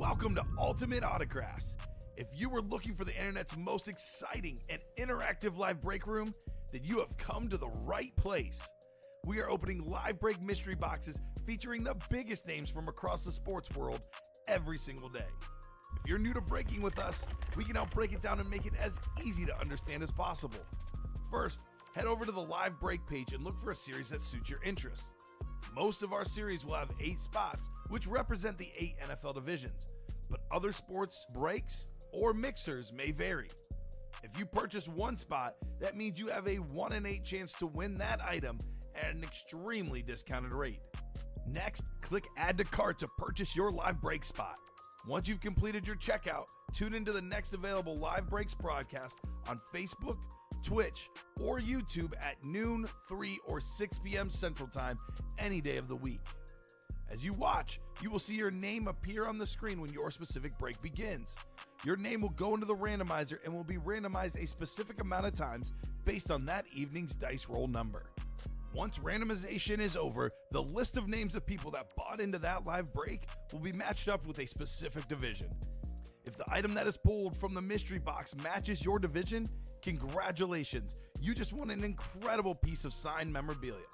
Welcome to Ultimate Autographs. If you were looking for the internet's most exciting and interactive live break room, then you have come to the right place. We are opening live break mystery boxes featuring the biggest names from across the sports world every single day. If you're new to breaking with us, we can help break it down and make it as easy to understand as possible. First, head over to the live break page and look for a series that suits your interests. Most of our series will have 8 spots, which represent the 8 NFL divisions, but other sports breaks or mixers may vary. If you purchase one spot, that means you have a 1 in 8 chance to win that item at an extremely discounted rate. Next, click Add to Cart to purchase your live break spot. Once you've completed your checkout, tune into the next available live breaks broadcast on Facebook, Twitch, or YouTube at noon, 3, or 6 p.m. Central Time any day of the week. As you watch, you will see your name appear on the screen when your specific break begins. Your name will go into the randomizer and will be randomized a specific amount of times based on that evening's dice roll number. Once randomization is over, the list of names of people that bought into that live break will be matched up with a specific division. If the item that is pulled from the mystery box matches your division, congratulations, you just won an incredible piece of signed memorabilia.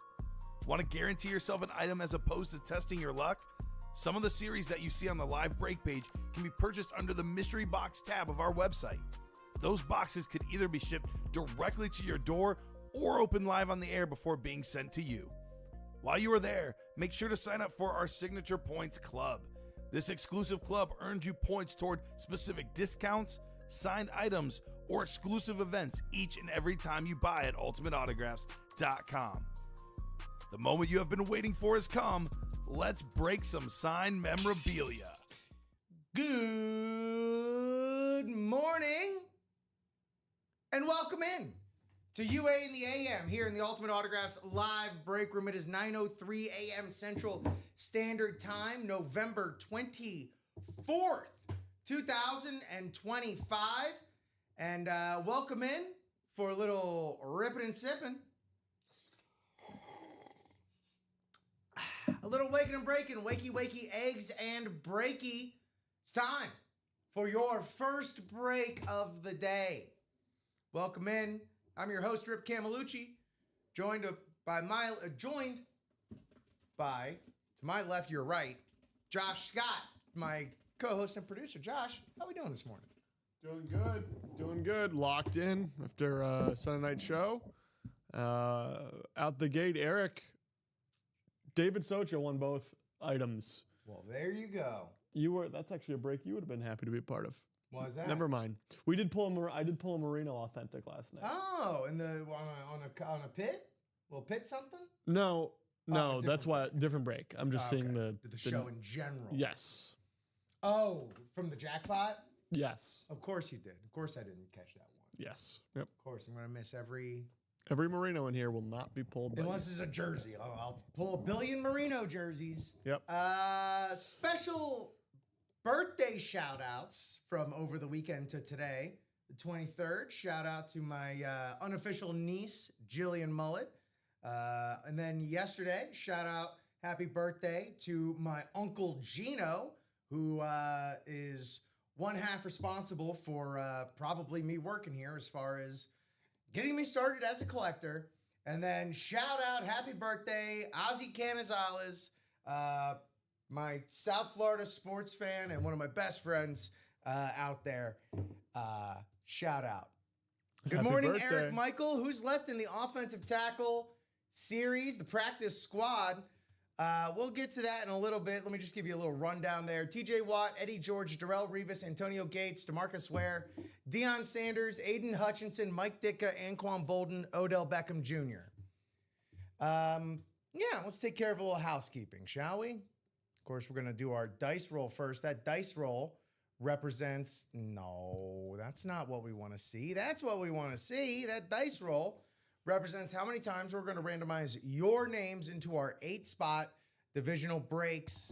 Want to guarantee yourself an item as opposed to testing your luck? Some of the series that you see on the live break page can be purchased under the mystery box tab of our website. Those boxes could either be shipped directly to your door or open live on the air before being sent to you. While you are there, make sure to sign up for our Signature Points Club. This exclusive club earns you points toward specific discounts, signed items, or exclusive events each and every time you buy at ultimateautographs.com. The moment you have been waiting for has come. Let's break some signed memorabilia. Good morning and welcome in to UA in the AM here in the Ultimate Autographs live break room. It is 9:03 a.m. Central Standard Time, November 24th, 2025. And welcome in for a little ripping and sipping. A little waking and breaking, wakey, eggs and breaky. It's time for your first break of the day. Welcome in. I'm your host, Rip Camelucci, joined by, to my left, your right, Josh Scott, my co-host and producer. Josh, how are we doing this morning? Doing good. Locked in after a Sunday night show. Out the gate, Eric. David Socha won both items. Well, there you go. That's actually a break you would have been happy to be a part of. Why is that? Never mind. I did pull a Merino authentic last night. Oh, on a pit? Well, pit something? No, that's why different break. I'm just seeing the show in general. Yes. Oh, from the jackpot? Yes. Of course you did. Of course I didn't catch that one. Yes. Yep. Of course, I'm going to miss every Merino in here will not be pulled. Unless it's a jersey. I'll pull a billion Merino jerseys. Yep. Special birthday shout outs from over the weekend to today, the 23rd. Shout out to my unofficial niece, Jillian Mullet. And then yesterday, shout out, happy birthday to my uncle Gino, who is one half responsible for probably me working here as far as getting me started as a collector. And then shout out, happy birthday, Ozzy Canizales, my South Florida sports fan and one of my best friends out there. Shout out. Good Happy morning, birthday. Eric Michael, who's left in the offensive tackle series, the practice squad. We'll get to that in a little bit. Let me just give you a little rundown there. TJ Watt, Eddie George, Darrell Revis, Antonio Gates, DeMarcus Ware, Deion Sanders, Aiden Hutchinson, Mike Ditka, Anquan Bolden, Odell Beckham Jr. Let's take care of a little housekeeping, shall we? Of course, we're going to do our dice roll first. That dice roll represents... No, that's not what we want to see. That's what we want to see. That dice roll represents how many times we're going to randomize your names into our 8-spot divisional breaks.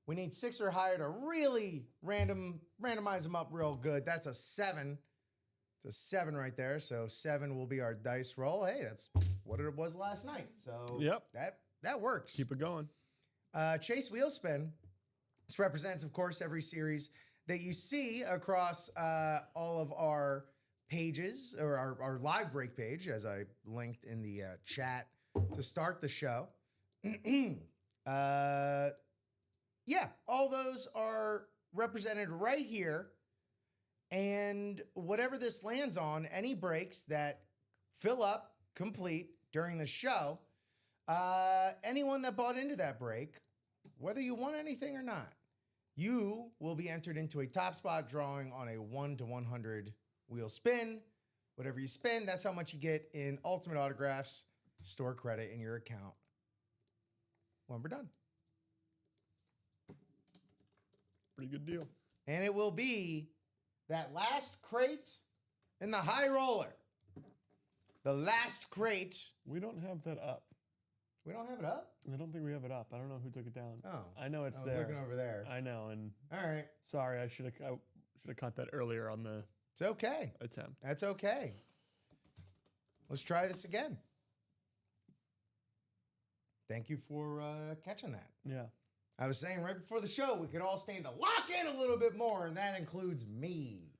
We need 6 or higher to really randomize them up real good. That's a 7. It's a 7 right there. So 7 will be our dice roll. Hey, that's what it was last night. So yep, that works. Keep it going. Chase Wheelspin This represents, of course, every series that you see across all of our pages, or our live break page, as I linked in the chat to start the show. Yeah, all those are represented right here. And whatever this lands on, any breaks that fill up, complete during the show, anyone that bought into that break, whether you won anything or not, you will be entered into a top spot drawing on a 1 to 100 wheel spin. Whatever you spin, that's how much you get in Ultimate Autographs store credit in your account when we're done. Pretty good deal. And it will be that last crate in the high roller. The last crate. We don't have that up. We don't have it up? I don't think we have it up. I don't know who took it down. Oh. I know it's I was there. looking over there. I know, and All right. sorry, I should have caught that earlier on the It's okay. attempt. That's okay. Let's try this again. Thank you for catching that. Yeah. I was saying right before the show, we could all stand to lock in a little bit more, and that includes me.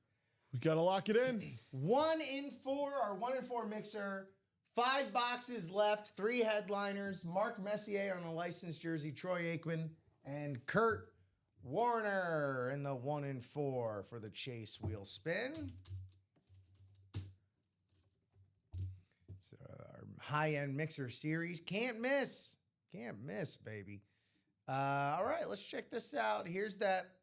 We got to lock it in. 1 in 4, our 1 in 4 mixer. 5 boxes left, 3 headliners. Mark Messier on a licensed jersey, Troy Aikman, and Kurt Warner in the 1 in 4 for the Chase wheel spin. It's our high-end mixer series. Can't miss. Can't miss, baby. All right, let's check this out. Here's that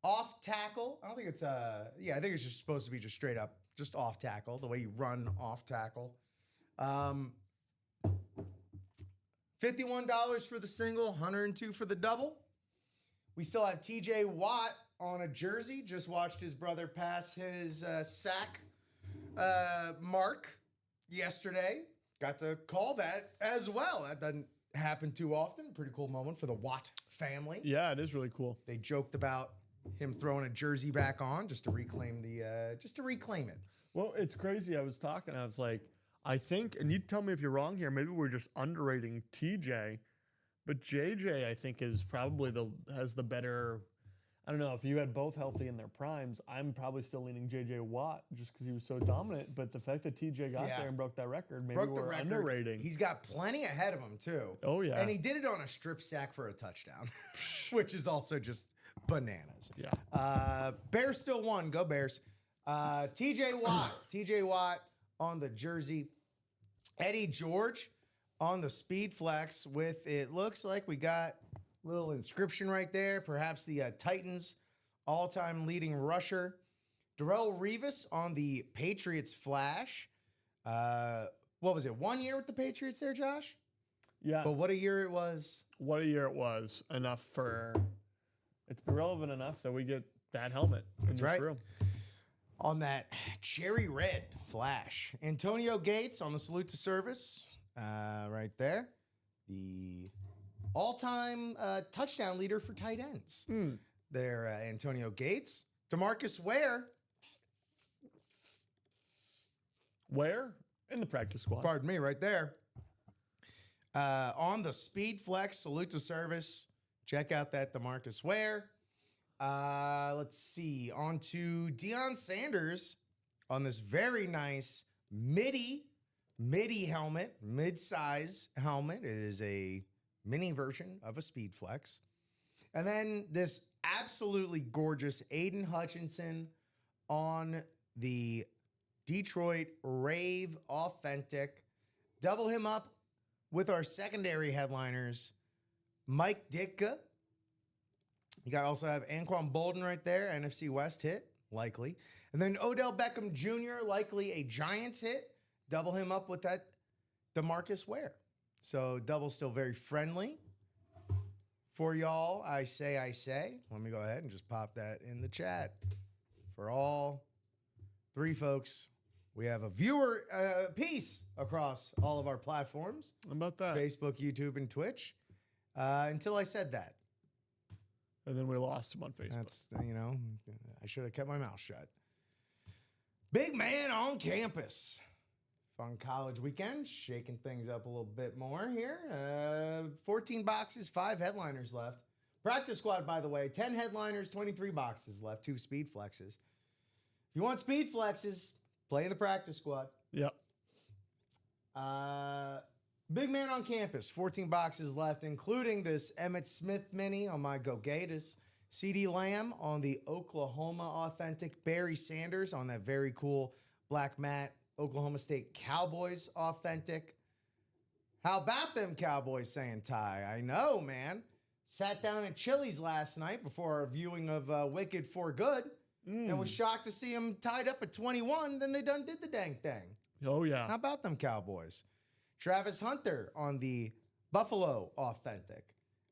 off tackle. I don't think it's I think it's just supposed to be just straight up, just off tackle, the way you run off tackle. $51 for the single, $102 for the double. We still have TJ Watt on a jersey. Just watched his brother pass his sack mark yesterday. Got to call that as well. That doesn't happen too often. Pretty cool moment for the Watt family. Yeah, it is really cool. They joked about him throwing a jersey back on just to reclaim it. Well, it's crazy. I was talking. I was like, I think, and you tell me if you're wrong here. Maybe we're just underrating TJ, but JJ, I think, is probably has the better. I don't know if you had both healthy in their primes. I'm probably still leaning JJ Watt just because he was so dominant. But the fact that TJ got there and broke that record, maybe we're underrating. He's got plenty ahead of him too. Oh yeah, and he did it on a strip sack for a touchdown, which is also just bananas. Yeah. Bears still won. Go Bears. TJ Watt on the jersey. Eddie George on the speed flex with, it looks like we got a little inscription right there. Perhaps the Titans all-time leading rusher. Darrelle Revis on the Patriots flash. What was it? 1 year with the Patriots there, Josh? Yeah. But what a year it was. What a year it was. It's relevant enough that we get that helmet. That's right. Room. On that cherry red flash. Antonio Gates on the salute to service. Right there. The all-time touchdown leader for tight ends. There, Antonio Gates. DeMarcus Ware. Where? In the practice squad. Pardon me, right there. On the speed flex, salute to service. Check out that DeMarcus Ware. Let's see. On to Deion Sanders on this very nice midi helmet, mid-size helmet. It is a mini version of a speed flex. And then this absolutely gorgeous Aiden Hutchinson on the Detroit Rave Authentic. Double him up with our secondary headliners, Mike Ditka. You also have Anquan Bolden right there, NFC West hit, likely. And then Odell Beckham Jr., likely a Giants hit. Double him up with that DeMarcus Ware. So double still very friendly for y'all. I say. Let me go ahead and just pop that in the chat. For all 3 folks, we have a viewer piece across all of our platforms. How about that? Facebook, YouTube, and Twitch. Until I said that. And then we lost him on Facebook. That's, I should have kept my mouth shut. Big man on campus. Fun college weekend. Shaking things up a little bit more here. 14 boxes, 5 headliners left. Practice squad, by the way, 10 headliners, 23 boxes left, 2 speed flexes. If you want speed flexes, play in the practice squad. Yep. Big man on campus, 14 boxes left, including this Emmitt Smith mini on my Go Gators. CD Lamb on the Oklahoma authentic. Barry Sanders on that very cool black matte Oklahoma State Cowboys authentic. How about them Cowboys saying Ty? I know, man. Sat down at Chili's last night before our viewing of Wicked for Good and was shocked to see him tied up at 21. Then they done did the dang thing. Oh, yeah. How about them Cowboys? Travis Hunter on the Buffalo authentic.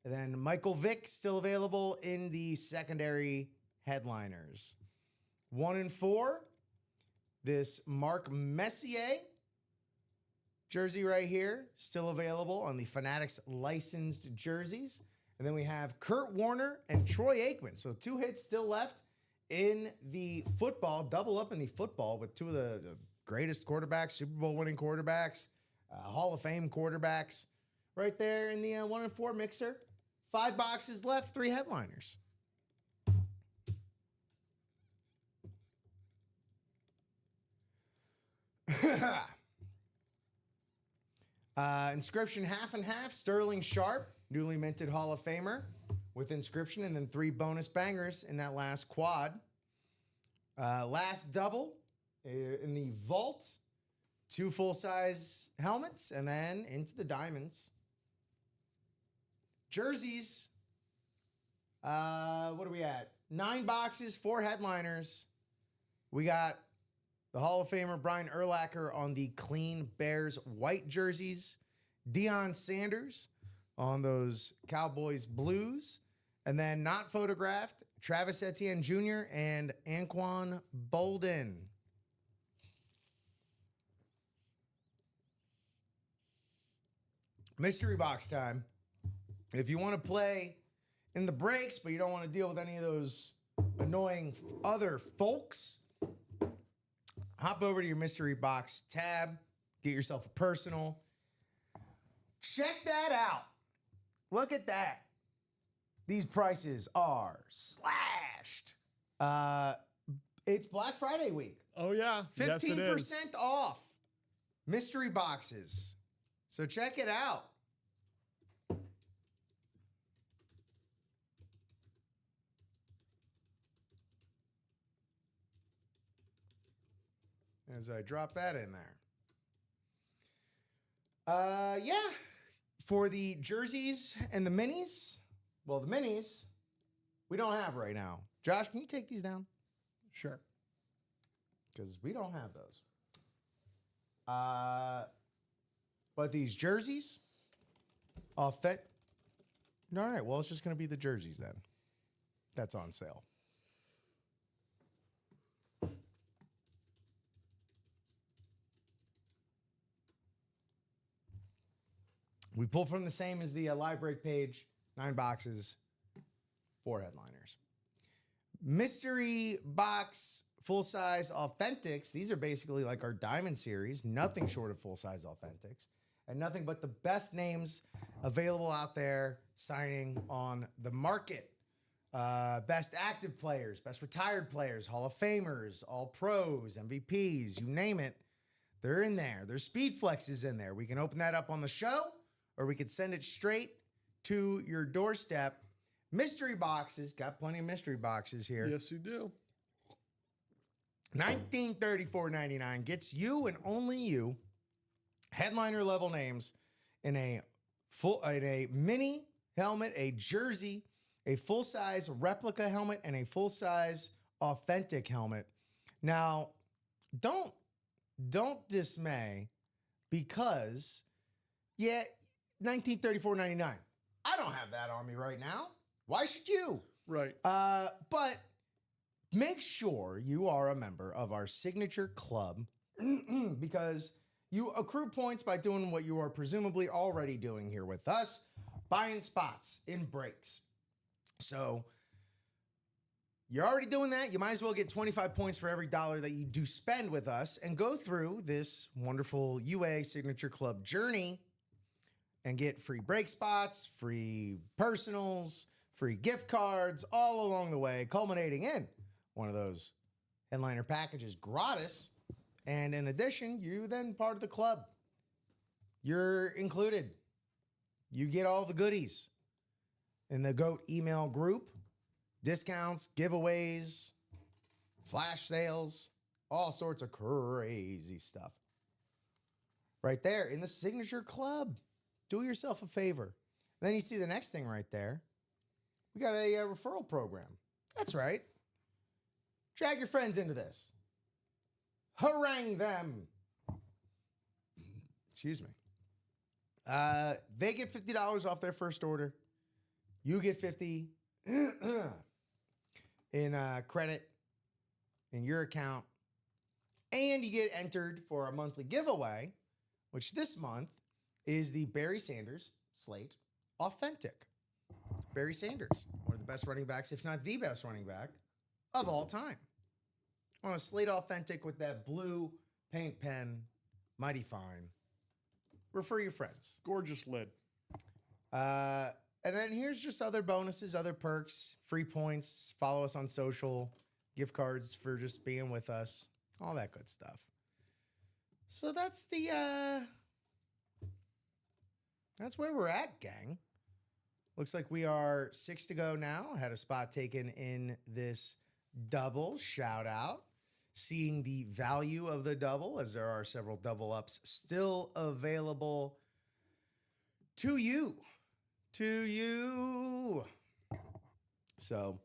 And then Michael Vick still available in the secondary headliners. 1 and 4. This Mark Messier jersey right here, still available on the Fanatics licensed jerseys. And then we have Kurt Warner and Troy Aikman. So 2 hits still left in the football, double up in the football with 2 of the greatest quarterbacks, Super Bowl winning quarterbacks, Hall of Fame quarterbacks right there in the 1 and 4 mixer. 5 boxes left, 3 headliners. Inscription half and half, Sterling Sharp, newly minted Hall of Famer with inscription, and then 3 bonus bangers in that last quad. Last double in the vault, 2 full-size helmets, and then into the diamonds. Jerseys, what are we at? 9 boxes, 4 headliners. We got the Hall of Famer Brian Urlacher on the clean Bears white jerseys. Deion Sanders on those Cowboys blues. And then not photographed, Travis Etienne Jr. and Anquan Bolden. Mystery box time. If you want to play in the breaks, but you don't want to deal with any of those annoying other folks, hop over to your mystery box tab, get yourself a personal. Check that out. Look at that. These prices are slashed. It's Black Friday week. Oh, yeah. 15% Yes, it is. off mystery boxes. So check it out. As I drop that in there. Yeah. For the jerseys and the minis, well, the minis we don't have right now. Josh, can you take these down? Sure. Because we don't have those. But these jerseys, authentic. All right, well, it's just going to be the jerseys then. That's on sale. We pull from the same as the live break page, 9 boxes, 4 headliners. Mystery box full-size authentics. These are basically like our Diamond series, nothing short of full-size authentics, and nothing but the best names available out there signing on the market. Best active players, best retired players, Hall of Famers, All Pros, MVPs, you name it. They're in there. There's Speed Flexes in there. We can open that up on the show, or we could send it straight to your doorstep. Mystery boxes, got plenty of mystery boxes here. Yes, you do. $1934.99 gets you and only you headliner level names in a mini helmet, a jersey, a full-size replica helmet, and a full-size authentic helmet. Now, don't dismay, because $1934.99. I don't have that on me right now. Why should you? Right. But make sure you are a member of our signature club because you accrue points by doing what you are presumably already doing here with us, buying spots in breaks. So you're already doing that. You might as well get 25 points for every dollar that you do spend with us and go through this wonderful UA Signature Club journey and get free break spots, free personals, free gift cards all along the way, culminating in one of those headliner packages gratis. And in addition, you then part of the club. You're included. You get all the goodies in the GOAT email group, discounts, giveaways, flash sales, all sorts of crazy stuff. Right there in the signature club. Do yourself a favor. Then you see the next thing right there. We got a referral program. That's right. Drag your friends into this. Harangue them. Excuse me. They get $50 off their first order. You get $50 in credit in your account. And you get entered for a monthly giveaway, which this month is the Barry Sanders Slate Authentic. Barry Sanders, one of the best running backs, if not the best running back of all time. On a Slate Authentic with that blue paint pen, mighty fine. Refer your friends. Gorgeous lid. And then here's just other bonuses, other perks, free points, follow us on social, gift cards for just being with us, all that good stuff. So that's where we're at, gang. Looks like we are 6 to go now. I had a spot taken in this double. Shout out. Seeing the value of the double, as there are several double ups still available to you. So,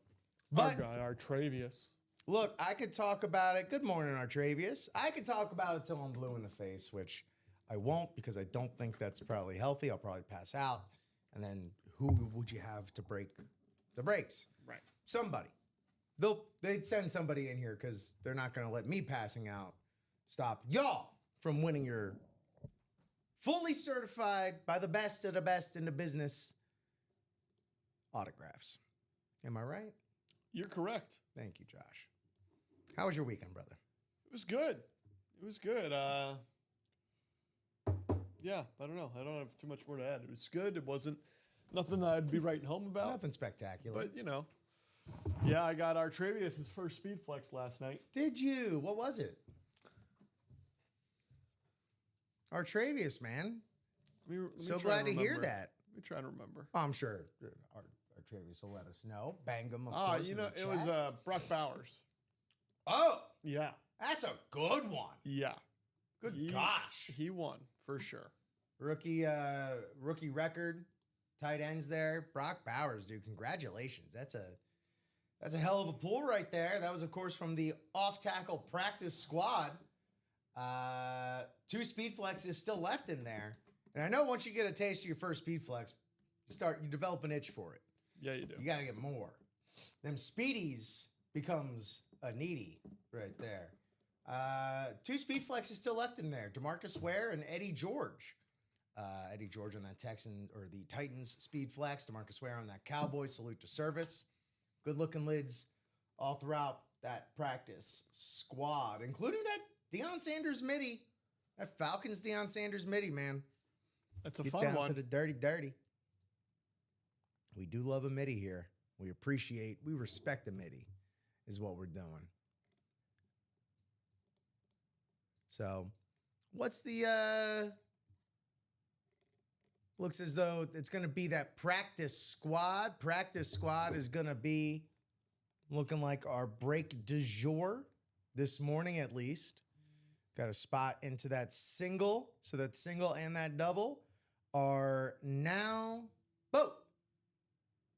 but Our guy, Artravius. look, I could talk about it. Good morning, Artravius. I could talk about it till I'm blue in the face, which I won't because I don't think that's probably healthy. I'll probably pass out. And then who would you have to break the brakes? Right. Somebody. They'd send somebody in here because they're not going to let me passing out stop y'all from winning your fully certified by the best of the best in the business autographs. Am I right? You're correct. Thank you, Josh. How was your weekend, brother? It was good. It was good. Yeah, I don't know. I don't have too much more to add. It was good. It wasn't nothing I'd be writing home about. Nothing spectacular. But, you know. Yeah, I got Artravius' first speed flex last night. Did you? What was it? Artravius, man. Let me So try glad to hear that. Let me try to remember. Oh, I'm sure Artravius will let us know. Bang him, of course. You in know, the it was chat. Brock Bowers. Oh, Yeah. that's a good one. Yeah. Good gosh. He won, for sure. Rookie record, tight ends there. Brock Bowers, dude, congratulations. That's a hell of a pull right there. That was, of course, from the off-tackle practice squad. 2 speed flexes still left in there. And I know once you get a taste of your first speed flex, you develop an itch for it. Yeah, you do. You got to get more. Them speedies becomes a needy right there. 2 speed flexes still left in there. DeMarcus Ware and Eddie George. Eddie George on that the Titans speed flex. DeMarcus Ware on that Cowboys salute to service. Good looking lids all throughout that practice squad, including that Deion Sanders midi. That Falcons Deion Sanders midi, man. That's a Get fun down one. to the dirty. We do love a midi here. We respect the midi, is what we're doing. So, what's the looks as though it's going to be that practice squad. Practice squad is going to be looking like our break du jour this morning, at least. Got a spot into that single. So that single and that double are now both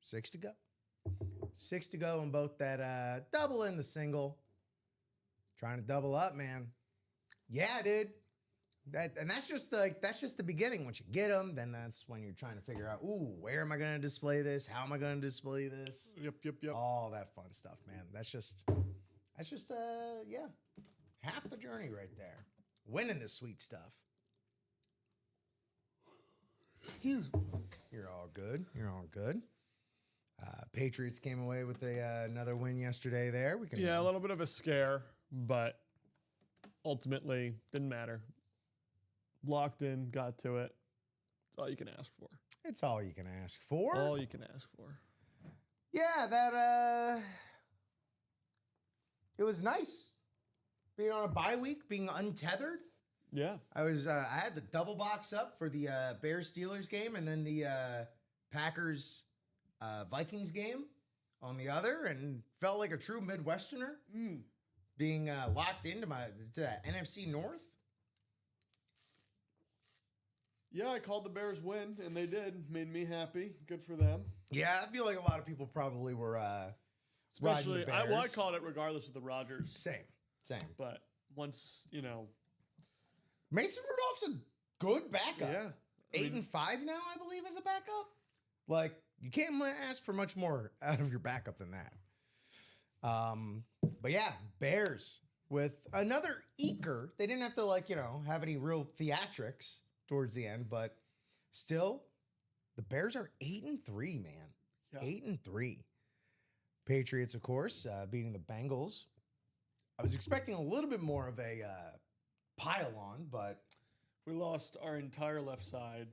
6 to go. 6 to go in both that double and the single. Trying to double up, man. Yeah, dude. That's just the beginning. Once you get them, then that's when you're trying to figure out, where am I going to display this? How am I going to display this? Yep. All that fun stuff, man. That's just half the journey right there. Winning this sweet stuff. Excuse me. You're all good. Patriots came away with another win yesterday there. Yeah, a little bit of a scare, but ultimately didn't matter. Locked in, got to it. That's all you can ask for. It's all you can ask for. All you can ask for. Yeah, that it was nice being on a bye week, being untethered. Yeah. I had the double box up for the Bears Steelers game and then the Packers Vikings game on the other, and felt like a true Midwesterner being locked into that NFC North. Yeah, I called the Bears win, and they did. Made me happy. Good for them. Yeah, I feel like a lot of people probably were Especially, riding the Bears. I called it regardless of the Rodgers. Same. But once, Mason Rudolph's a good backup. Yeah. 8-5 now, I believe, as a backup. Like, you can't ask for much more out of your backup than that. But yeah, Bears with another eker. They didn't have to have any real theatrics towards the end, but still, the Bears are 8-3, man. Yeah. 8-3. Patriots, of course, beating the Bengals. I was expecting a little bit more of a pile on, but we lost our entire left side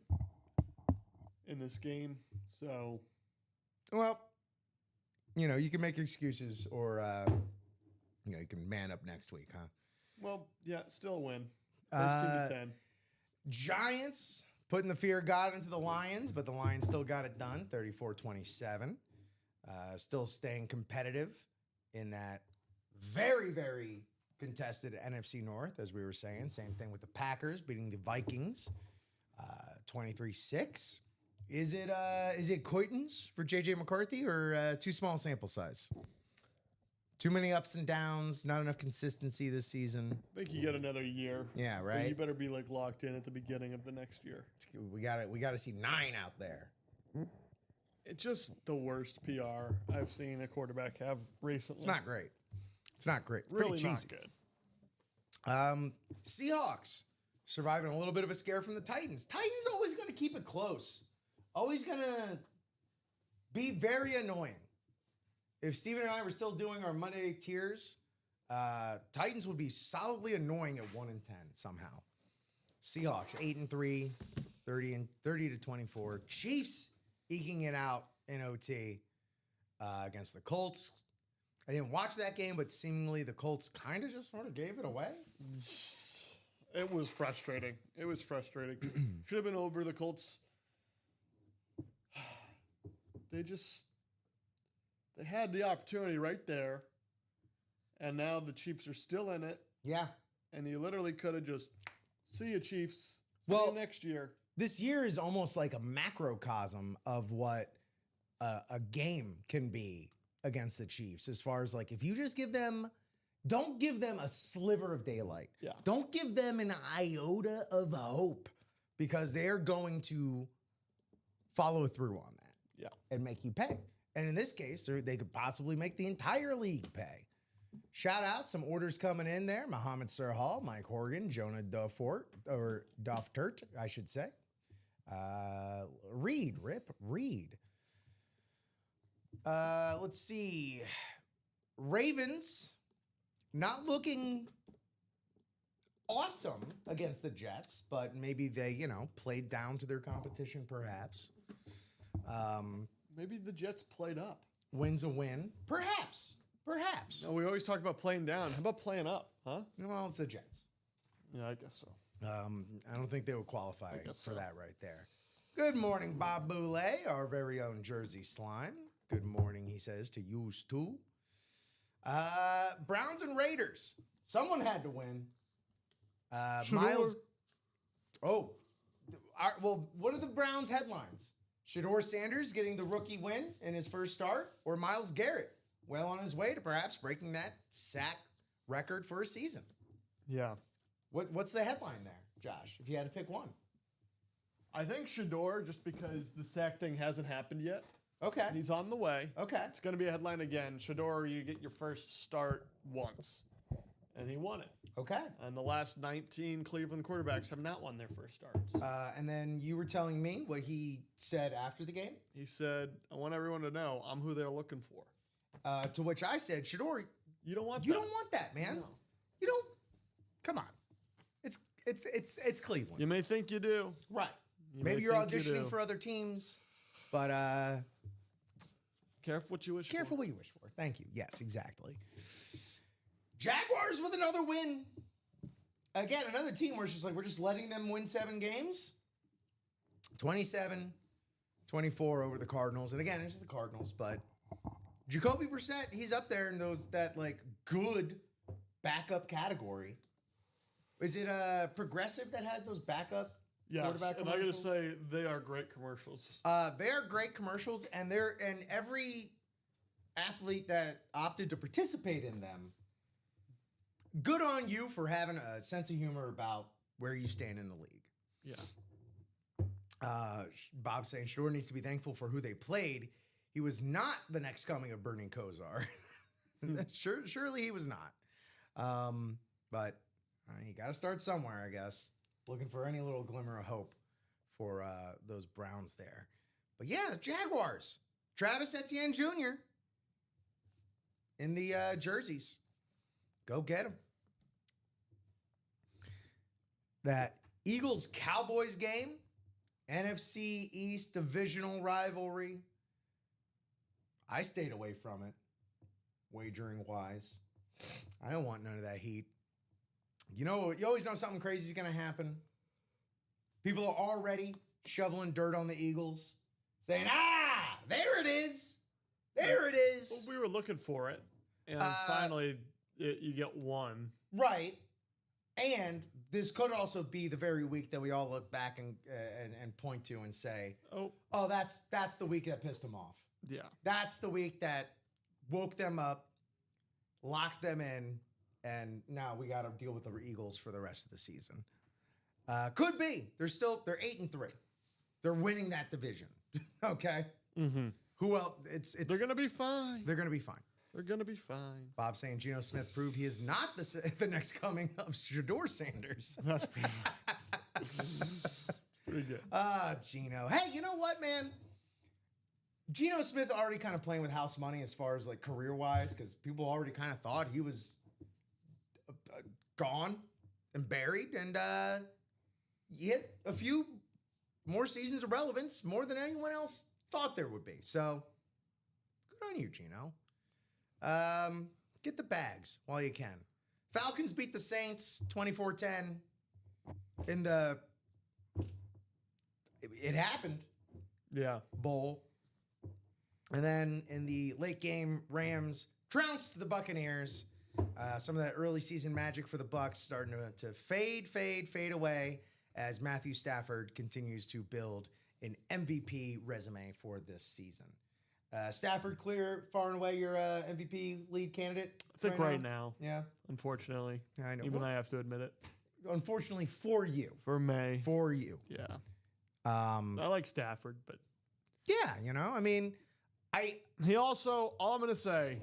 in this game. So, well, you can make excuses or, you can man up next week, huh? Well, yeah, still a win. First team to 10. Giants putting the fear of God into the Lions, but the Lions still got it done, 34-27. Still staying competitive in that very, very contested NFC North, as we were saying. Same thing with the Packers beating the Vikings, 23-6. Is it Coitons for J.J. McCarthy or too small sample size? Too many ups and downs, not enough consistency this season. I think you get another year. Yeah, But right. you better be locked in at the beginning of the next year. We got to see 9 out there. It's just the worst PR I've seen a quarterback have recently. It's not great. Really Pretty not cheesy. good. Seahawks surviving a little bit of a scare from the Titans. Titans always going to keep it close. Always going to be very annoying. If Steven and I were still doing our Monday tiers, Titans would be solidly annoying at 1-10 somehow. Seahawks 8-3, 30-24. Chiefs eking it out in OT against the Colts. I didn't watch that game, but seemingly the Colts kind of just sort of gave it away. It was frustrating. Should have been over. The Colts. They had the opportunity right there, and now the Chiefs are still in it. Yeah. And you literally could have just, see you, Chiefs. See Well, you next year. This year is almost like a macrocosm of what a game can be against the Chiefs, as far as if you just don't give them a sliver of daylight. Yeah. Don't give them an iota of hope, because they're going to follow through on that. Yeah. And make you pay. And in this case, they could possibly make the entire league pay. Shout out, some orders coming in there. Mohamed Sirhal, Mike Horgan, Jonah Doftert, I should say. Reed. Let's see. Ravens not looking awesome against the Jets, but maybe they, played down to their competition perhaps. Maybe the Jets played up. Win's a win. Perhaps. No, we always talk about playing down. How about playing up, huh? Well, it's the Jets. Yeah, I guess so. I don't think they would qualify guess for so. that right there. Good morning, Bob Boulay, our very own Jersey Slime. Good morning, he says, to you too. Browns and Raiders. Someone had to win. Miles. Oh. Well, what are the Browns' headlines? Shedeur Sanders getting the rookie win in his first start, or Myles Garrett well on his way to perhaps breaking that sack record for a season? Yeah. What's the headline there, Josh, if you had to pick one? I think Shedeur, just because the sack thing hasn't happened yet. Okay. He's on the way. Okay. It's going to be a headline again. Shedeur, you get your first start once. And he won it. Okay. And the last 19 Cleveland quarterbacks have not won their first starts. And then you were telling me what he said after the game? He said, I want everyone to know I'm who they're looking for. To which I said, Shedeur, You don't want you that. don't want that, man. No. You don't. Come on. It's Cleveland. You may think you do. Right. You Maybe may you're think you auditioning do. for other teams, but Careful what you wish Careful for. what you wish for. Thank you. Yes, exactly. Jaguars with another win. Again, another team where it's just like we're just letting them win 7 games. 27-24 over the Cardinals. And again, it's just the Cardinals, but Jacoby Brissett, he's up there in that like good backup category. Is it Progressive that has those backup quarterback and I gotta commercials? say they are great commercials. They are great commercials, and every athlete that opted to participate in them, good on you for having a sense of humor about where you stand in the league. Yeah. Bob saying Shador needs to be thankful for who they played. He was not the next coming of Burning Kozar. Surely he was not. But you got to start somewhere, I guess. Looking for any little glimmer of hope for those Browns there. But yeah, the Jaguars. Travis Etienne Jr. in the jerseys. Go get him. That Eagles-Cowboys game, NFC East divisional rivalry. I stayed away from it, wagering-wise. I don't want none of that heat. You know, you always know something crazy is going to happen. People are already shoveling dirt on the Eagles, saying, there it is. There it is. Well, we were looking for it, and finally you get one. Right. And this could also be the very week that we all look back and point to and say, oh, that's the week that pissed them off. Yeah. That's the week that woke them up, locked them in, and now we got to deal with the Eagles for the rest of the season. Could be. They're 8-3. They're winning that division. Okay. Mm-hmm. Who else? They're gonna be fine. They're gonna be fine. They're gonna be fine. Bob saying Geno Smith proved he is not the next coming of Shador Sanders. That's pretty, pretty good. Geno. Hey, you know what, man? Geno Smith already kind of playing with house money as far as like career wise, because people already kind of thought he was gone and buried, and he hit a few more seasons of relevance, more than anyone else thought there would be. So good on you, Geno. Get the bags while you can. Falcons beat the Saints 24-10 in the it happened. Yeah. Bowl. And then in the late game, Rams trounced the Buccaneers. Some of that early season magic for the Bucs starting to fade away as Matthew Stafford continues to build an MVP resume for this season. Stafford clear, far and away your MVP lead candidate? I think right now. Yeah. Unfortunately. I know. Even I have to admit it. Unfortunately for you. For May. For you. Yeah. I like Stafford, but. Yeah, you know, I mean, He also, all I'm going to say,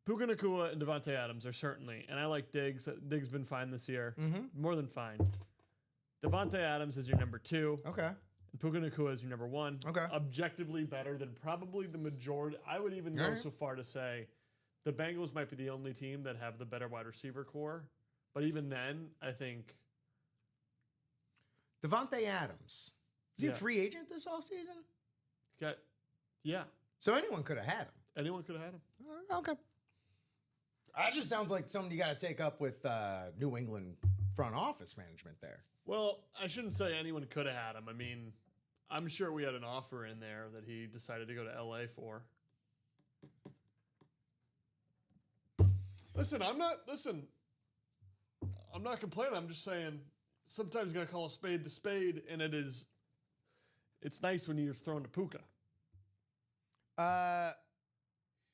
Puka Nacua and Devontae Adams are certainly, and I like Diggs. Diggs been fine this year. Mm-hmm. More than fine. Devontae Adams is your number 2. Okay. And Puka Nacua is your number 1. Okay. Objectively better than probably the majority. I would even go so far to say the Bengals might be the only team that have the better wide receiver core. But even then, I think. Devontae Adams. Is he a free agent this offseason? Yeah. So anyone could have had him. Anyone could have had him. Okay. That just sounds like something you got to take up with New England front office management there. Well, I shouldn't say anyone could have had him. I mean, I'm sure we had an offer in there that he decided to go to LA for. Listen, I'm not complaining. I'm just saying sometimes you got to call a spade the spade, and it's nice when you're thrown to Puka.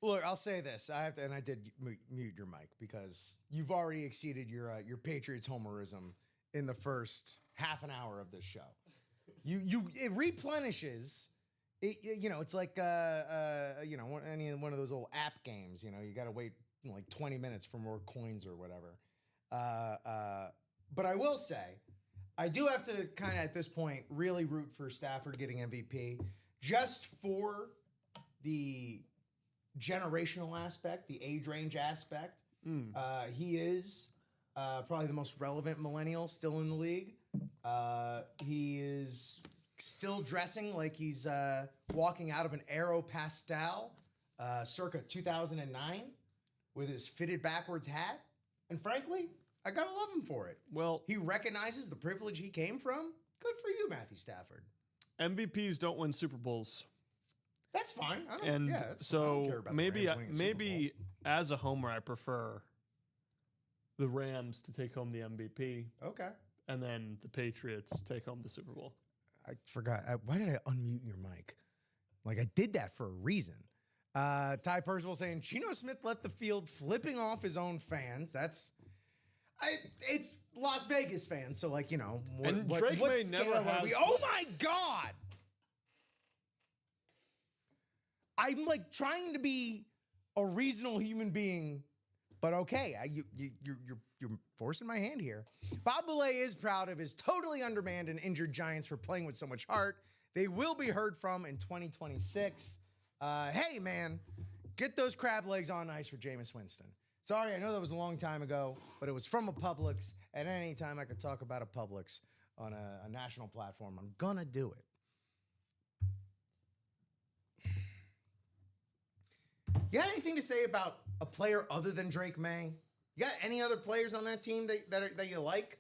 Look, I'll say this. I did mute your mic because you've already exceeded your Patriots homerism in the first half an hour of this show. It replenishes. It's like any one of those old app games. You know, you got to wait like 20 minutes for more coins or whatever. But I will say, I do have to kind of at this point really root for Stafford getting MVP just for the generational aspect, the age range aspect. He is probably the most relevant millennial still in the league. He is still dressing like he's walking out of an Aeropostale circa 2009 with his fitted backwards hat. And frankly, I gotta love him for it. Well, He recognizes the privilege he came from. Good for you, Matthew Stafford. MVPs don't win Super Bowls. That's fine. I don't, And yeah, that's fine. I don't care so about the maybe Rams winning a Super maybe as a homer, I prefer the Rams to take home the MVP, Bowl. Okay. and then the Patriots take home the Super Bowl. I forgot. Why did I unmute your mic? Like I did that for a reason. Ty Percival saying Geno Smith left the field flipping off his own fans. It's Las Vegas fans, so like, you know. And Drake may never scale are have- we? Oh my God! I'm like trying to be a reasonable human being, but okay, you're forcing my hand here. Bob Boulay is proud of his totally undermanned and injured Giants for playing with so much heart. They will be heard from in 2026. Hey, man, get those crab legs on ice for Jameis Winston. Sorry, I know that was a long time ago, but it was from a Publix, and any time I could talk about a Publix on a national platform, I'm gonna do it. You got anything to say about a player other than Drake May? You got any other players on that team that you like?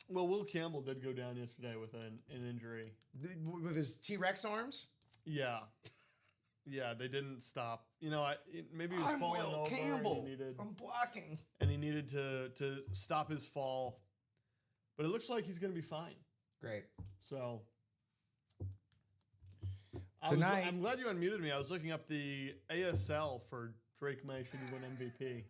Well, Will Campbell did go down yesterday with an injury. With his T-Rex arms? Yeah. Yeah, they didn't stop. You know, maybe he was I'm falling Will over. Campbell. And he needed, I'm blocking. and he needed to stop his fall. But it looks like he's going to be fine. Great. So Tonight- I'm glad you unmuted me. I was looking up the ASL for Drake May should he win MVP.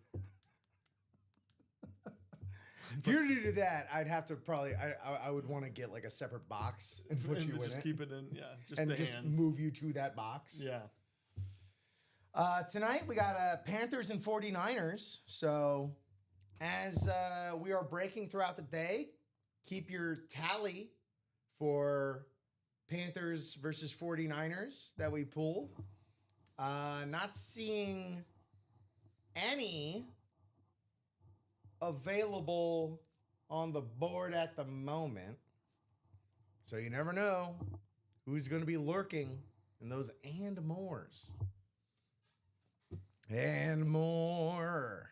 If you were to do that, I'd have to probably, I would want to get like a separate box and put And you in just it. keep it in, yeah, just and the just hands. move you to that box. Yeah. Tonight we got Panthers and 49ers. So as we are breaking throughout the day, keep your tally for Panthers versus 49ers that we pull. Not seeing any available on the board at the moment. So you never know who's going to be lurking in those and mores. And more.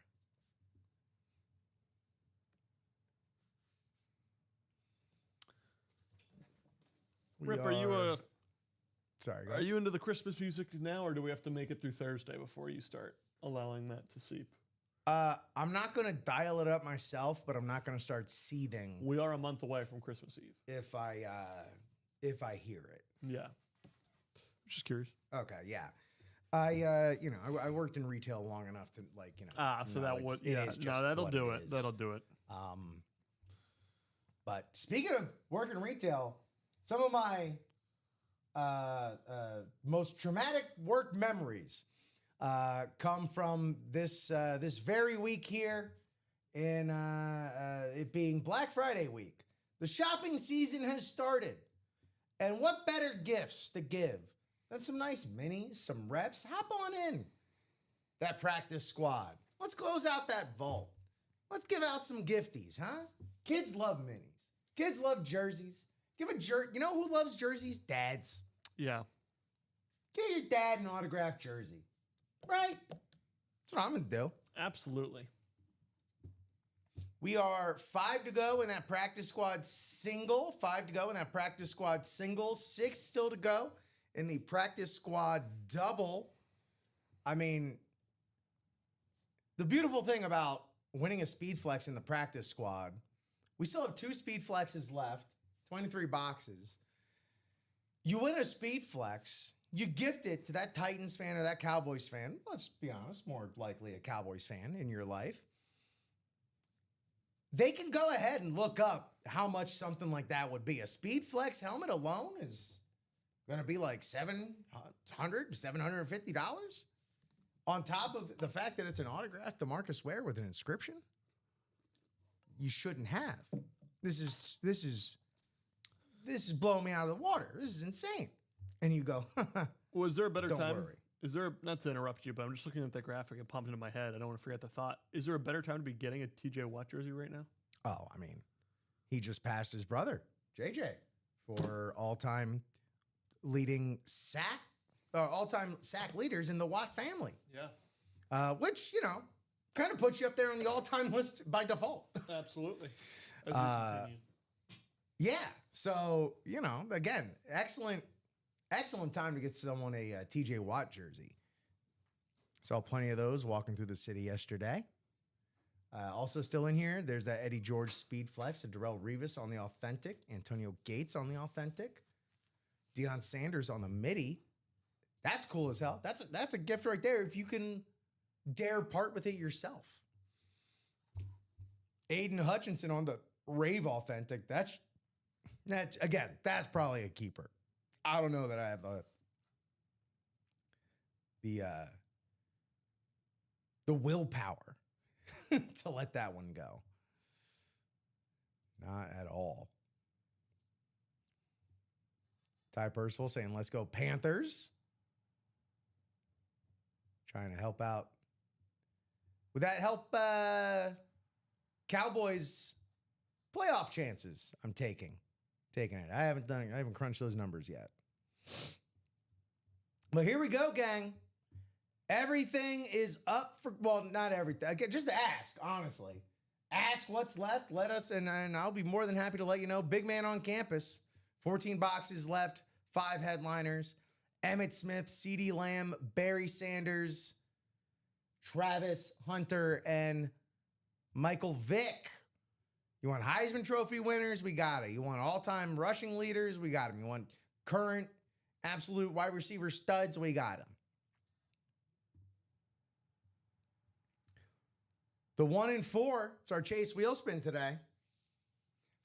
Rip, are you Sorry, go are you into the Christmas music now, or do we have to make it through Thursday before you start allowing that to seep? I'm not going to dial it up myself, but I'm not going to start seething We are a month away from Christmas Eve. if I hear it. Yeah. Just curious. Okay, yeah. I worked in retail long enough to So that would it yeah. is No, just that'll what do it it. is. That'll do it. But speaking of working retail, some of my most traumatic work memories come from this very week here in it being Black Friday week. The shopping season has started. And what better gifts to give than some nice minis, some reps? Hop on in that practice squad. Let's close out that vault. Let's give out some gifties, huh? Kids love minis. Kids love jerseys. Give a You know who loves jerseys? Dads. Yeah. Get your dad an autographed jersey. Right? That's what I'm going to do. Absolutely. We are 5 to go in that practice squad single. 5 to go in that practice squad single. 6 still to go in the practice squad double. I mean, the beautiful thing about winning a speed flex in the practice squad, we still have 2 speed flexes left, 23 boxes. You win a speed flex, you gift it to that Titans fan or that Cowboys fan. Let's be honest, more likely a Cowboys fan in your life. They can go ahead and look up how much something like that would be. A speed flex helmet alone is going to be like $700, $750 on top of the fact that it's an autographed DeMarcus Ware with an inscription. You shouldn't have. This is blowing me out of the water. This is insane. And you go, Was there a better Don't time? worry. Is there not to interrupt you, but I'm just looking at that graphic and popped into my head. I don't want to forget the thought. Is there a better time to be getting a TJ Watt jersey right now? oh, I mean, he just passed his brother, JJ, for all-time sack leaders in the Watt family. Yeah. Which, kind of puts you up there on the all-time list by default. Absolutely. As we continue. Yeah. So, again, excellent time to get someone a TJ Watt jersey. Saw plenty of those walking through the city yesterday. Also still in here, there's that Eddie George Speed Flex, a Darrell Revis on the authentic, Antonio Gates on the authentic, Deion Sanders on the midi. That's cool as hell. That's a gift right there if you can dare part with it yourself. Aiden Hutchinson on the Rave authentic. That's probably a keeper. I don't know that I have the willpower to let that one go. Not at all. Ty Percival saying, let's go Panthers. Trying to help out. Would that help Cowboys playoff chances? I'm taking it. I haven't done it. I haven't crunched those numbers yet. But here we go, gang. Everything is up for, well, not everything. Just ask, honestly. Ask what's left. Let us, and I'll be more than happy to let you know. Big man on campus. 14 boxes left. 5 headliners. Emmitt Smith, CeeDee Lamb, Barry Sanders, Travis Hunter, and Michael Vick. You want Heisman Trophy winners? We got it. You want all-time rushing leaders? We got them. You want current absolute wide receiver studs? We got them. The 1 and 4, it's our Chase wheel spin today.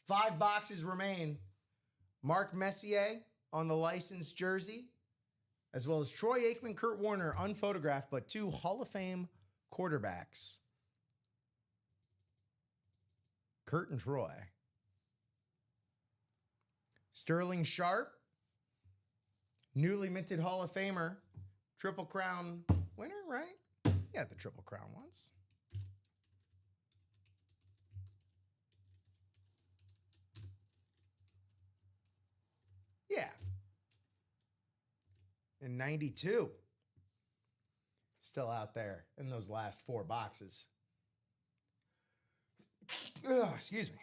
5 boxes remain. Mark Messier on the licensed jersey, as well as Troy Aikman, Kurt Warner, unphotographed, but 2 Hall of Fame quarterbacks. Kurt and Troy. Sterling Sharp, newly minted Hall of Famer, Triple Crown winner, right? Yeah, the Triple Crown once. Yeah. In 92. Still out there in those last 4 boxes. Ugh, excuse me.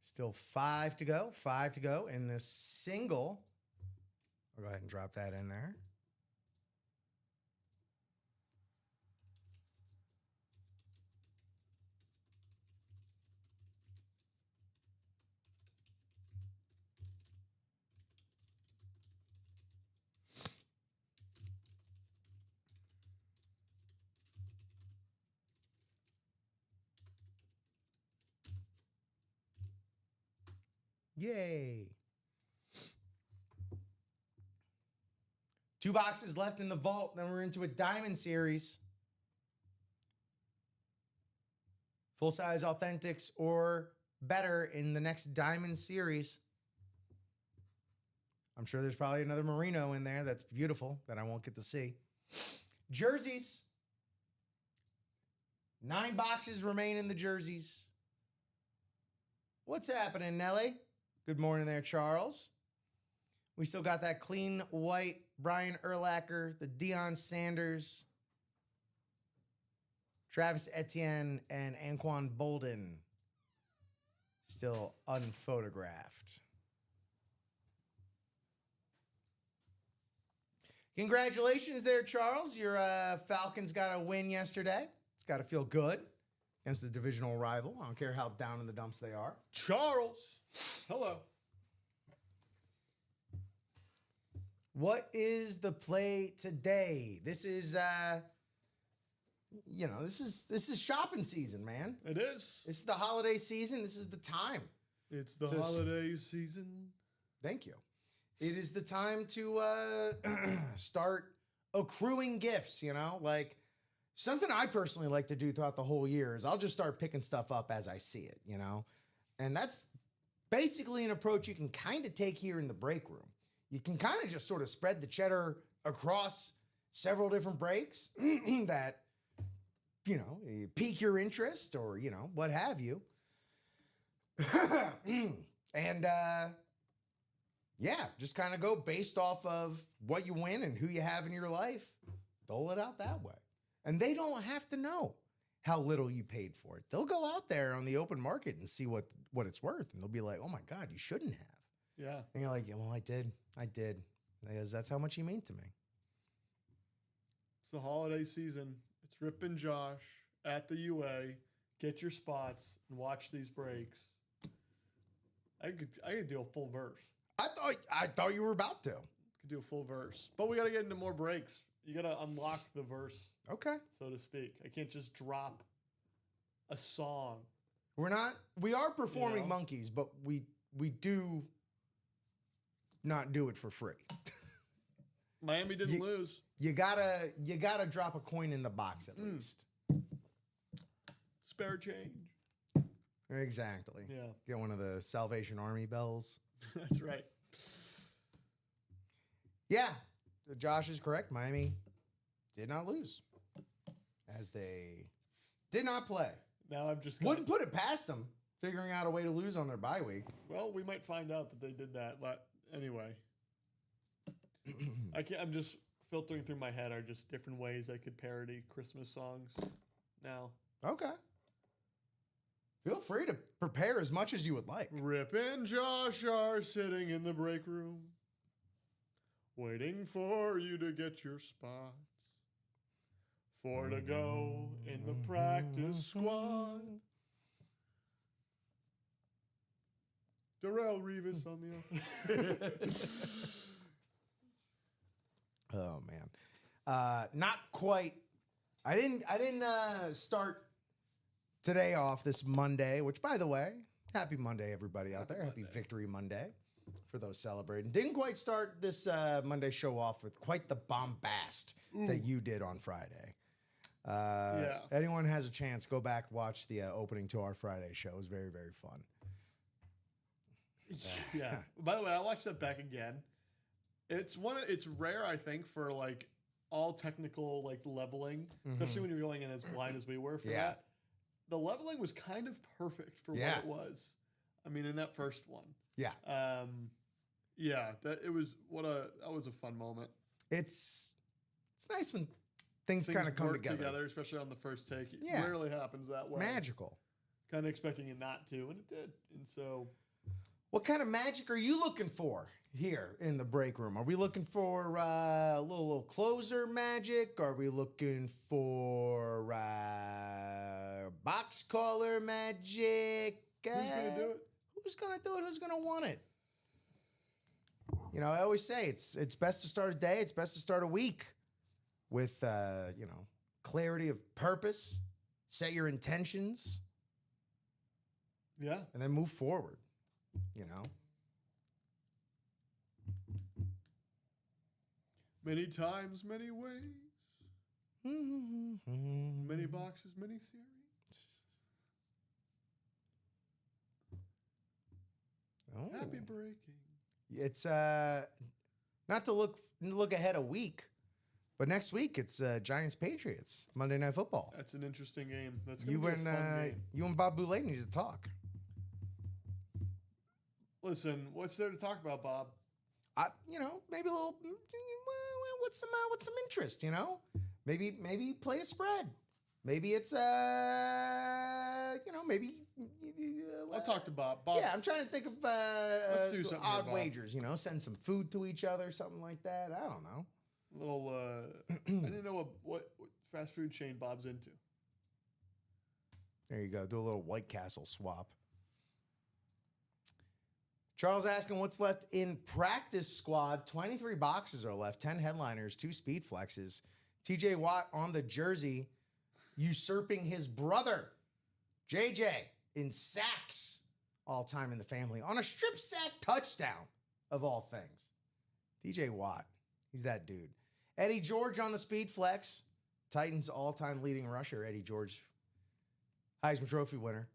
Still 5 to go. 5 to go in this single. I'll go ahead and drop that in there. Yay. 2 boxes left in the vault. Then we're into a diamond series. Full-size authentics or better in the next diamond series. I'm sure there's probably another merino in there that's beautiful that I won't get to see. Jerseys. 9 boxes remain in the jerseys. What's happening, Nelly? Good morning there, Charles. We still got that clean white Brian Urlacher, the Deion Sanders, Travis Etienne, and Anquan Bolden. Still unphotographed. Congratulations there, Charles. Your Falcons got a win yesterday. It's got to feel good against the divisional rival. I don't care how down in the dumps they are. Charles, hello. What is the play today? This is, this is shopping season, man. It is. This is the holiday season. This is the time. It's the holiday season. Thank you. It is the time to start accruing gifts, like something I personally like to do throughout the whole year is I'll just start picking stuff up as I see it, and that's basically an approach you can kind of take here in the break room. You can kind of just sort of spread the cheddar across several different breaks that pique your interest or, what have you. And, just kind of go based off of what you win and who you have in your life. Dole it out that way. And they don't have to know how little you paid for it. They'll go out there on the open market and see what it's worth. And they'll be like, oh my God, you shouldn't have. Yeah. And you're like, yeah, well, I did. Because that's how much you mean to me. It's the holiday season. It's Rip and Josh at the UA. Get your spots and watch these breaks. I could do a full verse. I thought you were about to. Could do a full verse. But we got to get into more breaks. You got to unlock the verse. Okay. So to speak. I can't just drop a song. We are performing monkeys, but we do not do it for free. Miami didn't lose. You gotta drop a coin in the box at least. Spare change. Exactly. Yeah. Get one of the Salvation Army bells. That's right. Yeah. Josh is correct. Miami did not lose. As they did not play. Now I'm just wouldn't put it past them figuring out a way to lose on their bye week. Well, we might find out that they did that. Anyway. I'm just filtering through my head are just different ways I could parody Christmas songs now. Okay. Feel free to prepare as much as you would like. Rip and Josh are sitting in the break room, waiting for you to get your spots. For to go in the practice squad. Darrell Revis on the offense. Oh man, not quite. I didn't start today off this Monday, which, by the way, happy Monday, everybody out there. Happy Victory Monday for those celebrating. Didn't quite start this Monday show off with quite the bombast that you did on Friday. Anyone has a chance, go back, watch the opening to our Friday show. It was very, very fun. Yeah. By the way, I watched that back again. It's rare, I think, for like all technical like leveling, especially when you're going in as blind as we were for that. The leveling was kind of perfect for what it was. I mean, in that first one. Yeah. That was a fun moment. It's nice when things kind of come work together, especially on the first take. It rarely happens that way. Magical. Kind of expecting it not to, and it did. And so, what kind of magic are you looking for here in the break room? Are we looking for a little closer magic? Are we looking for box color magic? Who's gonna do it? Who's gonna do it? Who's gonna want it? I always say it's best to start a day. It's best to start a week with clarity of purpose. Set your intentions. Yeah, and then move forward. Many times, many ways. Many boxes, many series. Oh. Happy breaking. It's not to look ahead a week, but next week it's Giants Patriots Monday Night Football. That's an interesting game. That's gonna be a fun game. You and Bob Boulay need to talk. Listen, what's there to talk about, Bob? Maybe a little. What's some interest? Maybe play a spread. Maybe it's maybe. I'll talk to Bob. Yeah, I'm trying to think of let's do something odd here, wagers. Send some food to each other, something like that. I don't know. A little. I didn't know what fast food chain Bob's into. There you go. Do a little White Castle swap. Charles asking what's left in practice squad. 23 boxes are left, 10 headliners, 2 speed flexes. TJ Watt on the jersey, usurping his brother, JJ, in sacks, all time in the family, on a strip sack touchdown, of all things. TJ Watt, he's that dude. Eddie George on the speed flex, Titans all-time leading rusher, Eddie George, Heisman Trophy winner.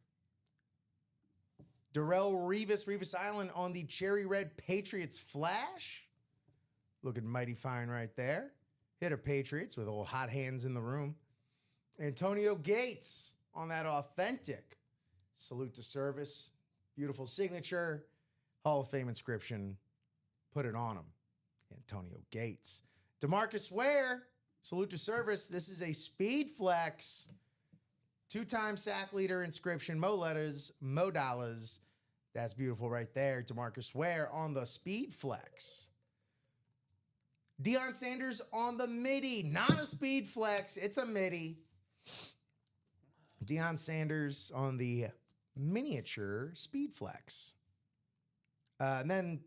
Darrell Revis Island on the cherry red Patriots flash. Looking mighty fine right there. Hitter Patriots with old hot hands in the room. Antonio Gates on that authentic salute to service. Beautiful signature. Hall of Fame inscription. Put it on him. Antonio Gates. DeMarcus Ware. Salute to service. This is a speed flex. 2-time sack leader inscription. Mo letters, Mo dollars. That's beautiful right there. DeMarcus Ware on the speed flex. Deion Sanders on the midi. Not a speed flex. It's a midi. Deion Sanders on the miniature speed flex. And then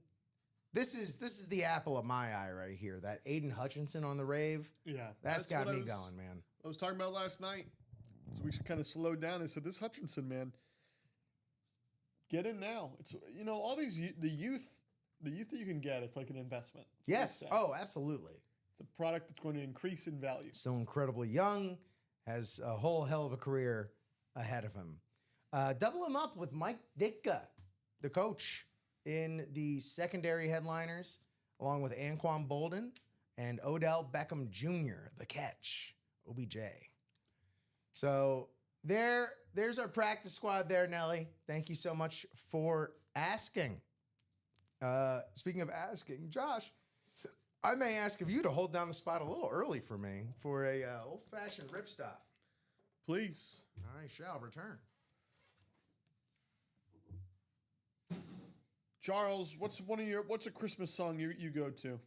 this is the apple of my eye right here. That Aiden Hutchinson on the rave. Yeah. That's got me going, man. I was talking about last night. So we kind of slowed down and said, this Hutchinson, man, get in now. It's, all these, the youth that you can get, it's like an investment. Yes. Oh, absolutely. It's a product that's going to increase in value. Still incredibly young, has a whole hell of a career ahead of him. Double him up with Mike Ditka, the coach, in the secondary headliners, along with Anquan Bolden and Odell Beckham Jr., the catch, OBJ. So there's our practice squad there, Nelly. Thank you so much for asking. Speaking of asking, Josh, I may ask of you to hold down the spot a little early for me for a old-fashioned rip stop. Please. I shall return. Charles, what's a Christmas song you go to?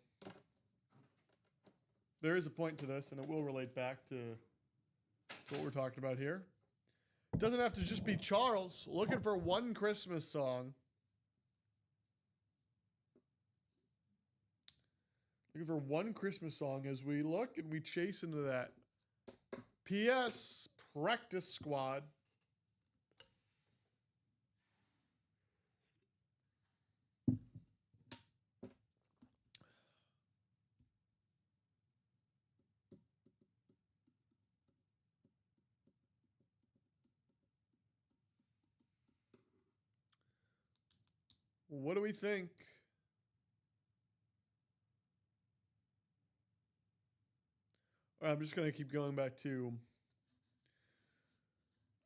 There is a point to this, and it will relate back to what we're talking about here. It doesn't have to just be Charles looking for one Christmas song. Looking for one Christmas song as we look and we chase into that. P.S. Practice squad. What do we think? I'm just going to keep going back to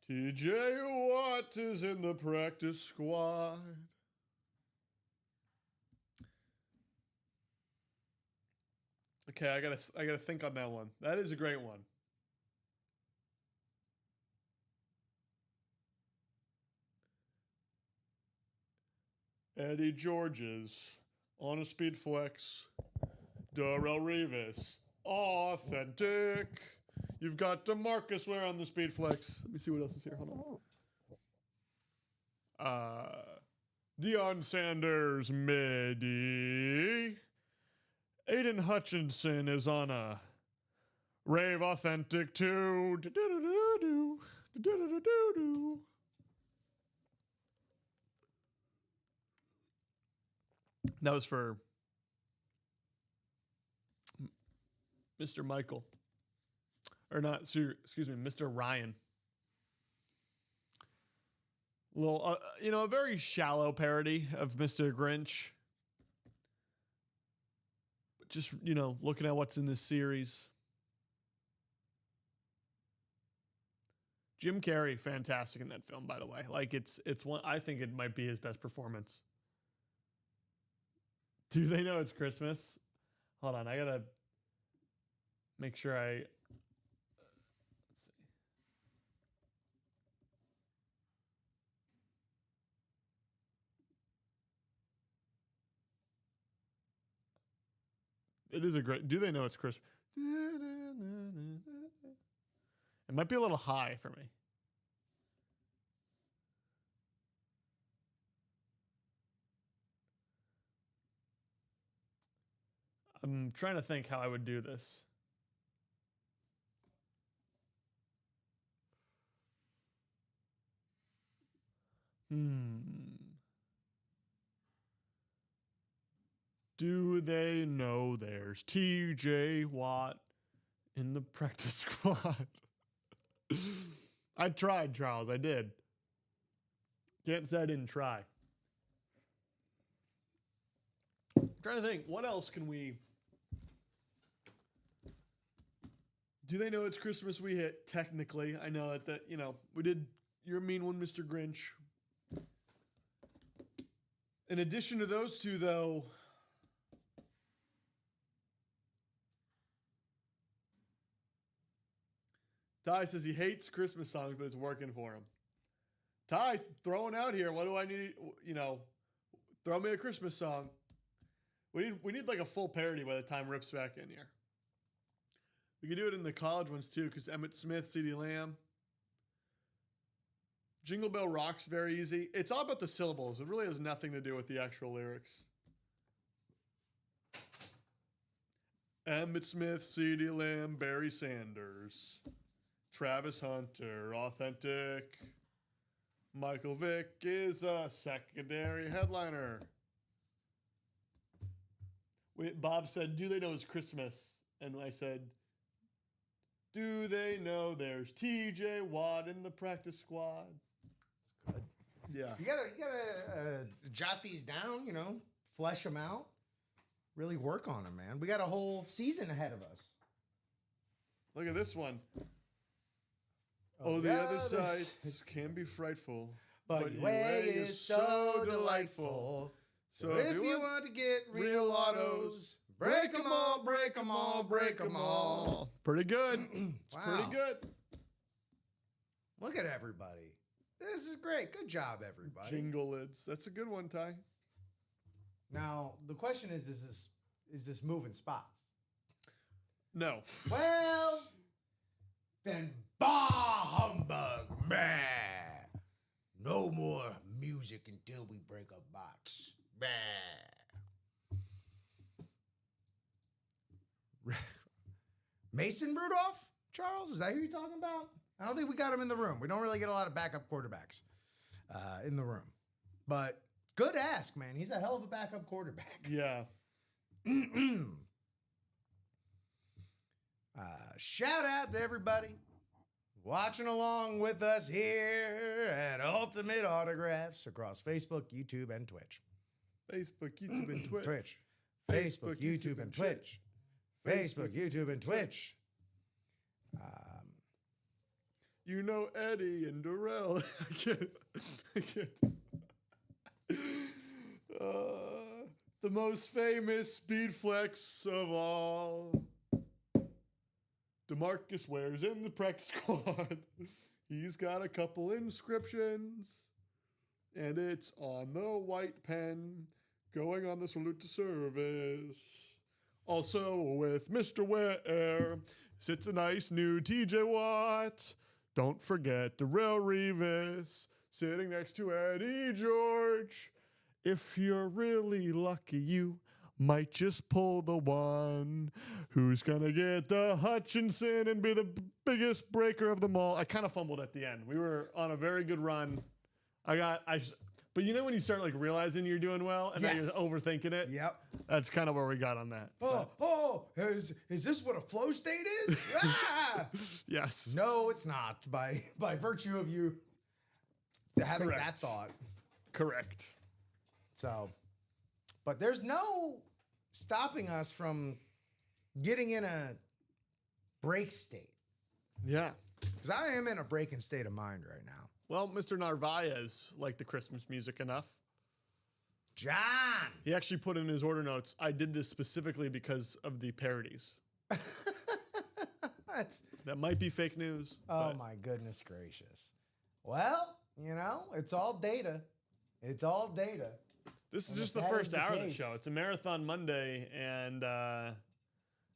TJ Watt is in the practice squad. Okay, I gotta think on that one. That is a great one. Eddie George's on a speed flex. Darrell Revis. Authentic. You've got DeMarcus Ware on the speed flex. Let me see what else is here. Hold on. Deion Sanders midi. Aiden Hutchinson is on a rave authentic too. That was for Mr. Michael. Or not, excuse me, Mr. Ryan. A little, a very shallow parody of Mr. Grinch. But just, looking at what's in this series. Jim Carrey, fantastic in that film, by the way. Like, it's one, I think it might be his best performance. Do they know it's Christmas? Hold on, I gotta make sure let's see. It is a great, do they know it's Christmas? It might be a little high for me. I'm trying to think how I would do this. Do they know there's TJ Watt in the practice squad? I tried, Charles. I did. Can't say I didn't try. I'm trying to think, what else can we Do they know it's Christmas? We hit technically. I know that we did. You're a mean one, Mr. Grinch. In addition to those two, though, Ty says he hates Christmas songs, but it's working for him. Ty, throwing out here. What do I need? Throw me a Christmas song. We need like a full parody by the time Rip's back in here. We could do it in the college ones too, because Emmett Smith, C.D. Lamb. Jingle Bell Rock's very easy. It's all about the syllables. It really has nothing to do with the actual lyrics. Emmett Smith, C.D. Lamb, Barry Sanders, Travis Hunter, authentic. Michael Vick is a secondary headliner. Bob said, do they know it's Christmas? And I said, do they know there's TJ Watt in the practice squad? That's good. Yeah. You gotta jot these down, flesh them out. Really work on them, man. We got a whole season ahead of us. Look at this one. Oh, the other sides can be frightful. But your way is so delightful. So if you want to get real autos, break them all, break them all, break them all. Pretty good. It's Wow. pretty good. Look at everybody. This is great. Good job, everybody. Jingle lids. That's a good one, Ty. Now, the question is this moving spots? No. Well, then bah humbug, meh. No more music until we break a box. Meh. Mason Rudolph? Charles, is that who you're talking about? I don't think we got him in the room. We don't really get a lot of backup quarterbacks in the room. But good ask, man. He's a hell of a backup quarterback. Yeah. Shout out to everybody watching along with us here at Ultimate Autographs across Facebook, YouTube, and Twitch. Facebook, YouTube, and Twitch. Twitch. Facebook, YouTube, and Twitch. Facebook, YouTube, and Twitch. You know Eddie and Darrell. I can't. The most famous speed flex of all. DeMarcus Ware's in the practice squad. He's got a couple inscriptions. And it's on the white pen. Going on the salute to service. Also with Mr. Ware sits a nice new TJ Watt. Don't forget Darrell Revis sitting next to Eddie George. If you're really lucky, you might just pull the one who's gonna get the Hutchinson and be the biggest breaker of them all. I kind of fumbled at the end. We were on a very good run. But you know when you start like realizing you're doing well and then Yes. you're overthinking it? Yep. That's kind of where we got on that. Is this what a flow state is? Ah! Yes. No, it's not. By virtue of you having that Correct. thought. Correct. So, but there's no stopping us from getting in a break state. Yeah. Because I am in a breaking state of mind right now. Well, Mr. Narvaez liked the Christmas music enough. John! He actually put in his order notes, I did this specifically because of the parodies. That might be fake news. Oh but my goodness gracious. Well, it's all data. It's all data. This is And just if the that first is the hour of the case- show. It's a marathon Monday, and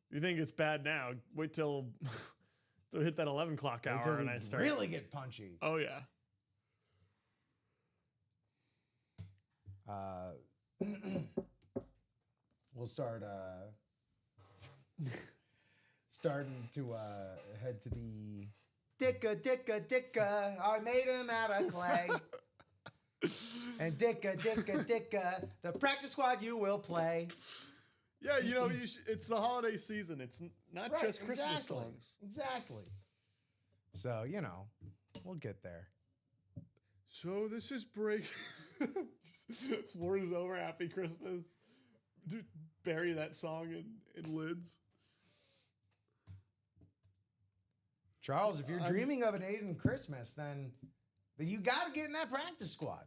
you think it's bad now. Wait till they'll hit that 11 o'clock hour Until and we I start. really get punchy. Oh, yeah. We'll start starting to head to the Dicka, I made him out of clay. And Dicka, the practice squad you will play. Yeah, it's the holiday season. It's not Right, just Christmas exactly, songs. Exactly. So, we'll get there. So this is break. War is over. Happy Christmas. Dude, bury that song in lids. Charles, if you're dreaming of an Aiden Christmas, then you got to get in that practice squad.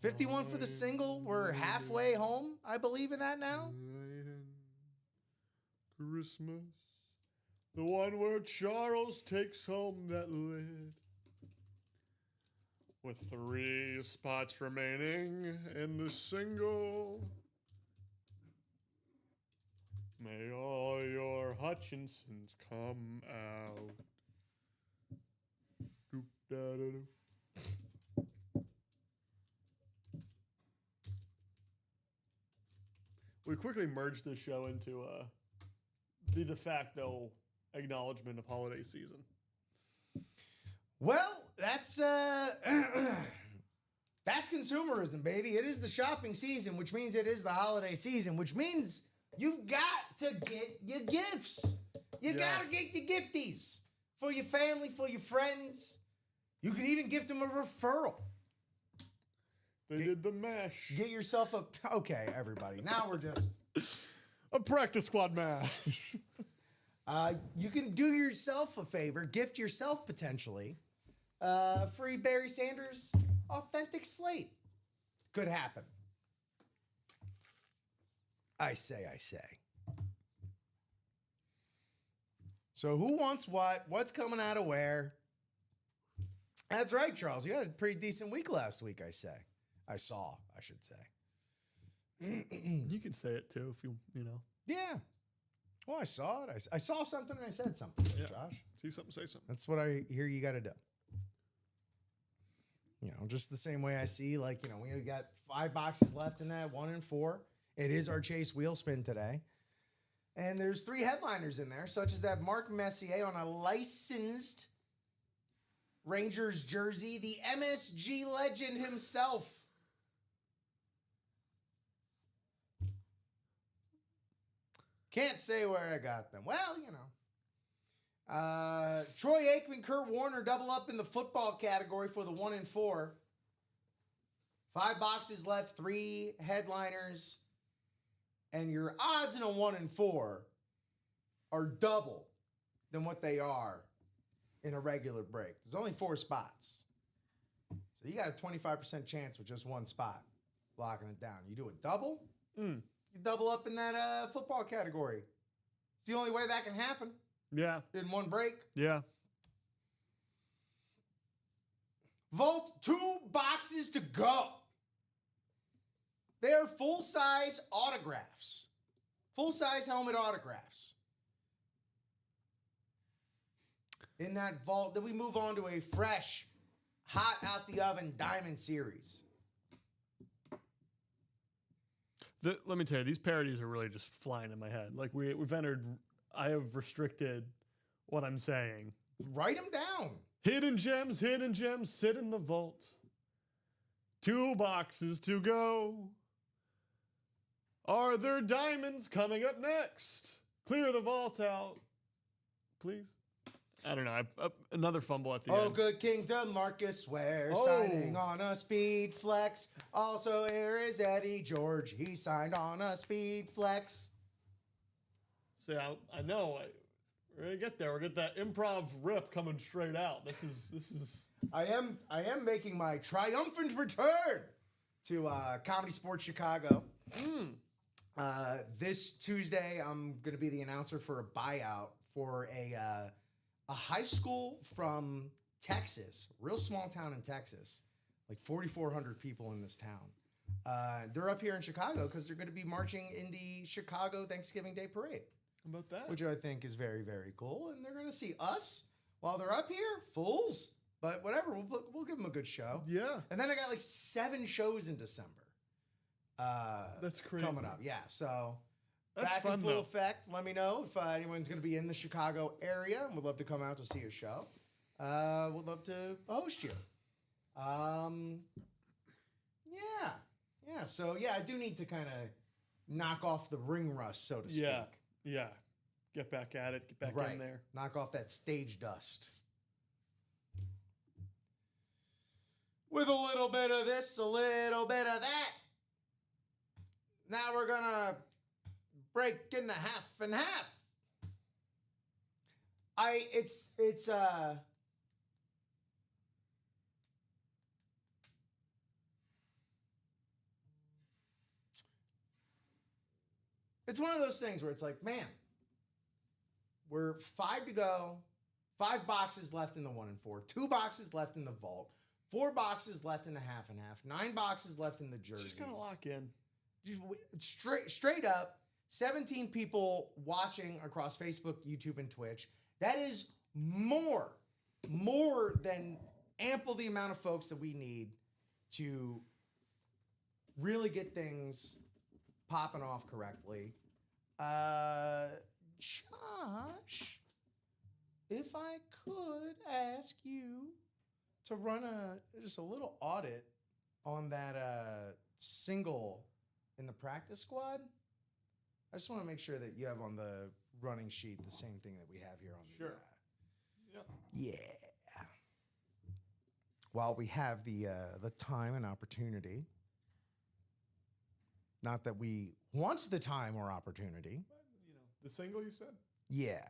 51 for the single. We're halfway home, I believe, in that now. Christmas, the one where Charles takes home that lid. With 3 spots remaining in the single. May all your Hutchinsons come out. Doop-da-da-doo. We quickly merged this show into the de facto acknowledgement of holiday season. Well, that's consumerism, baby. It is the shopping season, which means it is the holiday season, which means you've got to get your gifts. You got to get your gifties for your family, for your friends. You can even gift them a referral. They did the mesh. Get yourself a... Okay, everybody. Now we're just... A practice squad mash. You can do yourself a favor, gift yourself potentially. Free Barry Sanders authentic slate. Could happen. I say. So who wants what? What's coming out of where? That's right, Charles. You had a pretty decent week last week, I say. I should say. You can say it too if you know. Yeah. Well, I saw it. I saw something and I said something, Yeah. Josh. See something, say something. That's what I hear you got to do. Just the same way I see, we got 5 boxes left in that 1 and 4. It is our Chase wheel spin today. And there's 3 headliners in there, such as that Mark Messier on a licensed Rangers jersey, the MSG legend himself. Can't say where I got them. Well, Troy Aikman, Kurt Warner double up in the football category for the 1 and 4. 5 boxes left, 3 headliners. And your odds in a 1 and 4 are double than what they are in a regular break. There's only 4 spots. So you got a 25% chance with just 1 spot locking it down. You do a double, you double up in that football category. It's the only way that can happen. Yeah. In 1 break. Yeah. Vault 2 boxes to go. They're full-size autographs. Full-size helmet autographs. In that vault, then we move on to a fresh, hot out the oven diamond series. Let me tell you, these parodies are really just flying in my head. Like we've entered. I have restricted what I'm saying. Write them down. Hidden gems, sit in the vault. 2 boxes to go. Are there diamonds coming up next? Clear the vault out, please. I don't know. Another fumble at the end. Oh, good Kingdom, Marcus Ware signing on a speed flex. Also, here is Eddie George. He signed on a speed flex. See, I know. We're gonna get there. We're gonna get that improv rip coming straight out. This is. I am making my triumphant return to Comedy Sports Chicago. This Tuesday, I'm going to be the announcer for a buyout for a high school from Texas, real small town in Texas, like 4,400 people in this town. They're up here in Chicago because they're going to be marching in the Chicago Thanksgiving Day Parade. How about that? Which I think is very, very cool. And they're going to see us while they're up here, fools. But whatever, we'll give them a good show. Yeah. And then I got like 7 shows in December. That's crazy. Coming up, yeah. So That's back fun, in full though. effect. Let me know if anyone's going to be in the Chicago area and would love to come out to see a show. Would love to host you. Yeah. So yeah, I do need to kind of knock off the ring rust, so to speak. Yeah. Get back at it. Get back in there. Knock off that stage dust. With a little bit of this, a little bit of that. Now we're going to break into half and half. It's one of those things where it's like, man, we're 5 to go, 5 boxes left in the 1 and 4, 2 boxes left in the vault, 4 boxes left in the half and half, 9 boxes left in the jerseys. Just gonna lock in. Straight up, 17 people watching across Facebook, YouTube, and Twitch. That is more than ample the amount of folks that we need to really get things popping off correctly. Josh, if I could ask you to run just a little audit on that single in the practice squad. I just want to make sure that you have on the running sheet the same thing that we have here on the Sure. Yep. Yeah. While we have the time and opportunity, not that we want the time or opportunity. But, the single you said? Yeah,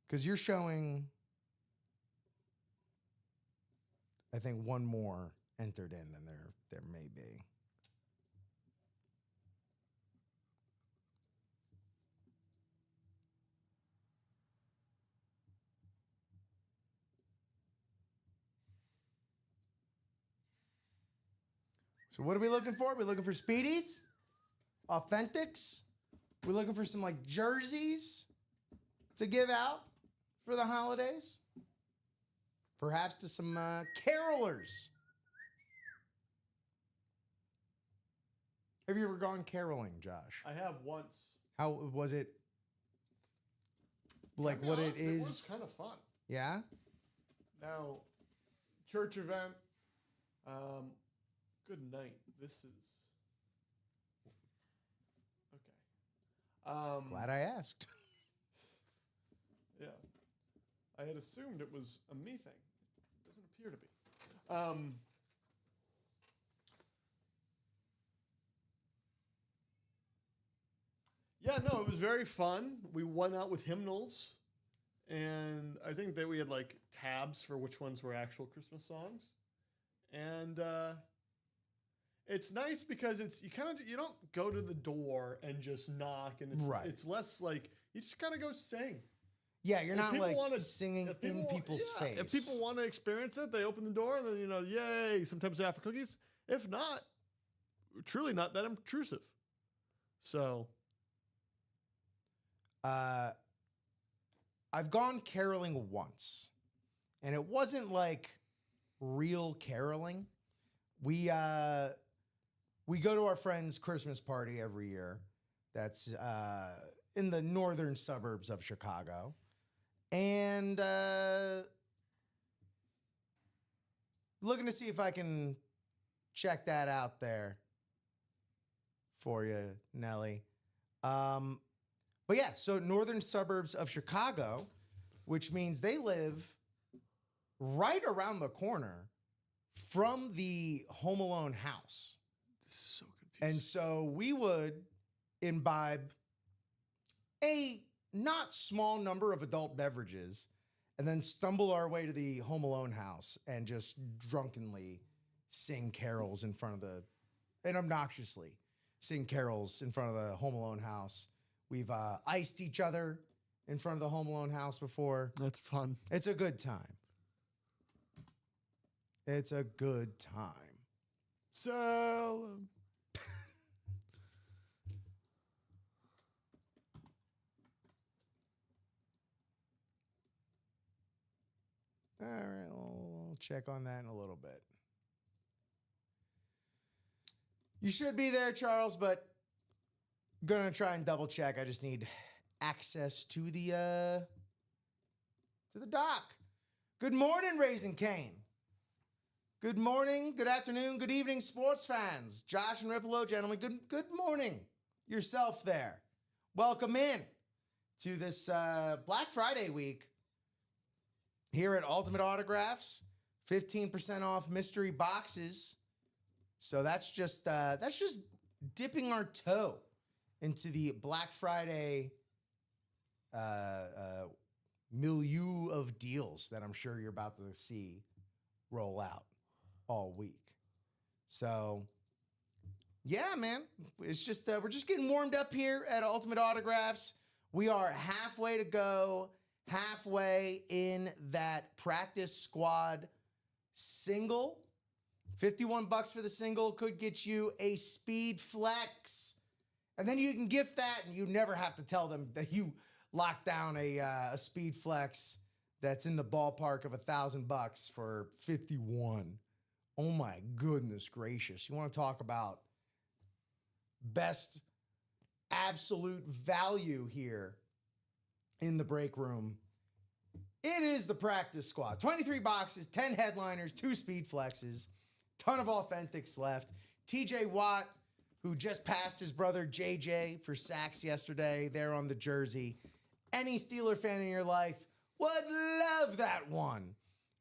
because you're showing, I think, one more entered in than there may be. So what are we looking for? We're looking for speedies, authentics. We're looking for some like jerseys to give out for the holidays. Perhaps to some carolers. Have you ever gone caroling, Josh? I have once. How was it? Like what honest, it is? It was kind of fun. Yeah? Now, church event. Good night. This is okay. Glad I asked. Yeah, I had assumed it was a me thing. It doesn't appear to be. Yeah, no, it was very fun. We went out with hymnals, and I think that we had like tabs for which ones were actual Christmas songs, and it's nice because you don't go to the door and just knock, and it's less like you just kind of go sing. Yeah, you're not like singing in people's face. If people want to experience it, they open the door and then yay. Sometimes they offer cookies. If not, truly not that intrusive. So. I've gone caroling once, and it wasn't like real caroling. We go to our friend's Christmas party every year. That's in the northern suburbs of Chicago, and looking to see if I can check that out there for you, Nelly. But yeah, so northern suburbs of Chicago, which means they live right around the corner from the Home Alone house. This is so confusing. And so we would imbibe a not small number of adult beverages and then stumble our way to the Home Alone house and just drunkenly sing carols in front of and obnoxiously sing carols in front of the Home Alone house. We've iced each other in front of the Home Alone house before. That's fun. It's a good time. It's a good time. So, all right, we'll check on that in a little bit. You should be there, Charles, but gonna try and double check. I just need access to the dock. Good morning, Raising Cane. Good morning, good afternoon, good evening, sports fans. Josh and Ripolo, gentlemen, good morning yourself there. Welcome in to this Black Friday week here at Ultimate Autographs. 15% off mystery boxes. So that's just dipping our toe into the Black Friday milieu of deals that I'm sure you're about to see roll out all week. So, yeah, man, it's just we're just getting warmed up here at Ultimate Autographs. We are halfway to go, halfway in that practice squad single. $51 for the single could get you a speed flex. And then you can gift that, and you never have to tell them that you locked down a speed flex that's in the ballpark of $1,000 for 51. Oh my goodness gracious. You want to talk about best absolute value here in the break room? It is the practice squad. 23 boxes, 10 headliners, 2 speed flexes, ton of authentics left. TJ Watt, who just passed his brother JJ for sacks yesterday there on the jersey. Any Steeler fan in your life would love that one.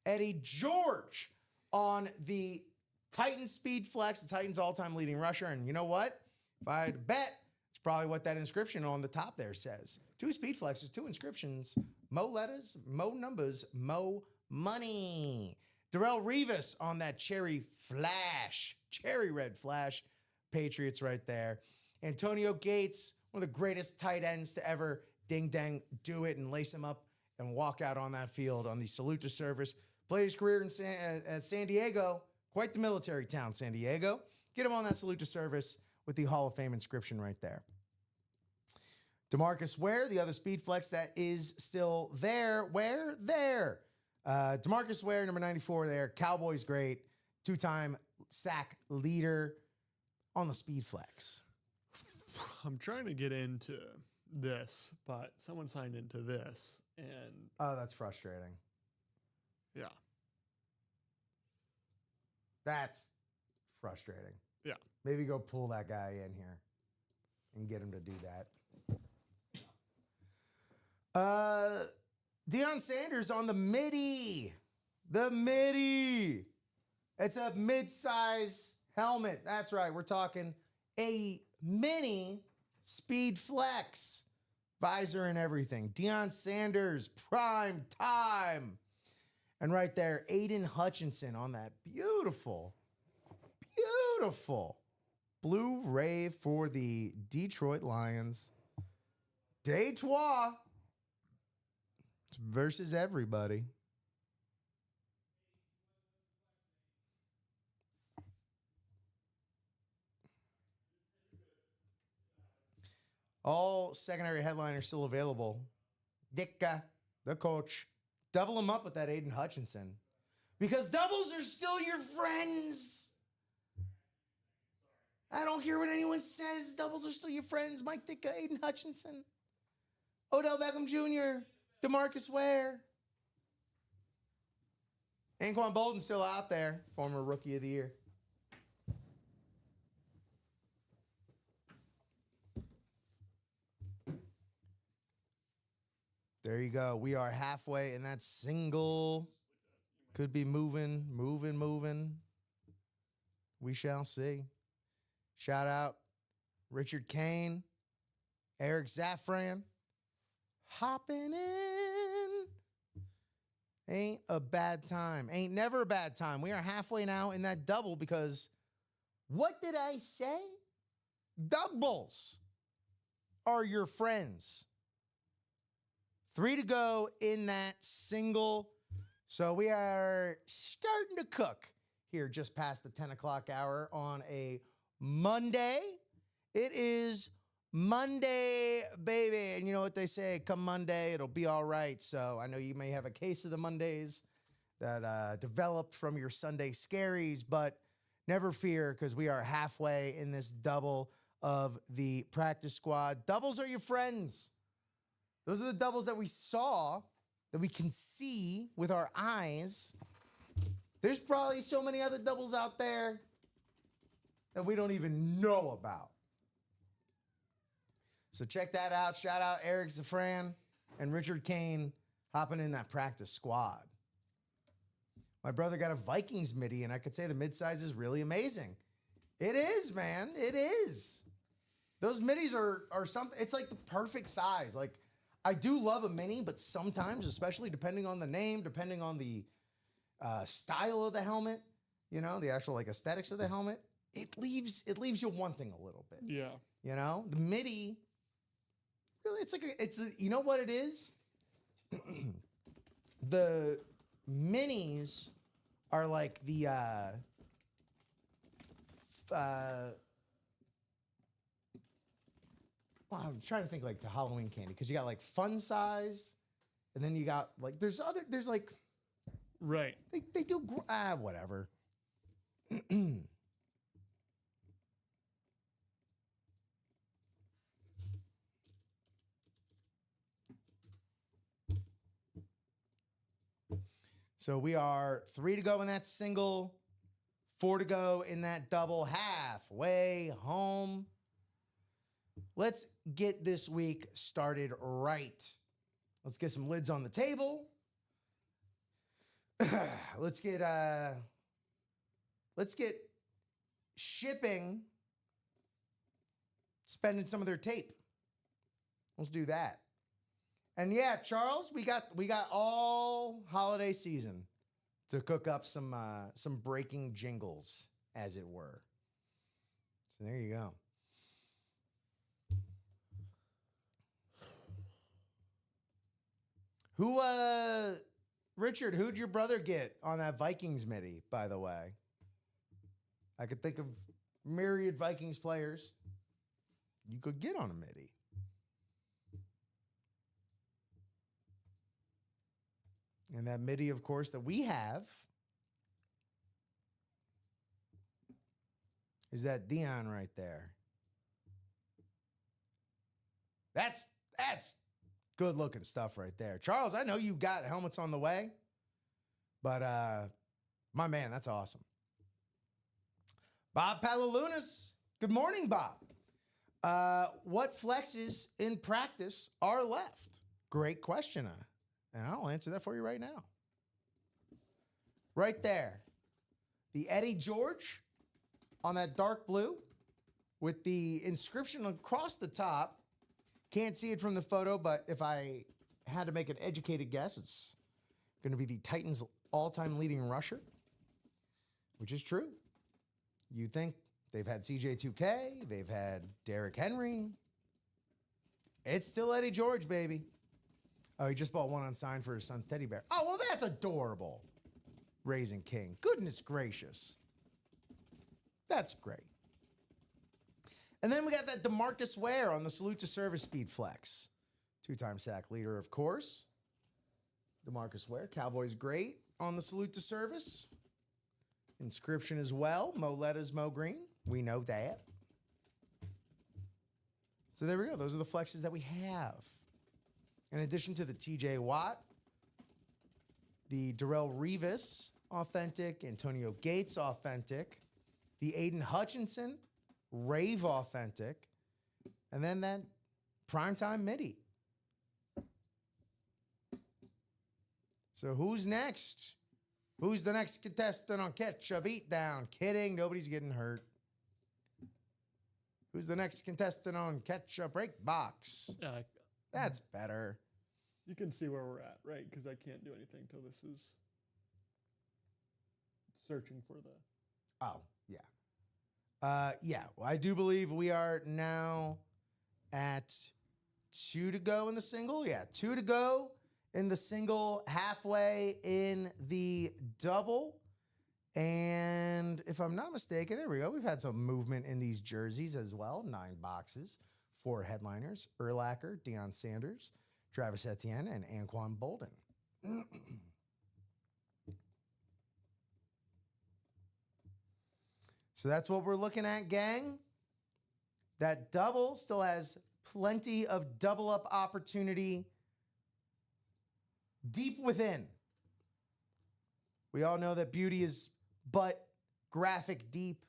Eddie George on the Titans speed flex, the Titans all-time leading rusher. And you know what? If I had to bet, it's probably what that inscription on the top there says. 2 speed flexes, 2 inscriptions, mo letters, mo numbers, mo money. Darrell Revis on that cherry red flash. Patriots right there. Antonio Gates, one of the greatest tight ends to ever ding-dang do it and lace him up and walk out on that field on the salute to service. Played his career in San Diego. Quite the military town, San Diego. Get him on that salute to service with the Hall of Fame inscription right there. DeMarcus Ware, the other speed flex that is still there. Where? There. DeMarcus Ware, number 94 there. Cowboys great. 2-time sack leader on the speed flex. I'm trying to get into this, but someone signed into this, and Oh, that's frustrating. yeah. That's frustrating. Yeah. Maybe go pull that guy in here and get him to do that. Deion Sanders on the midi. The midi. It's a mid-size helmet. That's right. We're talking a mini speed flex. Visor and everything. Deion Sanders, prime time. And right there, Aiden Hutchinson on that beautiful blue rave for the Detroit Lions. Detroit versus everybody. All secondary headliners still available. Dicka, the coach. Double him up with that Aiden Hutchinson. Because doubles are still your friends. I don't care what anyone says. Doubles are still your friends. Mike Ditka, Aiden Hutchinson. Odell Beckham Jr., DeMarcus Ware. Anquan Bolden still out there. Former Rookie of the Year. There you go. We are halfway, and that single could be moving. We shall see. Shout out Richard Kane, Eric Zaffran, hopping in. Ain't a bad time. Ain't never a bad time. We are halfway now in that double because what did I say? Doubles are your friends. 3 to go in that single. So we are starting to cook here just past the 10 o'clock hour on a Monday. It is Monday, baby. And you know what they say, come Monday, it'll be all right. So I know you may have a case of the Mondays that developed from your Sunday scaries, but never fear because we are halfway in this double of the practice squad. Doubles are your friends. Those are the doubles that we saw, that we can see with our eyes. There's probably so many other doubles out there that we don't even know about. So check that out. Shout out Eric Zaffran and Richard Kane hopping in that practice squad. My brother got a Vikings midi, and I could say the midsize is really amazing. It is, man. It is. Those middies are something. It's like the perfect size. Like, I do love a mini, but sometimes, especially depending on the name, depending on the style of the helmet, you know, the actual like aesthetics of the helmet, it leaves you wanting a little bit. Yeah. You know, the midi, really, you know what it is? The minis are like the well, I'm trying to think like the Halloween candy because you got like fun size, and then you got like there's like Right. they do whatever. So we are 3 to go in that single, 4 to go in that double, halfway home. Let's get this week started right. Let's get some lids on the table. Let's get shipping spending some of their tape. Let's do that. And yeah, Charles, we got all holiday season to cook up some breaking jingles, as it were. So there you go. Richard, who'd your brother get on that Vikings midi, by the way? I could think of myriad Vikings players you could get on a midi. And that midi, of course, that we have is that Deion right there. That's good looking stuff right there. Charles, I know you got helmets on the way, but my man, that's awesome. Bob Palalunas, good morning, Bob. What flexes in practice are left? Great question. And I'll answer that for you right now. Right there. The Eddie George on that dark blue with the inscription across the top. Can't see it from the photo, but if I had to make an educated guess, it's going to be the Titans' all-time leading rusher, which is true. You think they've had CJ2K, they've had Derrick Henry. It's still Eddie George, baby. Oh, he just bought one unsigned for his son's teddy bear. Oh, well, that's adorable. Raising King. Goodness gracious. That's great. And then we got that DeMarcus Ware on the Salute to Service Speed Flex. 2-time sack leader, of course. DeMarcus Ware. Cowboys great on the Salute to Service. Inscription as well. Mo Letta's Mo Green. We know that. So there we go. Those are the flexes that we have. In addition to the TJ Watt, the Darrell Revis authentic, Antonio Gates authentic, the Aiden Hutchinson Rave authentic, and then that primetime midi. So who's next? Who's the next contestant on Catch a Beat Down? Kidding, nobody's getting hurt. Who's the next contestant on Catch a Break Box? That's better. You can see where we're at, right? Because I can't do anything till this is searching for the... Oh, yeah. Well, I do believe we are now at 2 to go in the single. Yeah, 2 to go in the single, halfway in the double. And if I'm not mistaken, there we go. We've had some movement in these jerseys as well. 9 boxes, 4 headliners. Urlacher, Deion Sanders, Travis Etienne, and Anquan Bolden. So that's what we're looking at, gang. That double still has plenty of double-up opportunity deep within. We all know that beauty is but graphic deep,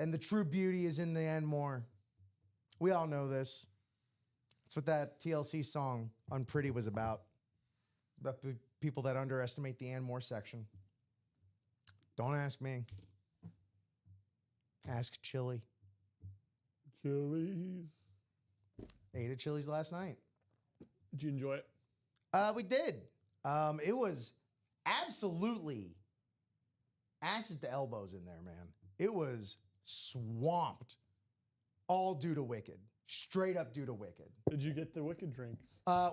and the true beauty is in the end more. We all know this. That's what that TLC song, Unpretty, was about. It's about people that underestimate the and more section. Don't ask me. Ask Chili. Chili's. Ate at Chili's last night. Did you enjoy it? We did. It was absolutely asses to elbows in there, man. It was swamped, all due to Wicked. Straight up due to Wicked. Did you get the Wicked drinks?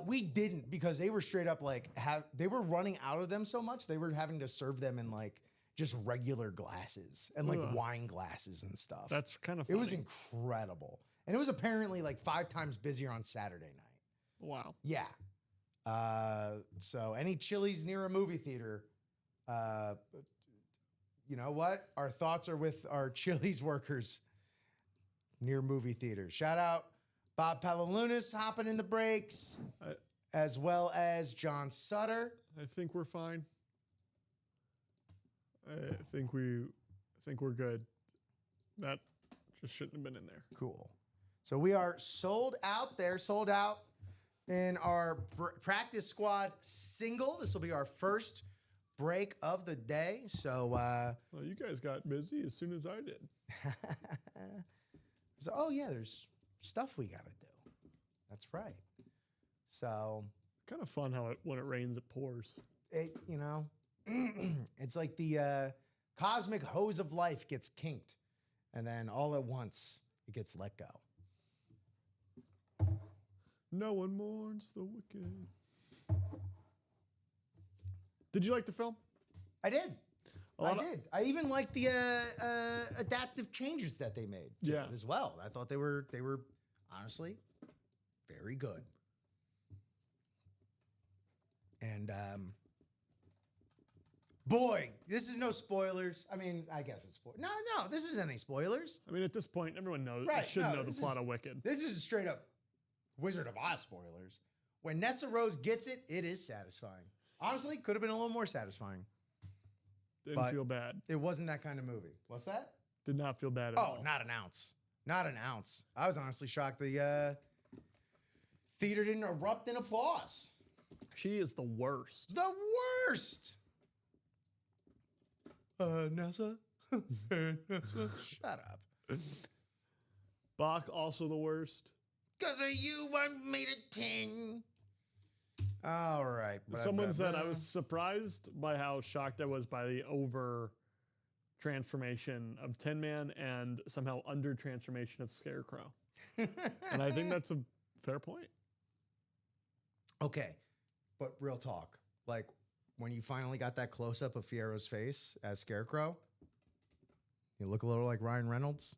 We didn't because they were straight up like they were running out of them so much they were having to serve them in like just regular glasses and like wine glasses and stuff. That's kind of It funny. was incredible. And it was apparently like 5 times busier on Saturday night. Wow. Yeah. So any Chili's near a movie theater, you know what? Our thoughts are with our Chili's workers near movie theaters. Shout out Bob Palalunas hopping in the breaks, as well as John Sutter. I think we're fine. I think we're good. That just shouldn't have been in there. Cool. So we are sold out in our practice squad single. This will be our first break of the day. So, Well, you guys got busy as soon as I did. so oh yeah, there's stuff we got to do. That's right. So Kind of fun how when it rains, it pours. it, it's like the cosmic hose of life gets kinked, and then all at once it gets let go. No one mourns the wicked. Did you like the film? I did. I did. I even liked the adaptive changes that they made to it as well. I thought they were honestly very good. And boy, this is no spoilers. I mean, I guess it's spoilers. No, this isn't any spoilers. I mean, at this point, everyone knows. Right, Should no, know the this plot is- of Wicked. This is straight up Wizard of Oz spoilers. When Nessa Rose gets it, it is satisfying. Honestly, could have been a little more satisfying. Didn't but- feel bad. It wasn't that kind of movie. What's that? Did not feel bad at all. Oh, not an ounce. Not an ounce. I was honestly shocked the theater didn't erupt in applause. She is the worst. The worst. Nessa. Nessa. Shut up. Bach also the worst. Because of you, I made a 10. All right. Someone said I was surprised by how shocked I was by the over transformation of Tin Man and somehow under transformation of Scarecrow. And I think that's a fair point. Okay. But real talk. Like, when you finally got that close up of Fierro's face as Scarecrow, you look a little like Ryan Reynolds.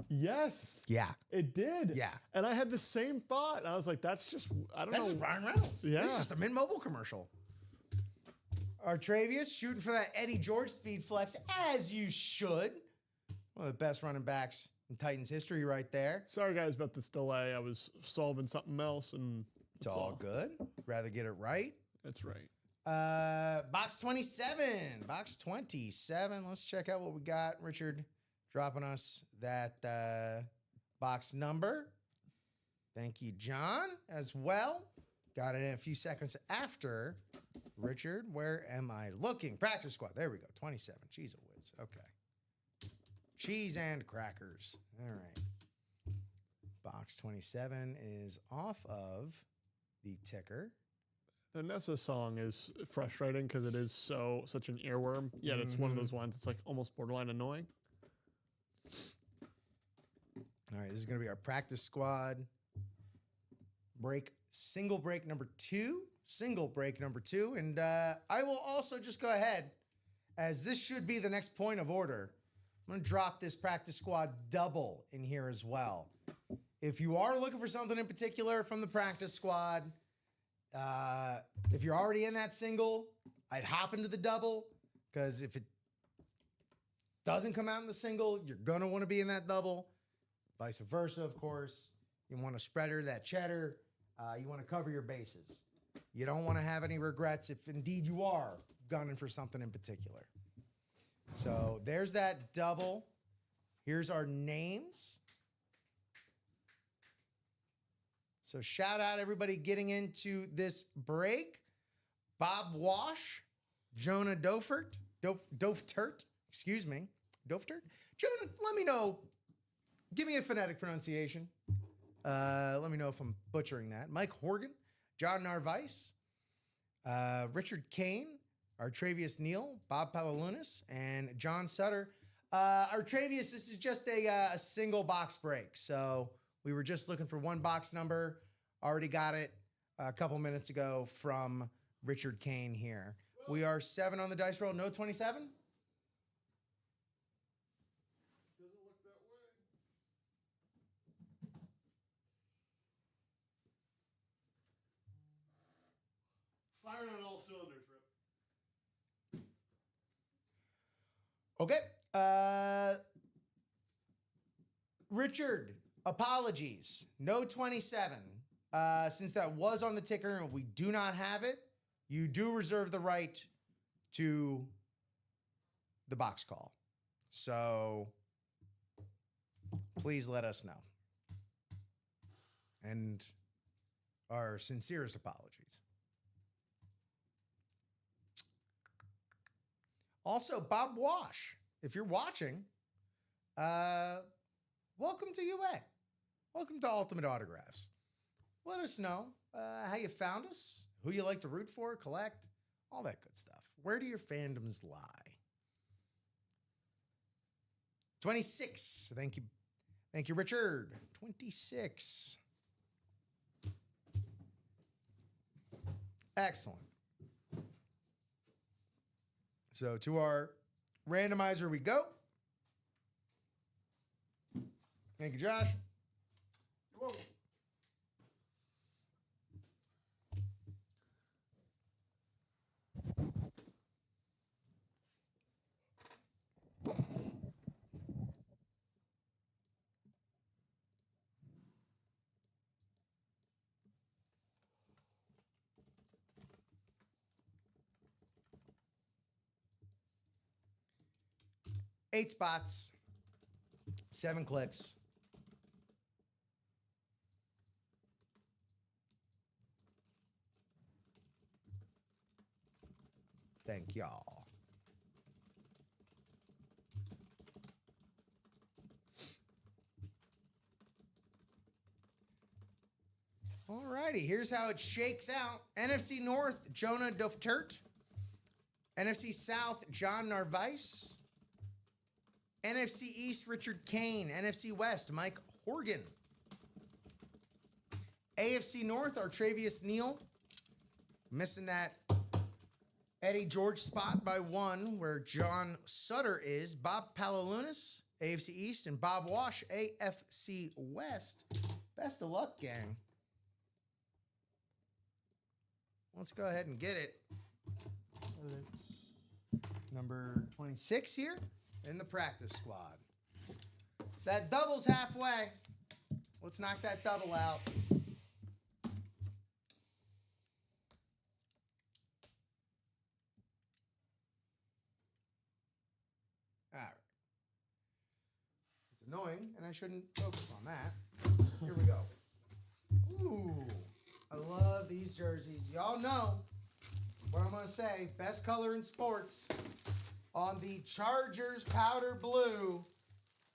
Yes, Yeah. it did. Yeah. And I had the same thought. I was like, that's just, I don't That's know. just Ryan Reynolds. Yeah. This is just a Mint Mobile commercial. Artravius shooting for that Eddie George speed flex, as you should. One of the best running backs in Titans history right there. Sorry, guys, about this delay. I was solving something else, and It's all good. Rather get it right. That's right. Box 27. Box 27. Let's check out what we got. Richard dropping us that box number. Thank you, John, as well. Got it in a few seconds after. Richard, where am I looking? Practice squad. There we go. 27. Cheese of Wiz. Okay. Cheese and crackers. All right. Box 27 is off of the ticker. The Nessa song is frustrating because it is such an earworm. Yet it's one of those ones that's like almost borderline annoying. All right, this is going to be our practice squad break, single break number 2. And I will also just go ahead, as this should be the next point of order. I'm going to drop this practice squad double in here as well. If you are looking for something in particular from the practice squad, if you're already in that single, I'd hop into the double, because if it doesn't come out in the single, you're going to want to be in that double. Vice versa, of course. You want to spreader that cheddar. You want to cover your bases. You don't want to have any regrets if indeed you are gunning for something in particular. So there's that double. Here's our names. So shout out everybody getting into this break. Bob Wash, Jonah Doftert, excuse me, Doftert. Jonah, let me know. Give me a phonetic pronunciation. Let me know if I'm butchering that. Mike Horgan, John Narvaez, Richard Kane, Artravius Neal, Bob Palalunas, and John Sutter. Artravius, this is just a single box break. So we were just looking for one box number. Already got it a couple minutes ago from Richard Kane here. We are 7 on the dice roll. No 27? Doesn't look that way. Firing on all cylinders, Rip. Okay. Richard, apologies. No 27. Since that was on the ticker and we do not have it, you do reserve the right to the box call. So please let us know. And our sincerest apologies. Also, Bob Wash, if you're watching, welcome to UA. Welcome to Ultimate Autographs. Let us know how you found us, who you like to root for, collect, all that good stuff. Where do your fandoms lie? 26. Thank you. Thank you, Richard. 26. Excellent. So to our randomizer we go. Thank you, Josh. You're welcome. Eight spots, 7 clicks. Thank y'all. All righty, here's how it shakes out. NFC North, Jonah Doftert. NFC South, John Narvaez. NFC East, Richard Kane. NFC West, Mike Horgan. AFC North, Artravius Neal. Missing that Eddie George spot by 1 where John Sutter is. Bob Palalunas, AFC East. And Bob Wash, AFC West. Best of luck, gang. Let's go ahead and get it. Number 26 here. In the practice squad. That double's halfway. Let's knock that double out. All right. It's annoying, and I shouldn't focus on that. Here we go. Ooh, I love these jerseys. Y'all know what I'm going to say. Best color in sports. On the Chargers powder blue,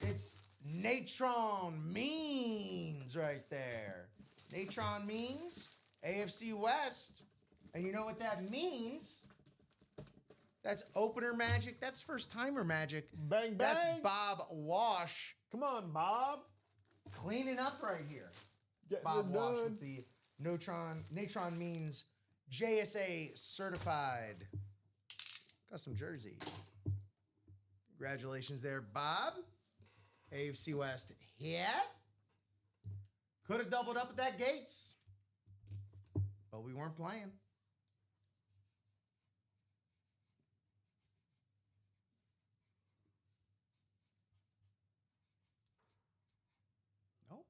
it's Natron Means right there. Natron Means, AFC West. And you know what that means? That's opener magic. That's first-timer magic. Bang, bang. That's Bob Wash. Come on, Bob. Cleaning up right here. Getting Bob it Wash done. with the Natron Means JSA certified custom jersey. Congratulations there, Bob. AFC West hit. Could have doubled up at that Gates, but we weren't playing. Nope.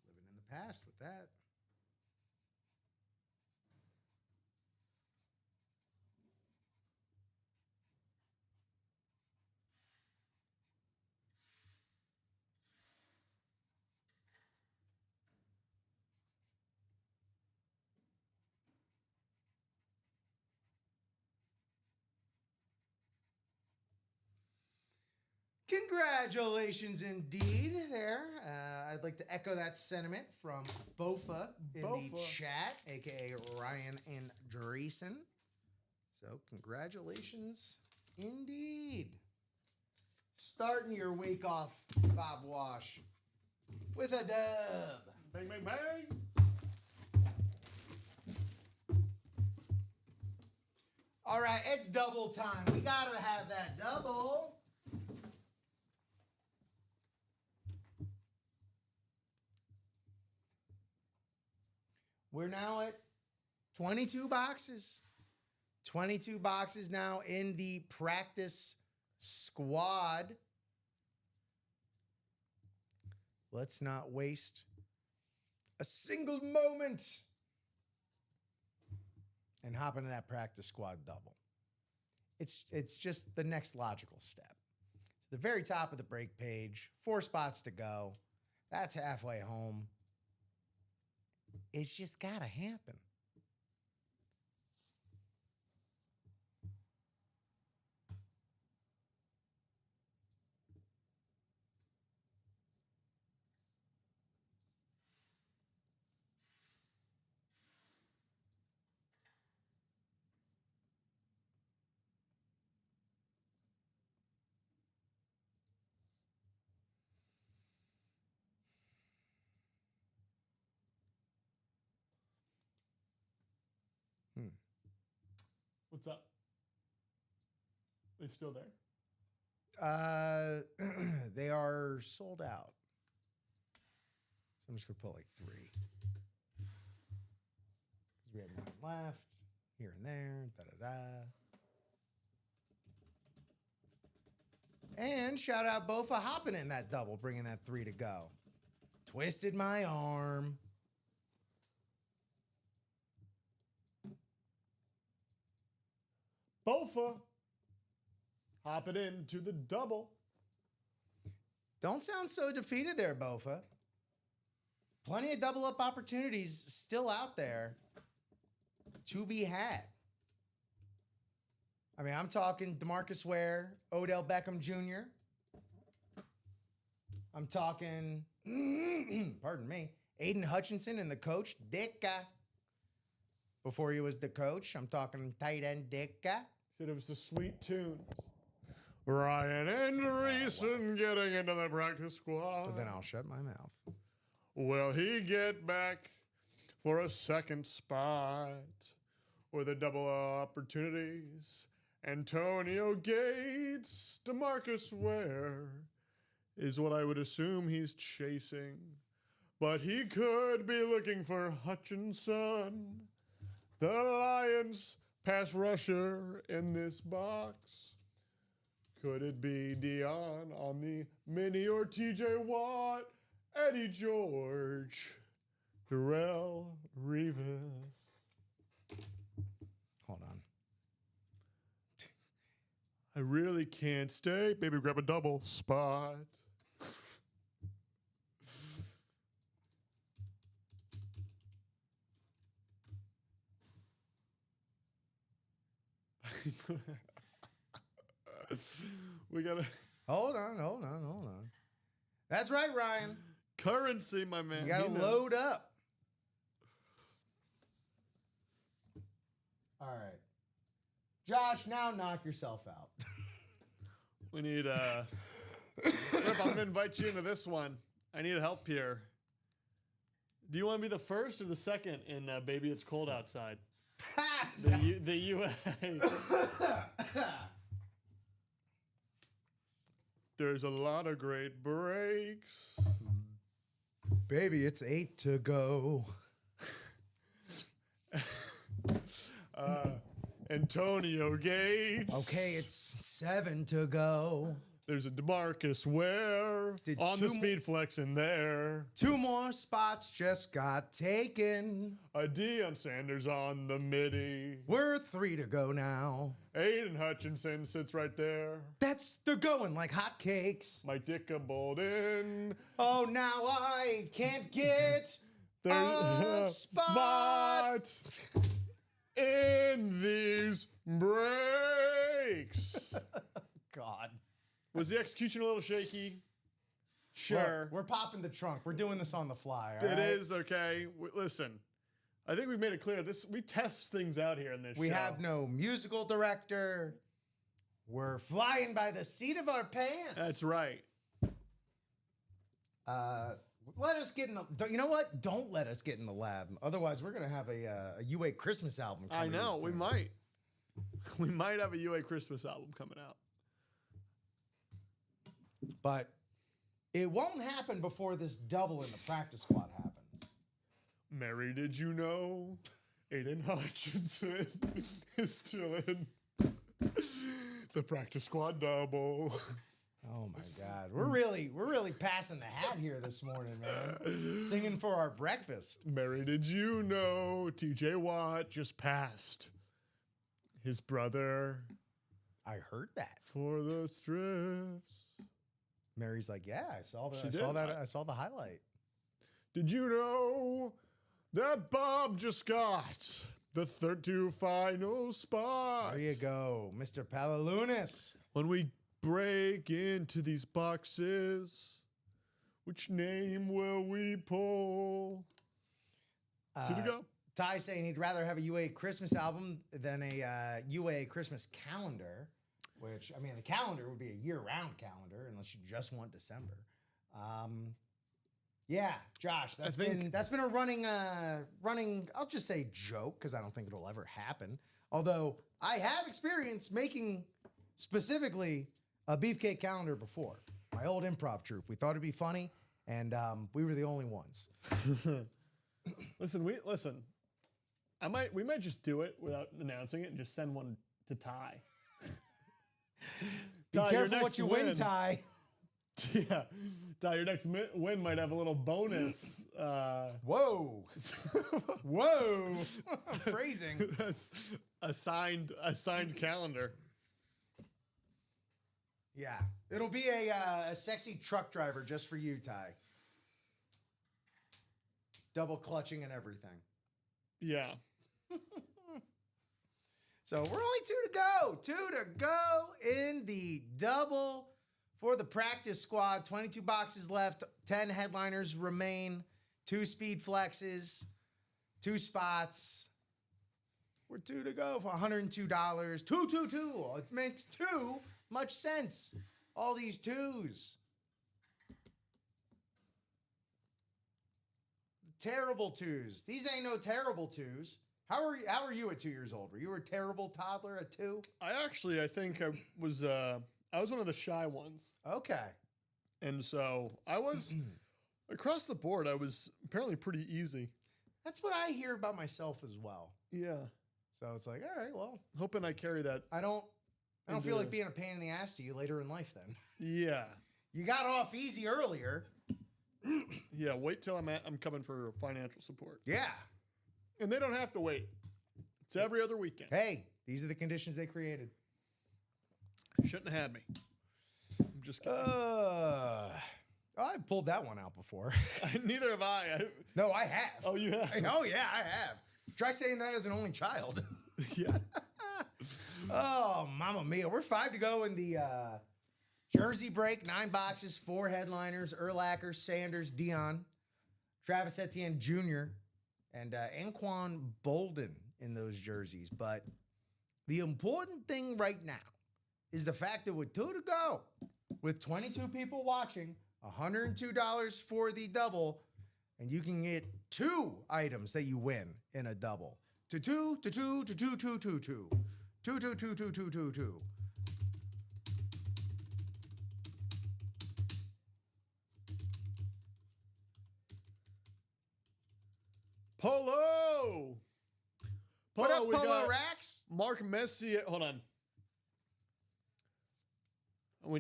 Living in the past with that. Congratulations indeed there. I'd like to echo that sentiment from Bofa in the chat, a.k.a. Ryan and Dreesen. So congratulations indeed. Starting your week off, Bob Wash, with a dub. Bang, bang, bang. All right, it's double time. We got to have that double. We're now at 22 boxes. 22 boxes now in the practice squad. Let's not waste a single moment and hop into that practice squad double. It's just the next logical step. It's the very top of the break page, 4 spots to go. That's halfway home. It's just gotta happen. What's up? They still there? They are sold out. So I'm just gonna put like 3. Because we have 9 left. Here and there. And shout out Bofa hopping in that double, bringing that 3 to go. Twisted my arm. Bofa. Hop it into the double. Don't sound so defeated there, Bofa. Plenty of double up opportunities still out there to be had. I mean, I'm talking DeMarcus Ware, Odell Beckham Jr. I'm talking, pardon me, Aiden Hutchinson and the coach, Dicka. Before he was the coach, I'm talking tight end Dicka. Said it was the sweet tunes. Ryan and Dreesen getting into the practice squad. But then I'll shut my mouth. Will he get back for a second spot with the double opportunities? Antonio Gates, DeMarcus Ware is what I would assume he's chasing. But he could be looking for Hutchinson, the Lions pass rusher in this box. Could it be Deion on the mini or TJ Watt, Eddie George, Darrell Revis? Hold on. I really can't stay. Maybe grab a double spot. We gotta Hold on. That's right, Ryan. currency, my man. You gotta load up. All right. Josh, now knock yourself out. We need Rip, I'm gonna invite you into this one. I need help here. Do you want to be the first or the second in Baby It's Cold Outside? The UA. There's a lot of great breaks. Baby, it's 8 to go. Antonio Gates. Okay, it's 7 to go. There's a DeMarcus Ware on the speed flex in there. 2 more spots just got taken. A Deion Sanders on the midi. We're 3 to go now. Aiden Hutchinson sits right there. They're going like hotcakes. Mike Dicka Bolden. Oh, now I can't get a There's spot. in these breaks. God. Was the execution a little shaky? Sure. We're popping the trunk. We're doing this on the fly. All It right? is okay. Listen, I think we've made it clear. We test things out here in this We show. have no musical director. We're flying by the seat of our pants. That's right. Let us get in the. You know what? Don't let us get in the lab. Otherwise, we're gonna have a UA Christmas album. I Coming know. out We soon. might. We might have a UA Christmas album coming out. But it won't happen before this double in the practice squad happens. Mary, did you know Aiden Hutchinson is still in the practice squad double? Oh my God, we're really passing the hat here this morning, man. Singing for our breakfast. Mary, did you know TJ Watt just passed his brother I heard that. for the strips? Mary's like, yeah, I saw that. She I saw did. that. I saw the highlight. Did you know that Bob just got the 3rd final spot? There you go, Mr. Palalunas. When we break into these boxes, which name will we pull? Two to go. Ty saying he'd rather have a UA Christmas album than a UA Christmas calendar, which, I mean, the calendar would be a year-round calendar unless you just want December. Yeah, Josh, that's been a running, I'll just say joke because I don't think it'll ever happen. Although I have experience making specifically a beefcake calendar before. My old improv troupe. We thought it'd be funny, and we were the only ones. Listen. We might just do it without announcing it and just send one to Ty. Be Ty, your careful next what you win, Ty. Yeah, Ty, your next win might have a little bonus. Whoa. Whoa. Phrasing. That's a signed calendar. Yeah. It'll be a sexy truck driver just for you, Ty. Double clutching and everything. Yeah. So we're only 2 to go. 2 to go in the double for the practice squad. 22 boxes left. 10 headliners remain. 2 speed flexes. 2 spots. We're 2 to go for $102. 2. It makes too much sense. All these 2s. Terrible 2s. These ain't no terrible 2s. How are you at 2 years old? Were you a terrible toddler at 2? I think I was one of the shy ones. Okay. And so I was across the board. I was apparently pretty easy. That's what I hear about myself as well. Yeah. So it's like, all right, well, Hoping I carry that. I don't Into- feel like being a pain in the ass to you later in life then. Yeah. You got off easy earlier. Yeah. Wait till I'm coming for financial support. Yeah. And they don't have to wait. It's every other weekend. Hey, these are the conditions they created. Shouldn't have had me. I'm just kidding. I've pulled that one out before. Neither have I. No, I have. Oh, you have? Oh, yeah, I have. Try saying that as an only child. Yeah. Oh, mamma mia. We're 5 to go in the jersey break. 9 boxes, 4 headliners. Urlacher, Sanders, Deion, Travis Etienne Jr., and Anquan Bolden in those jerseys. But the important thing right now is the fact that with 2 to go, with 22 people watching, $102 for the double, and you can get 2 items that you win in a double. To 2, to 2, to 2, 2, 2, 2. 2, 2, 2, 2, 2, 2, 2. Polo. What up, we Polo got Racks? Mark Messier. Hold on.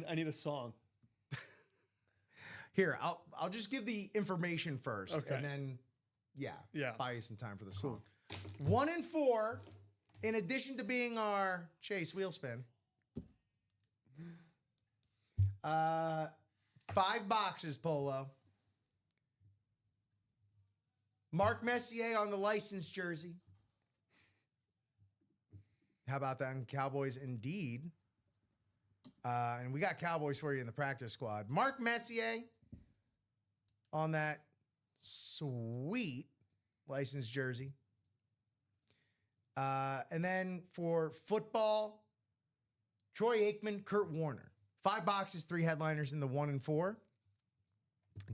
I need a song. Here, I'll just give the information first, Okay. and then, yeah, buy you some time for the song. Cool. 1 and 4, in addition to being our Chase wheel spin. 5 boxes, Polo. Mark Messier on the licensed jersey. How about that in Cowboys Indeed? And we got Cowboys for you in the practice squad. Mark Messier on that sweet licensed jersey. And then for football, Troy Aikman, Kurt Warner. 5 boxes, 3 headliners in the 1 and 4.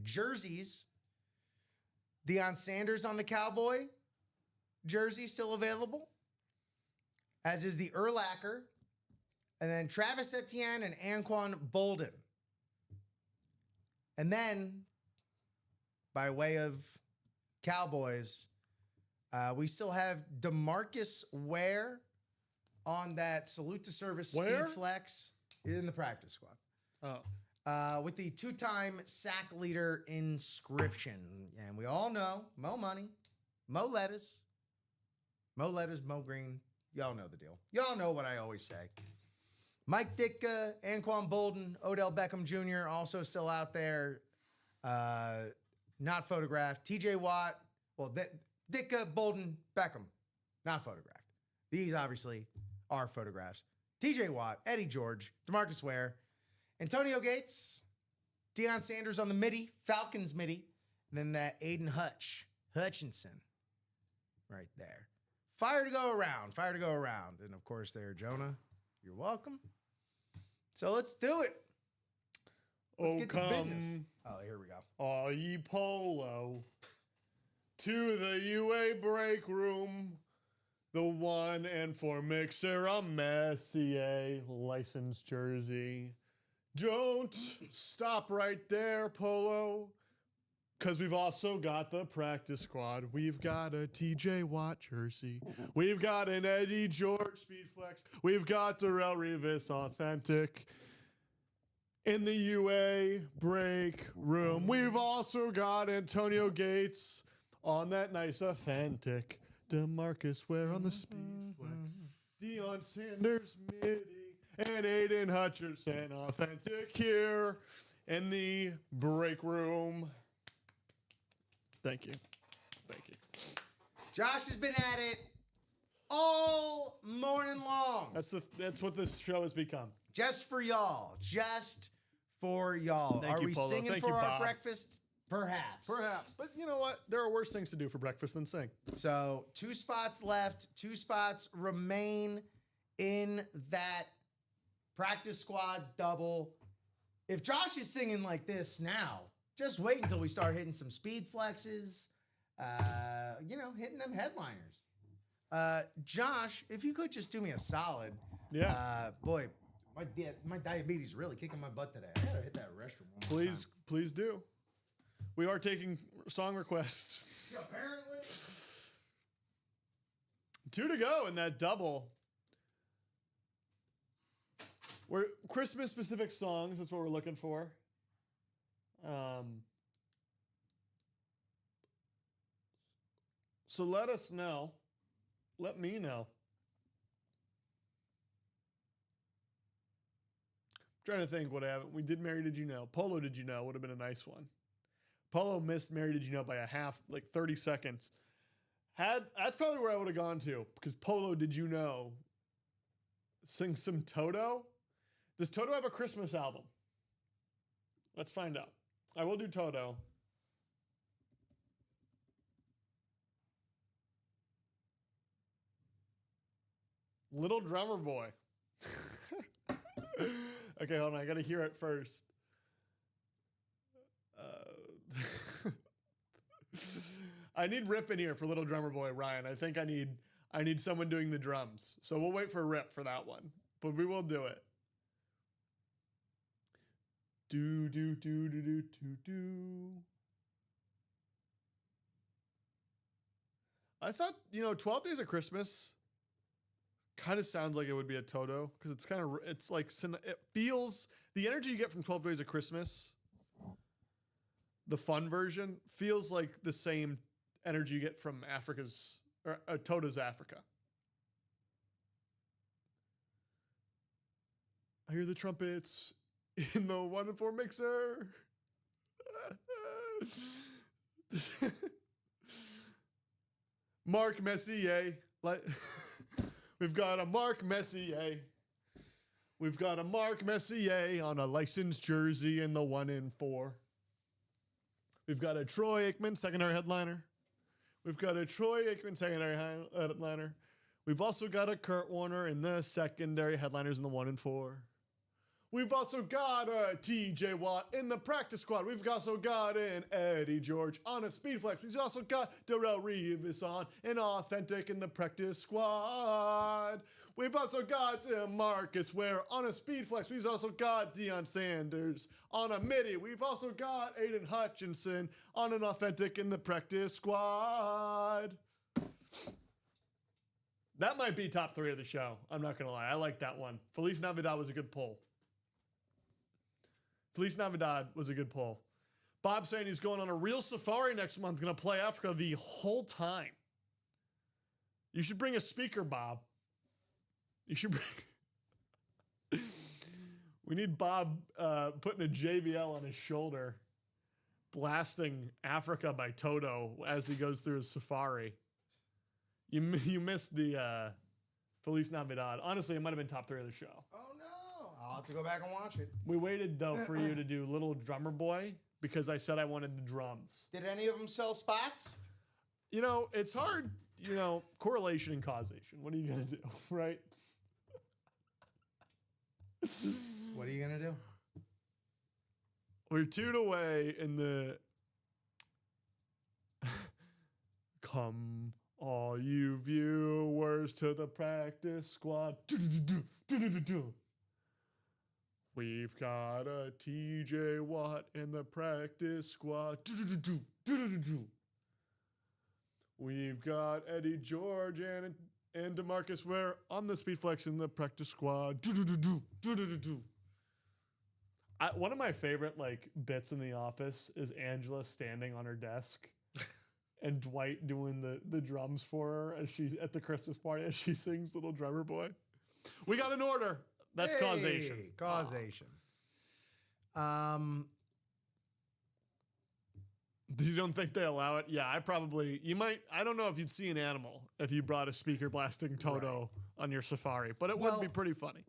Jerseys, Deion Sanders on the Cowboy jersey still available, as is the Urlacher, and then Travis Etienne and Anquan Bolden. And then, by way of Cowboys, we still have DeMarcus Ware on that salute to service speed flex in the practice squad. Oh. With the 2-time sack leader inscription. And we all know Mo Money, Mo Lettuce, Mo Green. Y'all know the deal. Y'all know what I always say. Mike Ditka, Anquan Bolden, Odell Beckham Jr. also still out there. Not photographed. TJ Watt. Well, Ditka, Bolden, Beckham. Not photographed. These obviously are photographs. TJ Watt, Eddie George, DeMarcus Ware, Antonio Gates, Deion Sanders on the midi, Falcons midi, and then that Aiden Hutchinson right there. Fire to go around. And of course there, Jonah, you're welcome. So let's do it. Let's get to business. Oh, here we go. All ye polo to the UA break room. The 1 and 4 mixer, a Messier licensed jersey. Don't stop right there, Polo, because we've also got the practice squad. We've got a TJ Watt jersey. We've got an Eddie George speed flex. We've got Darrell Revis authentic. In the UA break room, we've also got Antonio Gates on that nice authentic. DeMarcus Ware on the speed flex. Deion Sanders midi. And Aiden Hutchinson authentic here in the break room. Thank you. Josh has been at it all morning long. That's what this show has become. Just for y'all. Thank Are you, we Polo. singing Thank for you, our Bob. breakfast? Perhaps. But you know what? There are worse things to do for breakfast than sing. So 2 spots left. 2 spots remain in that practice squad double. If Josh is singing like this now, just wait until we start hitting some speed flexes, hitting them headliners. Josh, if you could just do me a solid. Yeah. Boy, my diabetes is really kicking my butt today. I gotta hit that restroom one more time. Please do. We are taking song requests. Yeah, apparently. 2 to go in that double. We're Christmas specific songs. That's what we're looking for. So let us know. Let me know. I'm trying to think what happened. We did Mary Did You Know. Polo Did You Know would have been a nice one. Polo missed Mary Did You Know by 30 seconds. That's probably where I would have gone to, because Polo Did You Know sing some Toto. Does Toto have a Christmas album? Let's find out. I will do Toto. Little Drummer Boy. Okay, hold on. I got to hear it first. I need Rip in here for Little Drummer Boy, Ryan. I think I need someone doing the drums. So we'll wait for Rip for that one. But we will do it. Do do do do do do do. I thought, 12 Days of Christmas kind of sounds like it would be a Toto, because it's like, it feels, the energy you get from 12 Days of Christmas, the fun version, feels like the same energy you get from Toto's Africa. I hear the trumpets in the 1 and 4 mixer. Mark Messier. We've got a Mark Messier We've got a Mark Messier on a licensed jersey in the 1-in-4. We've got a Troy Aikman secondary headliner. We've got a Troy Aikman secondary headliner. We've also got a Kurt Warner in the secondary headliners in the 1-in-4. We've also got a TJ Watt in the practice squad. We've also got an Eddie George on a speed flex. We've also got Darrell Reeves on an authentic in the practice squad. We've also got Marcus Ware on a speed flex. We've also got Deion Sanders on a midi. We've also got Aiden Hutchinson on an authentic in the practice squad. That might be top 3 of the show. I'm not going to lie. I like that one. Feliz Navidad was a good pull. Feliz Navidad was a good pull. Bob saying he's going on a real safari next month, going to play Africa the whole time. You should bring a speaker, Bob. You should bring... We need Bob putting a JBL on his shoulder, blasting Africa by Toto as he goes through his safari. You missed the Feliz Navidad. Honestly, it might have been top 3 of the show. Oh, no. I'll have to go back and watch it. We waited, though, for you to do Little Drummer Boy because I said I wanted the drums. Did any of them sell spots? You know, it's hard, correlation and causation. What are you going to do, right? What are you going to do? We're 2 away in the... Come, all you viewers, to the practice squad. We've got a TJ Watt in the practice squad. We've got Eddie George and DeMarcus Ware on the speed flex in the practice squad. One of my favorite bits in The Office is Angela standing on her desk and Dwight doing the drums for her as she's at the Christmas party as she sings Little Drummer Boy. We got an order. That's causation. Causation. You don't think they allow it? Yeah, you might. I don't know if you'd see an animal if you brought a speaker blasting Toto on your safari, but it would be pretty funny.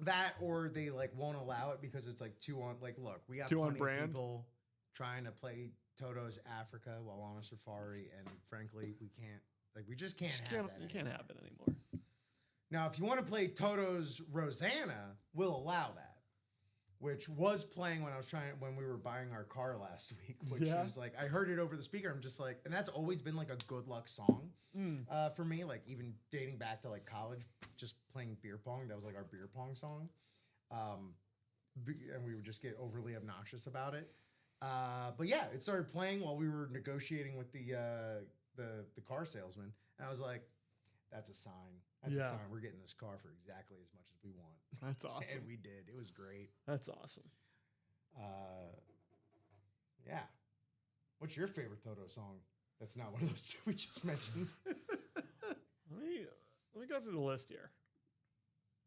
That, or they won't allow it because it's too on. Look, we got 2 on plenty brand. of people trying to play Toto's Africa while on a safari, and frankly, we can't. We just can't have that. You can't have it anymore. Now, if you want to play Toto's Rosanna, we'll allow that, which was playing when we were buying our car last week, which is I heard it over the speaker. I'm just and that's always been a good luck song for me. Even dating back to college, just playing beer pong. That was our beer pong song. And we would just get overly obnoxious about it. But yeah, it started playing while we were negotiating with the car salesman. And I was like, that's a sign. That's a sign. We're getting this car for exactly as much as we want. That's awesome. And we did. It was great. That's awesome. Yeah. What's your favorite Toto song? That's not one of those 2 we just mentioned. Let me go through the list here.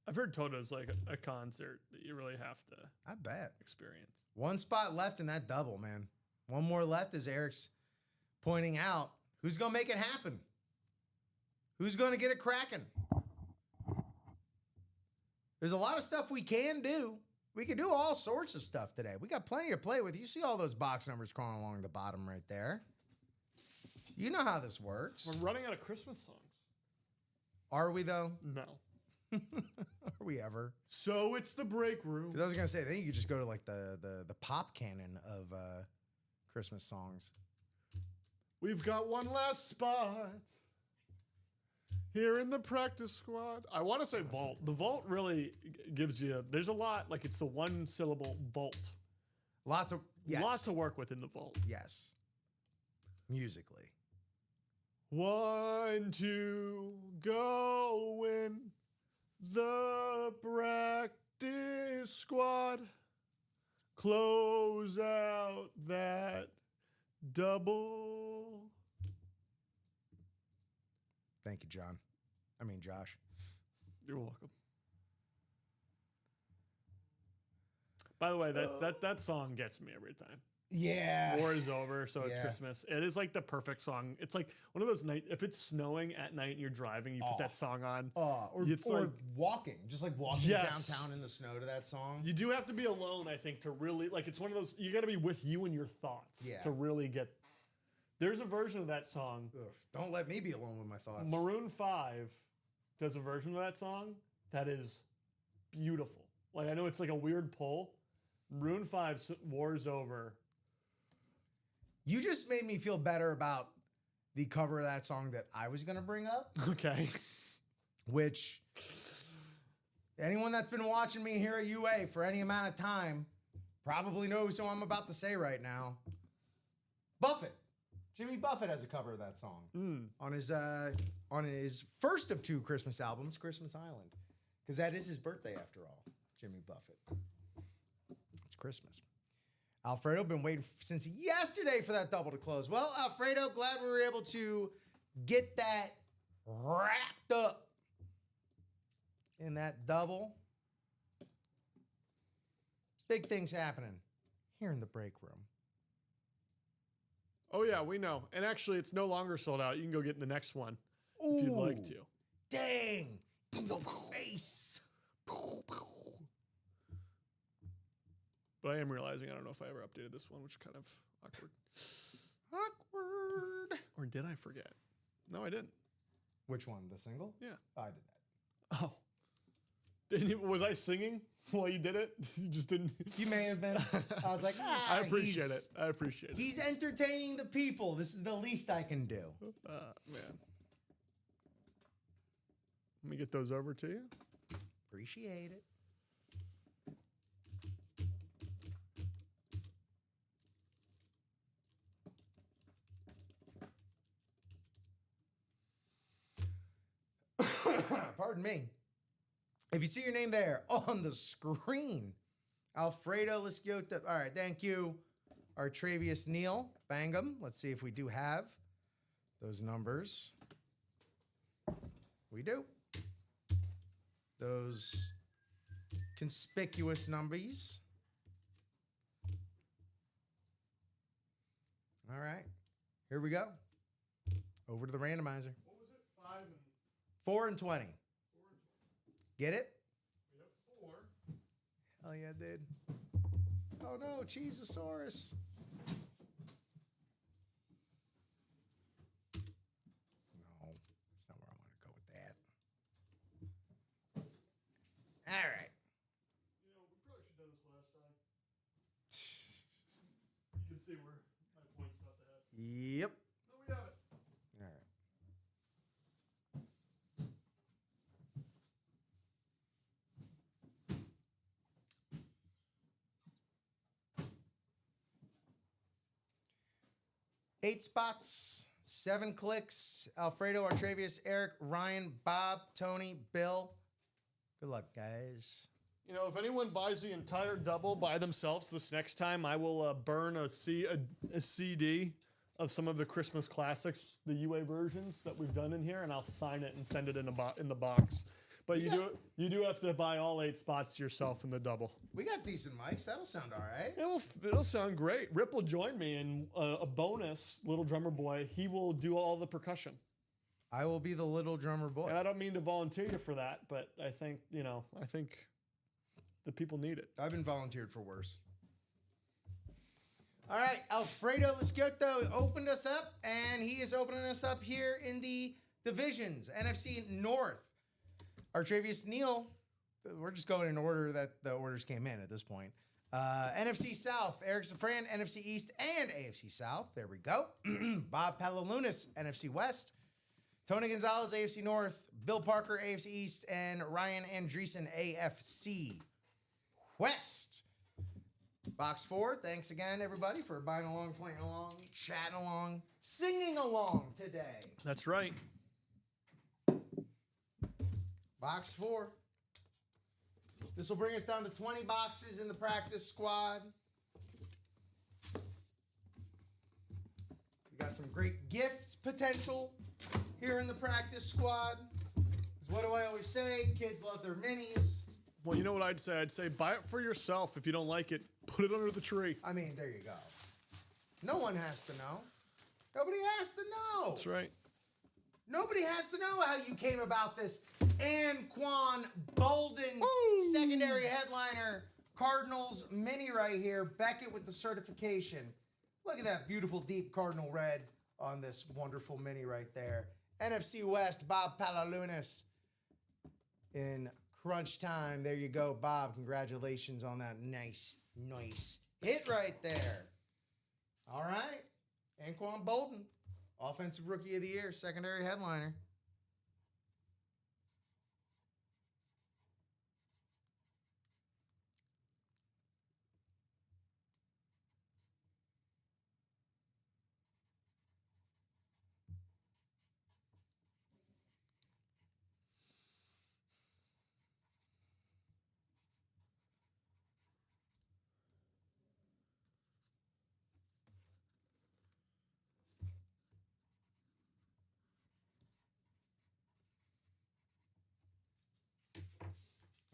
I've heard Toto's a concert that you really have to I bet. experience. 1 spot left in that double, man. 1 more left, as Eric's pointing out. Who's going to make it happen? Who's going to get it cracking? There's a lot of stuff we can do. We can do all sorts of stuff today. We got plenty to play with. You see all those box numbers crawling along the bottom right there. You know how this works. We're running out of Christmas songs. Are we, though? No. Are we ever? So it's the break room. Because I was going to say, then you could just go to the pop canon of Christmas songs. We've got 1 last spot here in the practice squad. I want to say vault. The vault really gives you, there's a lot, it's the 1-syllable vault. Lot to work with in the vault. Yes. Musically. 1, 2, go in the practice squad. Close out that double. Thank you, Josh. You're welcome. By the way, that song gets me every time. Yeah. War is over, so it's Yeah. Christmas. It is like the perfect song. It's like one of those nights. If it's snowing at night and you're driving, you put that song on. Or like walking, just like walking Yes. downtown in the snow to that song. You do have to be alone, I think, to really like. It's one of those. You got to be with you and your thoughts to really get. There's a version of that song. Ugh, don't let me be alone with my thoughts. Maroon 5 does a version of that song that is beautiful. Like I know it's like a weird pull. Maroon 5's War's Over. You just made me feel better about the cover of that song that I was going to bring up, Okay. which anyone that's been watching me here at UA for any amount of time probably knows who I'm about to say right now. Buffett. Jimmy Buffett has a cover of that song on his first of 2 Christmas albums, Christmas Island, because that is his birthday after all, Jimmy Buffett. It's Christmas. Alfredo, been waiting since yesterday for that double to close. Well, Alfredo, glad we were able to get that wrapped up in that double. Big things happening here in the break room. Oh yeah, we know. And actually, it's no longer sold out. You can go get in the next one if you'd like to. Dang! In your face. But I am realizing I don't know if I ever updated this one, which is kind of awkward. Awkward. Or did I forget? No, I didn't. Which one? The single? Yeah. I did that. Oh. Didn't you, was I singing while you did it? You just didn't. You may have been. I was like, I appreciate it. I appreciate it. He's entertaining the people. This is the least I can do. Man. Let me get those over to you. Appreciate it. Pardon me. If you see your name there on the screen, Alfredo Lisciota. All right, thank you. Artravius Neal, Bangam. Let's see if we do have those numbers. We do. Those conspicuous numbers. All right, here we go. Over to the randomizer. What was it? 5 and 4 and 20. 4 and 20. Get it? We have 4. Hell yeah, dude. Oh no, Cheezosaurus. No, that's not where I want to go with that. All right. You know, we probably should have done this last time. You can see where my point's about to head. Yep. No, we have it. All right. Eight spots, 7 clicks. Alfredo, Artravius, Eric, Ryan, Bob, Tony, Bill. Good luck, guys. You know, if anyone buys the entire double by themselves this next time, I will burn a CD of some of the Christmas classics, the UA versions that we've done in here, and I'll sign it and send it in the box. But you do have to buy all 8 spots yourself in the double. We got decent mics. That'll sound all right. It'll sound great. Rip will join me, and a bonus, Little Drummer Boy, he will do all the percussion. I will be the little drummer boy. And I don't mean to volunteer you for that, but I think the people need it. I've been volunteered for worse. All right, Alfredo Lisciota opened us up, and he is opening us up here in the divisions. NFC North. Artravius Neal, we're just going in order that the orders came in at this point. NFC South, Eric Safran, NFC East and AFC South. There we go. Bob Palalunas, NFC West. Tony Gonzalez, AFC North. Bill Parker, AFC East. And Ryan Andreessen, AFC West. Box 4, thanks again, everybody, for buying along, playing along, chatting along, singing along today. That's right. Box 4. This will bring us down to 20 boxes in the practice squad. We got some great gift potential here in the practice squad. 'Cause what do I always say? Kids love their minis. Well, you know what I'd say? I'd say buy it for yourself. If you don't like it, put it under the tree. I mean, there you go. No one has to know. Nobody has to know. That's right. Nobody has to know how you came about this Anquan Bolden secondary headliner Cardinals mini right here. Beckett with the certification. Look at that beautiful deep cardinal red on this wonderful mini right there. NFC West, Bob Palalunas in crunch time. There you go, Bob. Congratulations on that nice hit right there. All right. Anquan Bolden, Offensive Rookie of the Year, secondary headliner.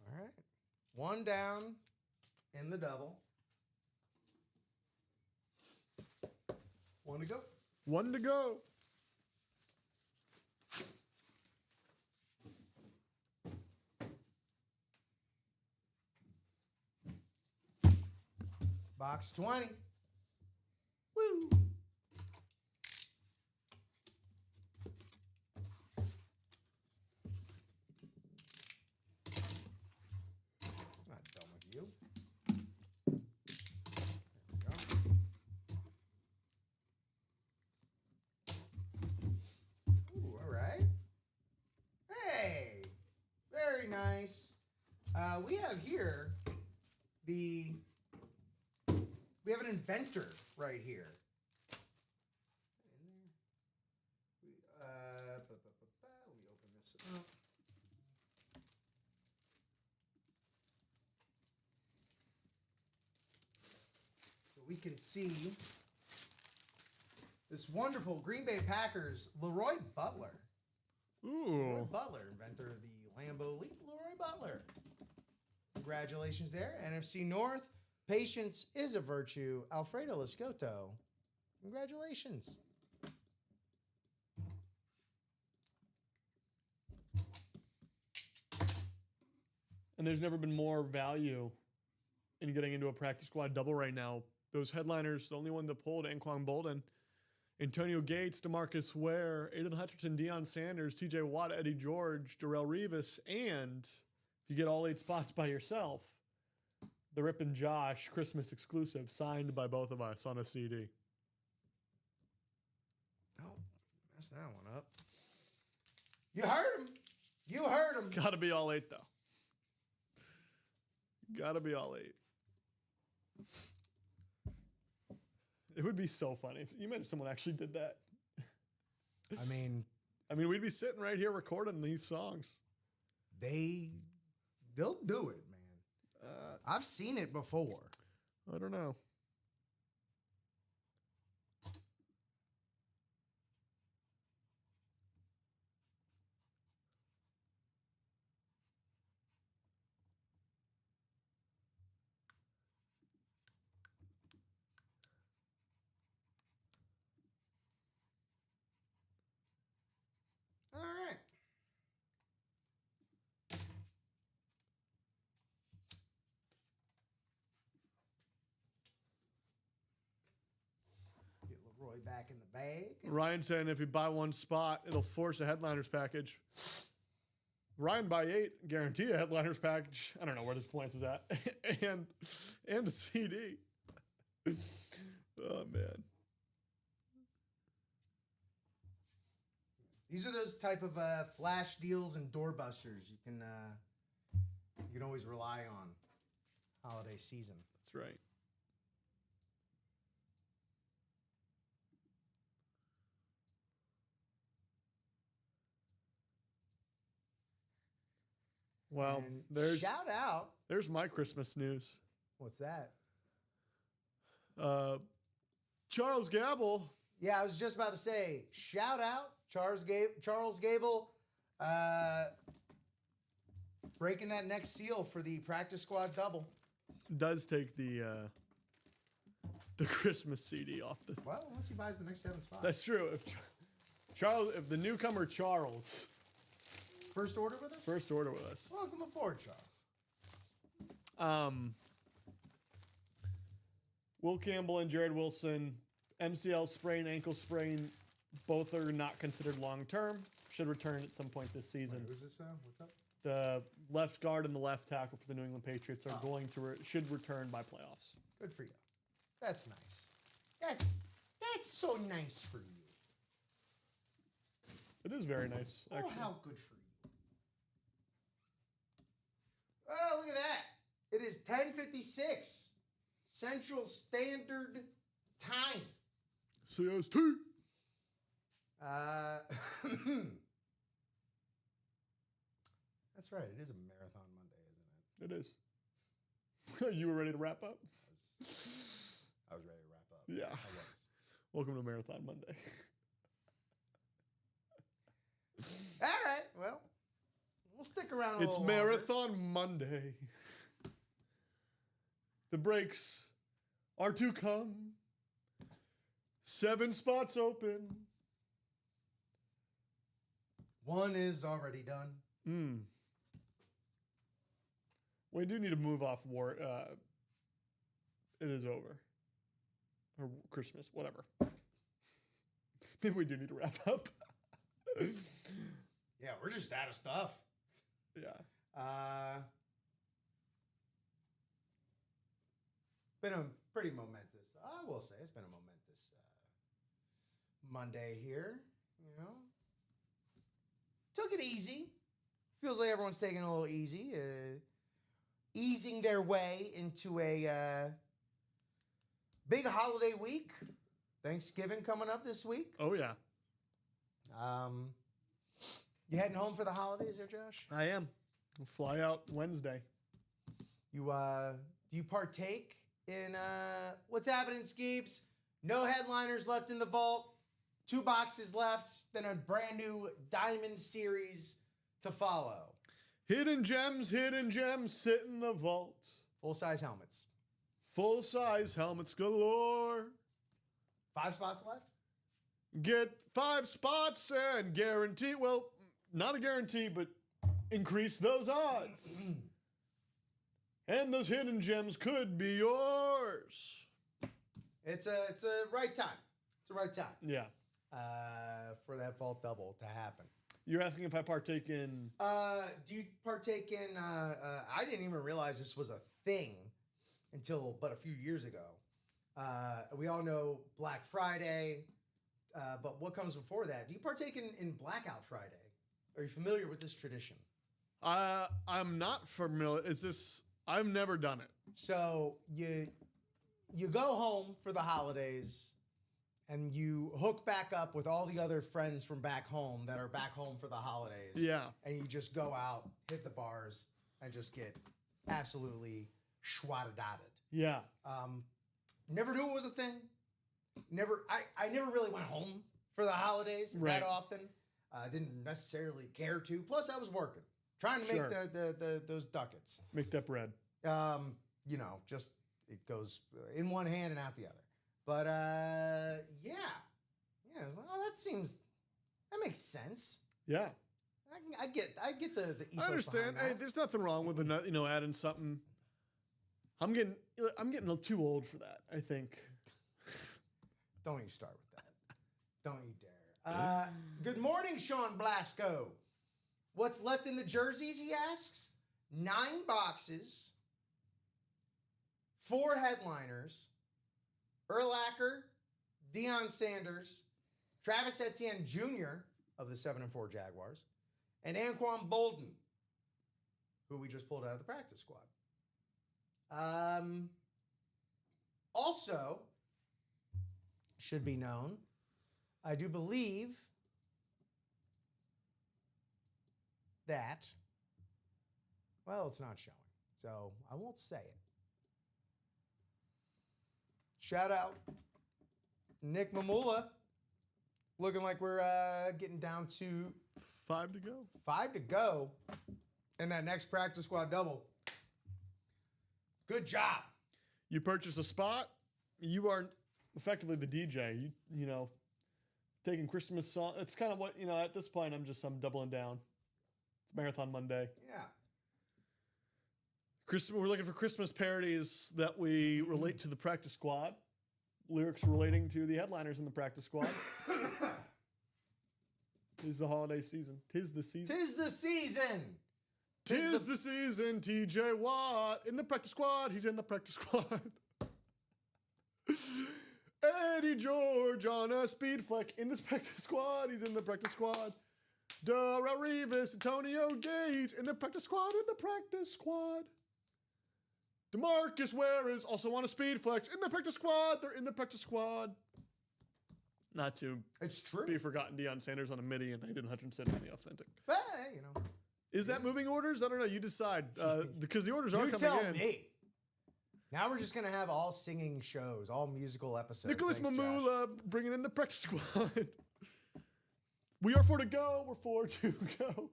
All right. One down in the double. One to go. One to go. Box 20. Woo. Not done with you. There we go. Ooh, all right. Hey, very nice. We have here we have an inventor right here. Let me open this up. So we can see this wonderful Green Bay Packers, Leroy Butler. Ooh. Leroy Butler, inventor of the Lambeau Leap, Leroy Butler. Congratulations there. NFC North, patience is a virtue. Alfredo Lascoto. Congratulations. And there's never been more value in getting into a practice squad double right now. Those headliners, the only one that pulled, Anquan Bolden, Antonio Gates, DeMarcus Ware, Aiden Hutchinson, Deion Sanders, TJ Watt, Eddie George, Darrell Revis, and if you get all 8 spots by yourself, the Rip and Josh Christmas exclusive signed by both of us on a CD. Oh, messed that one up. You heard him. You heard him. Gotta be all 8, though. Gotta be all 8. It would be so funny if you imagine someone actually did that. I mean, we'd be sitting right here recording these songs. They'll do it, man. I've seen it before. I don't know. All right. Get Leroy back in the bag. Ryan saying if you buy one spot, it'll force a headliners package. Ryan buy 8, guarantee a headliners package. I don't know where this points is at. and a CD. Oh man. These are those type of flash deals and doorbusters you can always rely on holiday season. That's right. Well, And shout out. There's my Christmas news. What's that? Charles Gable. Yeah, I was just about to say, shout out Charles Gable, breaking that next seal for the practice squad double. Does take the the Christmas CD off the. Well, unless he buys the next 7 spots. That's true. If the newcomer Charles. First order with us? First order with us. Welcome aboard, Charles. Will Campbell and Jared Wilson, MCL sprain, ankle sprain, both are not considered long-term. Should return at some point this season. Wait, who's this now? What's up? The left guard and the left tackle for the New England Patriots are going to should return by playoffs. Good for you. That's nice. That's so nice for you. It is very nice, actually. Oh, how good for you. Oh, look at that. It is 10:56 Central Standard Time. CST. That's right. It is a marathon Monday, isn't it? It is. You were ready to wrap up? I was ready to wrap up. Yeah. I was. Welcome to Marathon Monday. All right. Well, we'll stick around a It's little Marathon Monday. The breaks are to come. 7 spots open. One is already done. We do need to move off war. It is over. Or Christmas, whatever. Maybe we do need to wrap up. Yeah, we're just out of stuff. Yeah. Been a pretty momentous, I will say, it's been a momentous Monday here, you know. Took it easy. Feels like everyone's taking it a little easy. Easing their way into a big holiday week. Thanksgiving coming up this week. Oh, yeah. You heading home for the holidays there, Josh? I am. We'll fly out Wednesday. You do you partake in what's happening, Skeeps? No headliners left in the vault. 2 boxes left, then a brand new Diamond Series to follow. Hidden gems, sit in the vault. Full-size helmets. Full-size helmets galore. 5 spots left? Get 5 spots and guarantee, well, not a guarantee, but increase those odds. And those hidden gems could be yours. It's a right time. It's a right time. Yeah. For that vault double to happen. You're asking if I partake in... Do you partake in... I didn't even realize this was a thing until but a few years ago. We all know Black Friday, but what comes before that? Do you partake in Blackout Friday? Are you familiar with this tradition? I'm not familiar. I've never done it. So you go home for the holidays and you hook back up with all the other friends from back home that are back home for the holidays. Yeah. And you just go out, hit the bars, and just get absolutely schwattedotted. Yeah. Never knew it was a thing. I never really went home for the holidays that often. Didn't necessarily care to. Plus, I was working, trying to make those ducats. Make that bread. Just it goes in one hand and out the other. But yeah, I was like, oh, that makes sense. Yeah. I get the ethos I understand. behind Hey, that. there's nothing wrong with adding something. I'm getting too old for that, I think. Don't you start with that. Don't you dare. Good morning, Sean Blasco. What's left in the jerseys, he asks? 9 boxes, 4 headliners, Urlacher, Deion Sanders, Travis Etienne Jr. of the 7-4 Jaguars, and Anquan Bolden, who we just pulled out of the practice squad. Also, should be known, I do believe that, well, it's not showing, so I won't say it. Shout out Nick Mamula. Looking like we're getting down to 5 to go. 5 to go in that next practice squad double. Good job. You purchase a spot, you are effectively the DJ. You know, taking Christmas song. It's kind of what, you know, at this point, I'm doubling down. It's Marathon Monday. Yeah. We're looking for Christmas parodies that we relate to the practice squad. Lyrics relating to the headliners in the practice squad. Tis the holiday season. Tis the season. Tis the season. Tis the season. TJ Watt in the practice squad. He's in the practice squad. Eddie George on a speed fleck in this practice squad. He's in the practice squad. Darrell Revis, Antonio Gates in the practice squad. In the practice squad. DeMarcus Ware is also on a speed flex in the practice squad. They're in the practice squad. Not to It's true. be forgotten, Deion Sanders on a MIDI and Hayden Hutchinson on the authentic. But, you know. Is that moving orders? I don't know. You decide. Because the orders are You coming tell in. me. Now we're just going to have all singing shows, all musical episodes. Nicholas Thanks, Josh. Mamula bringing in the practice squad. We are 4 to go. We're 4 to go.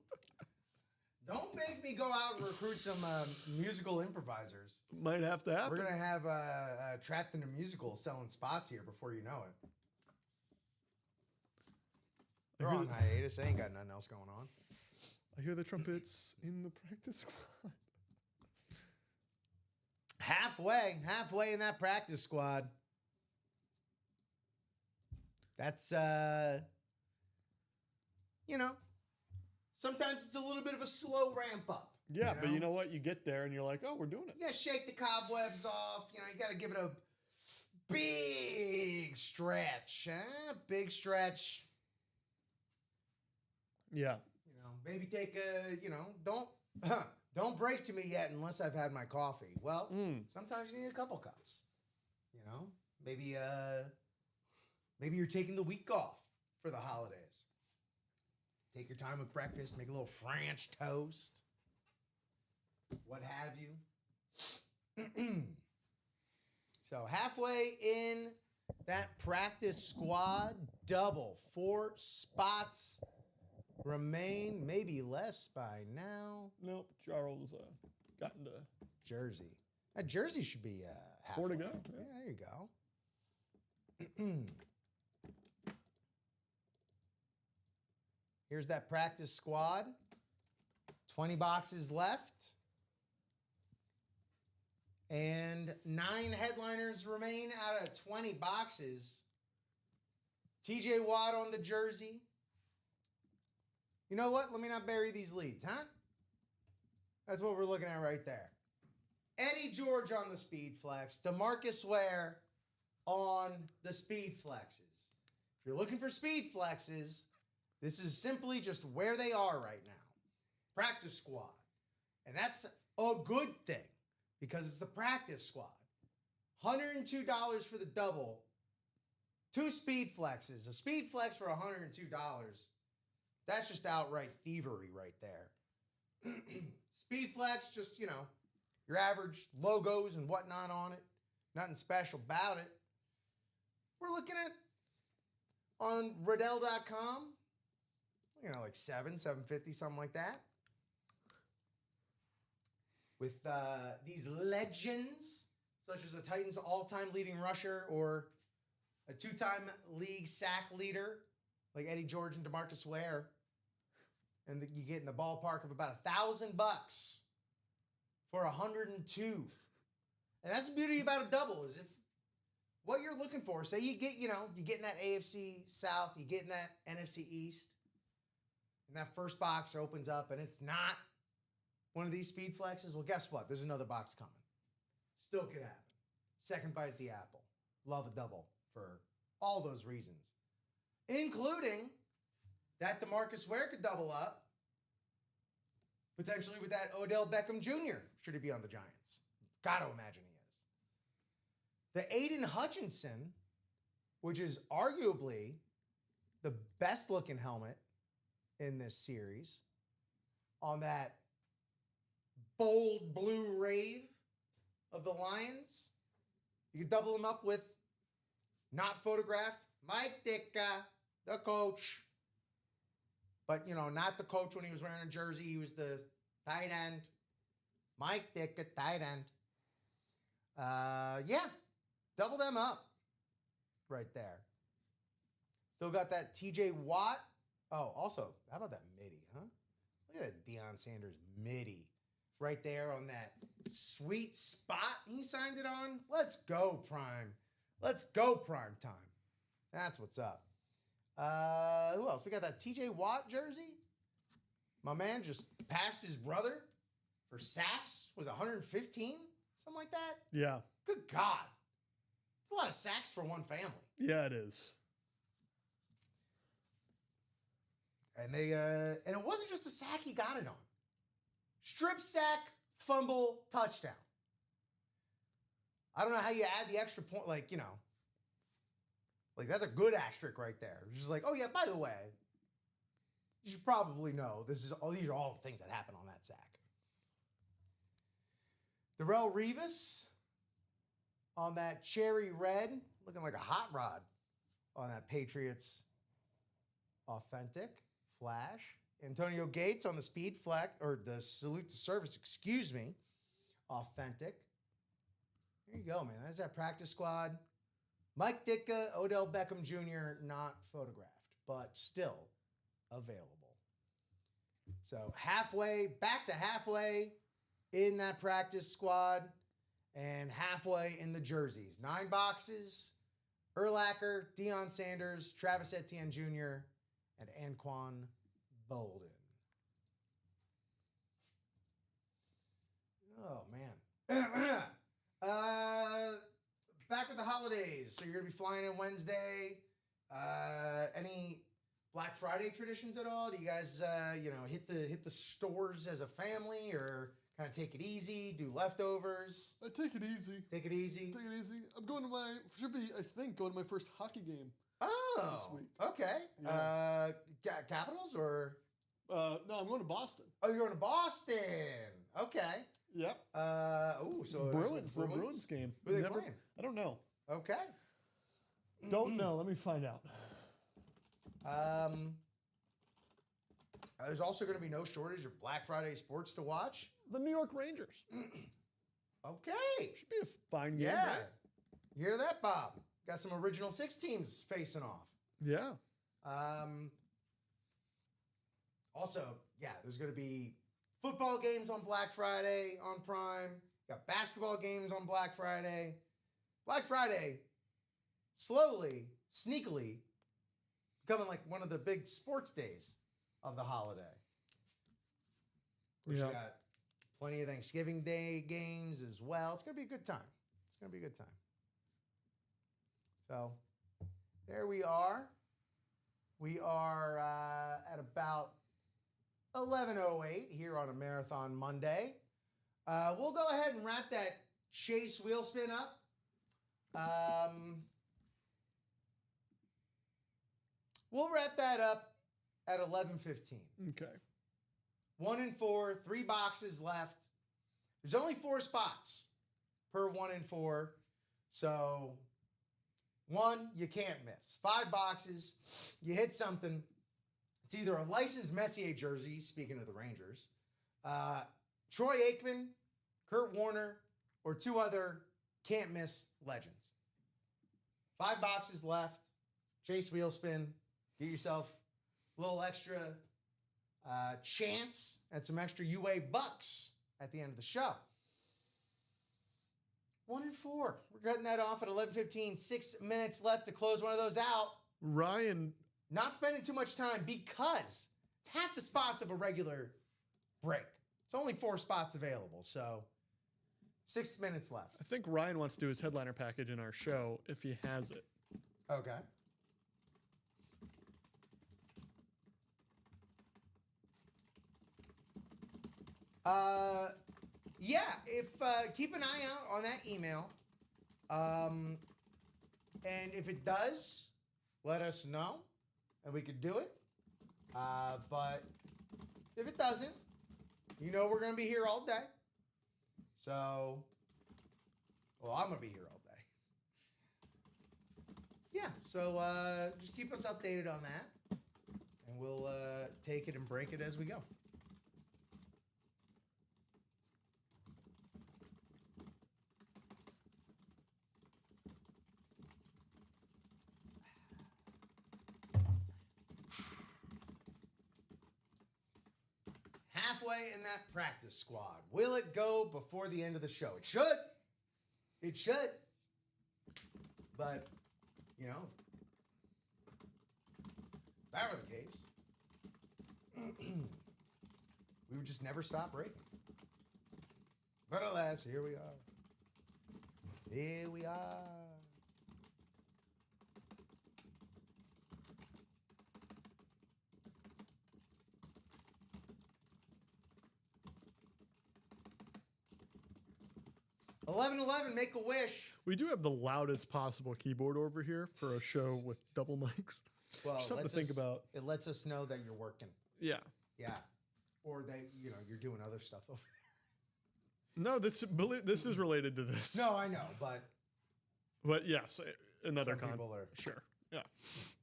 Don't make me go out and recruit some musical improvisers. Might have to happen. We're going to have Trapped in a Musical selling spots here before you know it. They're on hiatus. They ain't got nothing else going on. I hear the trumpets in the practice squad. Halfway in that practice squad. That's, you know, sometimes it's a little bit of a slow ramp up. Yeah, but you know what? You get there and you're like, oh, we're doing it. You gotta shake the cobwebs off. You know, you gotta give it a big stretch. Big stretch. Yeah. You know, maybe take a, you know, don't break to me yet unless I've had my coffee. Well, sometimes you need a couple cups. You know, maybe you're taking the week off for the holidays. Take your time with breakfast, make a little French toast, what have you. So halfway in that practice squad, double 4 spots remain, maybe less by now. Nope. Charles got into Jersey. That jersey should be 4 halfway. to go. Yeah, there you go. Here's that practice squad. 20 boxes left. And 9 headliners remain out of 20 boxes. TJ Watt on the jersey. You know what? Let me not bury these leads, huh? That's what we're looking at right there. Eddie George on the speed flex. DeMarcus Ware on the speed flexes. If you're looking for speed flexes, this is simply just where they are right now. Practice squad. And that's a good thing because it's the practice squad. $102 for the double. 2 speed flexes. A speed flex for $102. That's just outright thievery right there. Speed flex, just, you know, your average logos and whatnot on it. Nothing special about it. We're looking at, on Riddell.com, you know, like $750, something like that. With these legends, such as a Titans all-time leading rusher or a 2-time league sack leader, like Eddie George and DeMarcus Ware. And you get in the ballpark of about $1,000 for 102. And that's the beauty about a double is if what you're looking for, say you get, you know, you get in that AFC South, you get in that NFC East, and that first box opens up and it's not one of these speed flexes, well, guess what? There's another box coming. Still could happen. Second bite at the apple. Love a double for all those reasons, including that DeMarcus Ware could double up, potentially with that Odell Beckham Jr., should he be on the Giants. Got to imagine he is. The Aiden Hutchinson, which is arguably the best-looking helmet in this series, on that bold blue rave of the Lions. You can double him up with not photographed Mike Ditka, the coach. But, you know, not the coach when he was wearing a jersey. He was the tight end. Mike Ditka, tight end. Yeah. double them up right there. Still got that TJ Watt. Oh, also, how about that midi, huh? Look at that Deion Sanders midi right there on that sweet spot he signed it on. Let's go, Prime. Let's go, Prime time. That's what's up. Who else? We got that TJ Watt jersey. My man just passed his brother for sacks. Was it 115? Something like that? Yeah. Good God. It's a lot of sacks for one family. Yeah, it is. And it wasn't just a sack he got it on. Strip sack, fumble, touchdown. I don't know how you add the extra point, like that's a good asterisk right there. It's just like, oh yeah, by the way, you should probably know these are all the things that happen on that sack. Darrelle Revis on that cherry red, looking like a hot rod on that Patriots authentic flash. Antonio Gates on the speed flex, or the salute to service, excuse me, authentic. There you go, man. That's that practice squad. Mike Ditka, Odell Beckham Jr., not photographed, but still available. So back to halfway in that practice squad and halfway in the jerseys. 9 boxes, Urlacher, Deion Sanders, Travis Etienne Jr., and Anquan Bolden. Oh, man. Back with the holidays. So you're going to be flying in Wednesday. Any Black Friday traditions at all? Do you guys, hit the stores as a family, or kind of take it easy, do leftovers? I take it easy. Take it easy? Take it easy. I'm going to going to my first hockey game. Oh, this week. Okay. Yeah. Capitals or? No, I'm going to Boston. Oh, you're going to Boston. Okay. Yep. So Bruins. The Bruins game. Who are they playing? I don't know. Okay. Don't know. Let me find out. There's also going to be no shortage of Black Friday sports to watch. The New York Rangers. Okay. Should be a fine game, Yeah. right? You hear that, Bob? Got some original 6 teams facing off. Yeah. Also, there's going to be football games on Black Friday on Prime. Got basketball games on Black Friday. Black Friday, slowly, sneakily, becoming like one of the big sports days of the holiday. You got plenty of Thanksgiving Day games as well. It's going to be a good time. So, there we are. We are at about 11:08 here on a Marathon Monday. We'll go ahead and wrap that Chase wheel spin up. We'll wrap that up at 11:15. Okay. 1 and 4, 3 boxes left. There's only 4 spots per 1 and 4. So 1, you can't miss. 5 boxes, you hit something. It's either a licensed Messier jersey, speaking of the Rangers, Troy Aikman, Kurt Warner, or 2 other can't-miss legends. 5 boxes left. Chase wheel spin. Get yourself a little extra chance at some extra UA bucks at the end of the show. 1 and 4. We're cutting that off at 11:15. 6 minutes left to close one of those out. Ryan. Not spending too much time because it's half the spots of a regular break. It's only 4 spots available, so 6 minutes left. I think Ryan wants to do his headliner package in our show if he has it. Okay. Keep an eye out on that email. And if it does, let us know and we could do it. But if it doesn't, we're going to be here all day. So, I'm going to be here all day. Yeah, so just keep us updated on that. And we'll take it and break it as we go. halfway in that practice squad. Will it go before the end of the show? It should. It should. But, you know, if that were the case, we would just never stop breaking. But alas, here we are. Here we are. $11.11, make a wish. We do have the loudest possible keyboard over here for a show with double mics. Well, Something to think about. It lets us know that you're working. Yeah. Yeah. Or that, you know, you're doing other stuff over No, this is related to this. there. No, I know, But yes, another some people are Sure. Yeah.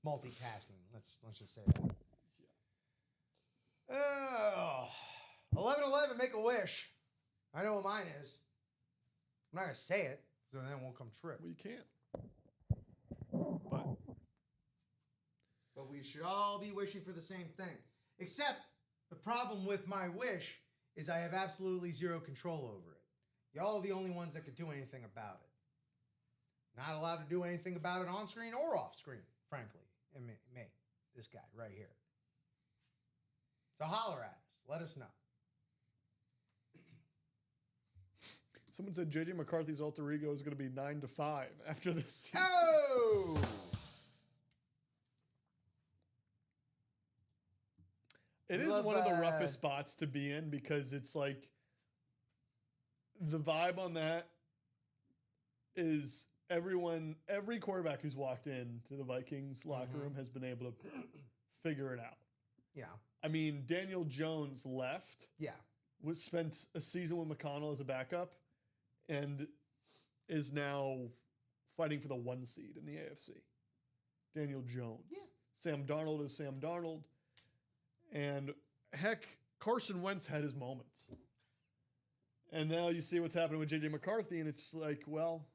multitasking. Let's just say that. Oh, 11/11, make a wish. I know what mine is. I'm not gonna say it, so then it won't come true. We can't. But we should all be wishing for the same thing. Except the problem with my wish is I have absolutely zero control over it. Y'all are the only ones that could do anything about it. Not allowed to do anything about it on screen or off screen, frankly. And me, this guy right here. So holler at us. Let us know. Someone said JJ McCarthy's alter ego is going to be 9 to 5 after this season. Oh! It is one of the roughest spots to be in because it's like the vibe on that is every quarterback who's walked in to the Vikings locker room has been able to figure it out. Yeah. I mean, Daniel Jones left, Yeah. spent a season with McConnell as a backup, and is now fighting for the 1 seed in the AFC. Daniel Jones. Yeah. Sam Darnold is Sam Darnold. And heck, Carson Wentz had his moments. And now you see what's happening with JJ McCarthy, and it's like, well,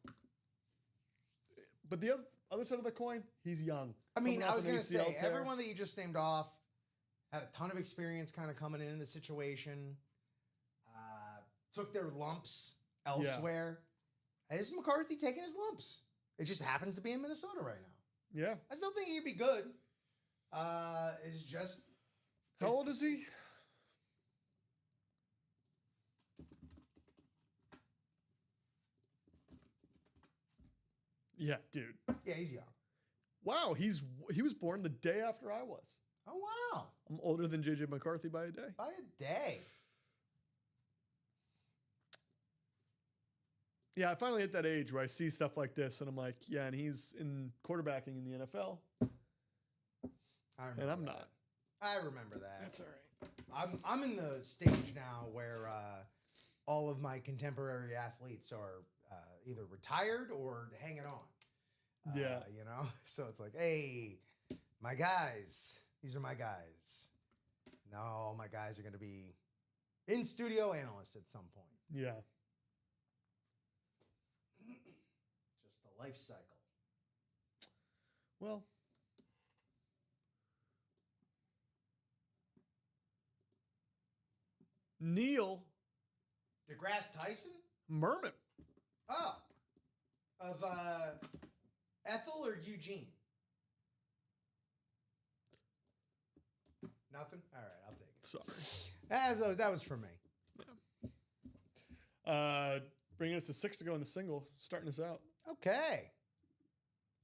but the other side of the coin, he's young. I mean, Coming I off was an going to ACL say, tear. everyone that you just named off had a ton of experience kind of coming in the situation, took their lumps elsewhere. Is McCarthy taking his lumps? It just happens to be in Minnesota right now. Yeah. I still think he'd be good. It's just... How old is he? Yeah, dude. Yeah, he's young. Wow, he was born the day after I was. Oh, wow. I'm older than JJ McCarthy by a day. By a day. Yeah, I finally hit that age where I see stuff like this, and I'm like, yeah, and he's in quarterbacking in the NFL, I remember and I'm that. not. I remember that. That's all right. I'm in the stage now where all of my contemporary athletes are either retired or hanging on. Yeah. You know? So it's like, hey, my guys. These are my guys. No, all my guys are going to be in studio analysts at some point. Yeah. Just the life cycle. Well, Neil DeGrasse Tyson? Merman. Oh. Of Ethel or Eugene? Nothing? All right, I'll take it. Sorry. That was for me. Bringing us to 6 to go in the single, starting us out. Okay.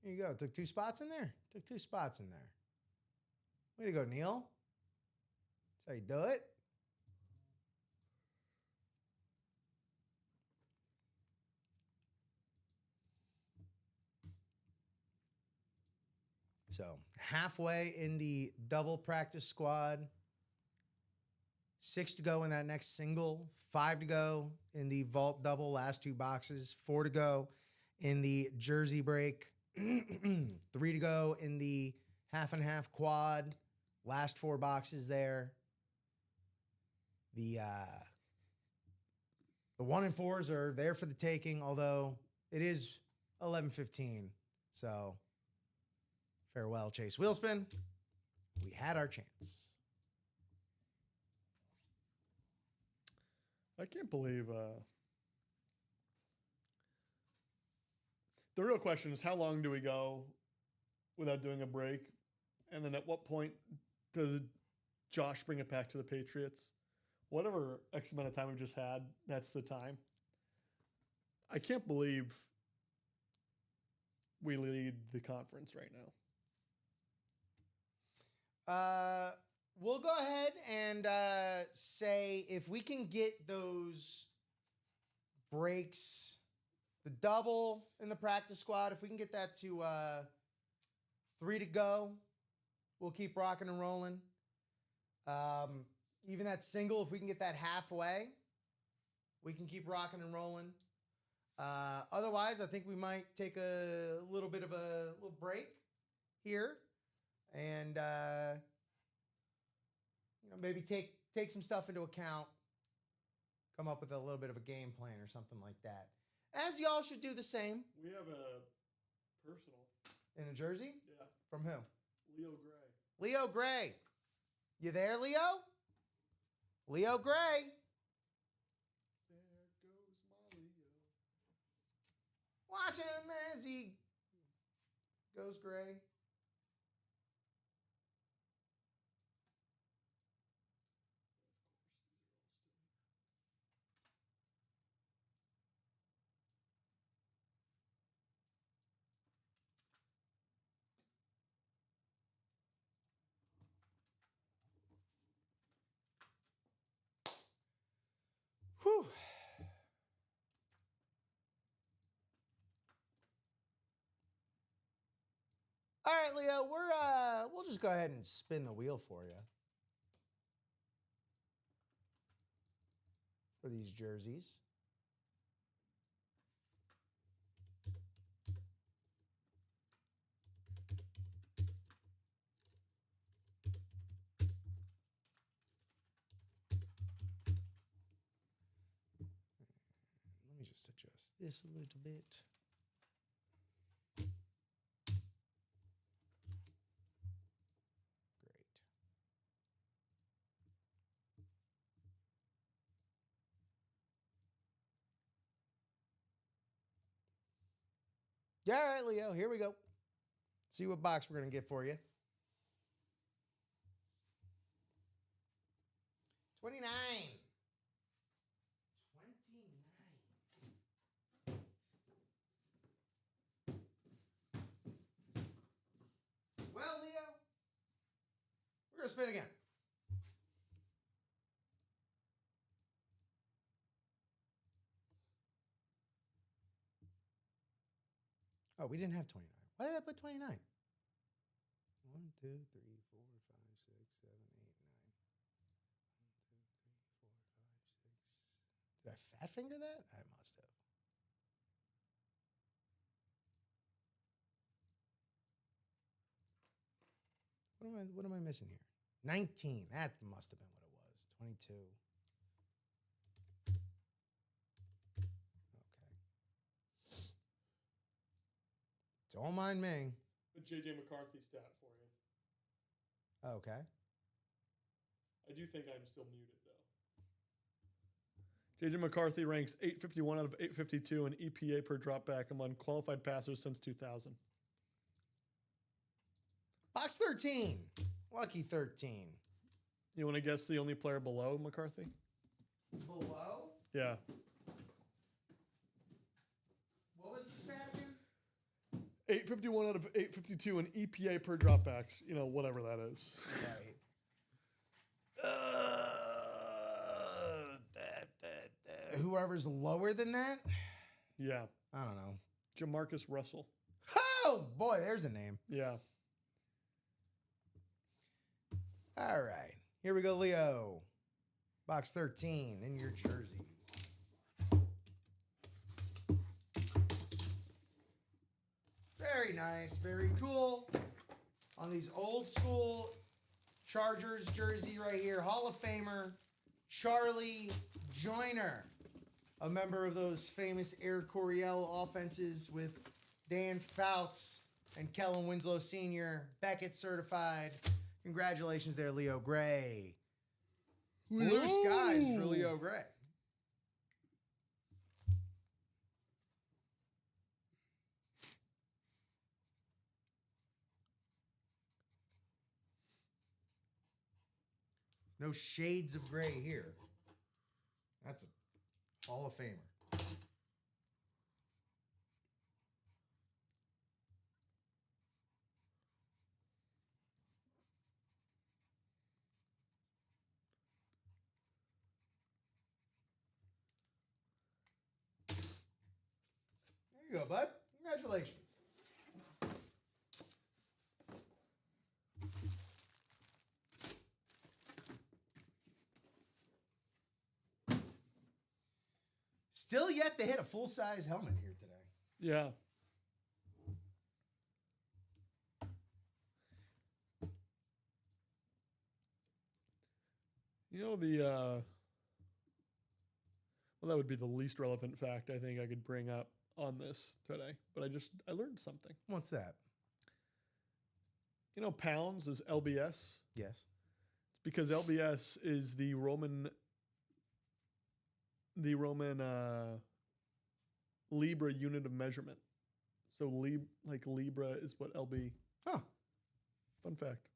Here you go. Took 2 spots in there. Way to go, Neil. That's how you do it. So halfway in the double practice squad. 6 to go in that next single. 5 to go in the vault double, last 2 boxes. 4 to go in the jersey break. 3 to go in the half and half quad. Last 4 boxes there. The 1 and 4s are there for the taking, although it is 11:15. So farewell, Chase Wheelspin. We had our chance. I can't believe the real question is how long do we go without doing a break? And then at what point does Josh bring it back to the Patriots? Whatever X amount of time we've just had, that's the time. I can't believe we lead the conference right now. We'll go ahead and say if we can get those breaks, the double in the practice squad, if we can get that to 3 to go, we'll keep rocking and rolling. Even that single, if we can get that halfway, we can keep rocking and rolling. Otherwise, I think we might take a little bit of a little break here and maybe take some stuff into account, come up with a little bit of a game plan or something like that. As y'all should do the same. We have a personal. In a jersey? Yeah. From who? Leo Gray. Leo Gray. You there, Leo? Leo Gray. There goes my Leo. Watch him as he goes gray. Whew. All right, Leo, we'll just go ahead and spin the wheel for you. For these jerseys. Let me just adjust this a little bit. Great. Yeah, all right, Leo, here we go. See what box we're going to get for you. 29. 29. Well, Leo, we're going to spin again. Oh, we didn't have 29. Why did I put 29? 1, 2, 3, 4, 5, 6, 7, 8, 9. 1, 2, 3, 4, 5, 6. Did I fat finger that? I must have. What am I missing here? 19. That must have been what it was. 22. Okay. Don't mind me. A J.J. McCarthy stat for you. Okay. I do think I'm still muted, though. J.J. McCarthy ranks 851 out of 852 in EPA per dropback among qualified passers since 2000. Box 13. Lucky 13. You want to guess the only player below McCarthy? Below? Yeah. What was the stat again? 851 out of 852 in EPA per dropbacks. You know, whatever that is. Right. Whoever's lower than that? Yeah. I don't know. Jamarcus Russell. Oh, boy, there's a name. Yeah. All right. Here we go, Leo. Box 13 in your jersey. Very nice. Very cool. On these old school Chargers jersey right here. Hall of Famer Charlie Joyner. A member of those famous Air Coryell offenses with Dan Fouts and Kellen Winslow Sr. Beckett certified. Congratulations there, Leo Gray. Blue skies for Leo Gray. No shades of gray here. That's a Hall of Famer. There you go, bud. Congratulations. Still yet to hit a full-size helmet here today. Yeah. You know, well, that would be the least relevant fact I think I could bring up on this today, but I learned something. What's that? You know, pounds is LBS. Yes. It's because LBS is the Roman Libra unit of measurement. So Libra is what LB. Huh. Fun fact.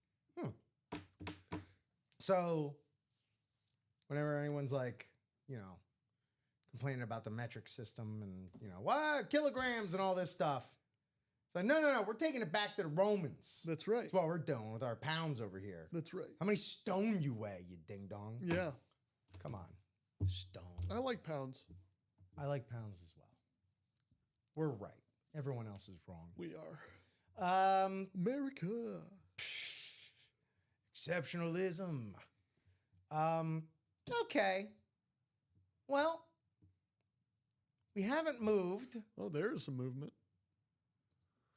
So, whenever anyone's like, complaining about the metric system and, what, kilograms and all this stuff, it's like, no, we're taking it back to the Romans. That's right. That's what we're doing with our pounds over here. That's right. How many stone you weigh, you ding-dong? Yeah. Come on. Stone. I like pounds. I like pounds as well. We're right. Everyone else is wrong. We are. America. Exceptionalism. Okay. Well, we haven't moved. Oh, there is some movement.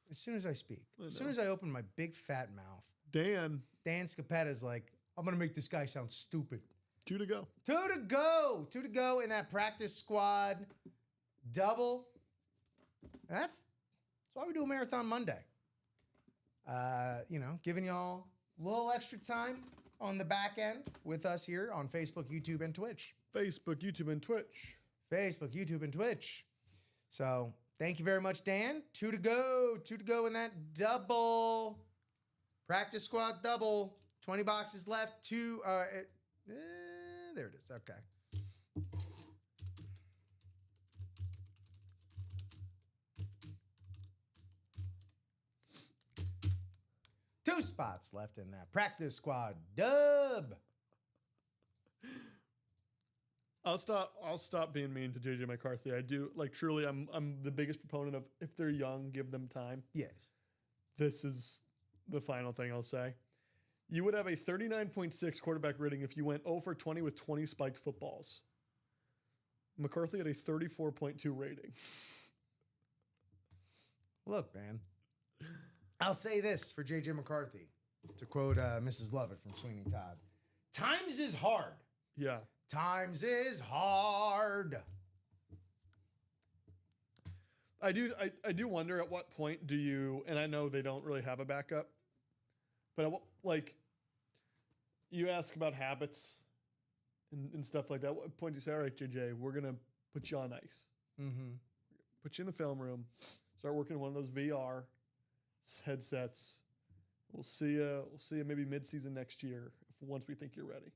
As soon as I speak. As soon as I open my big fat mouth. Dan Scapetta's like, I'm going to make this guy sound stupid. 2 to go. 2 to go. 2 to go in that practice squad double. That's why we do a Marathon Monday. Giving y'all a little extra time on the back end with us here on Facebook, YouTube, and Twitch. Facebook, YouTube, and Twitch. Facebook, YouTube, and Twitch. So thank you very much, Dan. 2 to go. 2 to go in that double. Practice squad double. 20 boxes left. There it is. Okay. Two spots left in that practice squad dub. I'll stop being mean to JJ McCarthy. I do truly. I'm the biggest proponent of if they're young, give them time. Yes. This is the final thing I'll say. You would have a 39.6 quarterback rating if you went 0 for 20 with 20 spiked footballs. McCarthy had a 34.2 rating. Look, man. I'll say this for JJ McCarthy, to quote Mrs. Lovett from Sweeney Todd. Times is hard. Yeah. Times is hard. I do wonder at what point do you, and I know they don't really have a backup, but you ask about habits and stuff like that. At what point do you say, all right, JJ, we're going to put you on ice. Mm-hmm. Put you in the film room. Start working one of those VR headsets. We'll see you maybe mid-season next year once we think you're ready.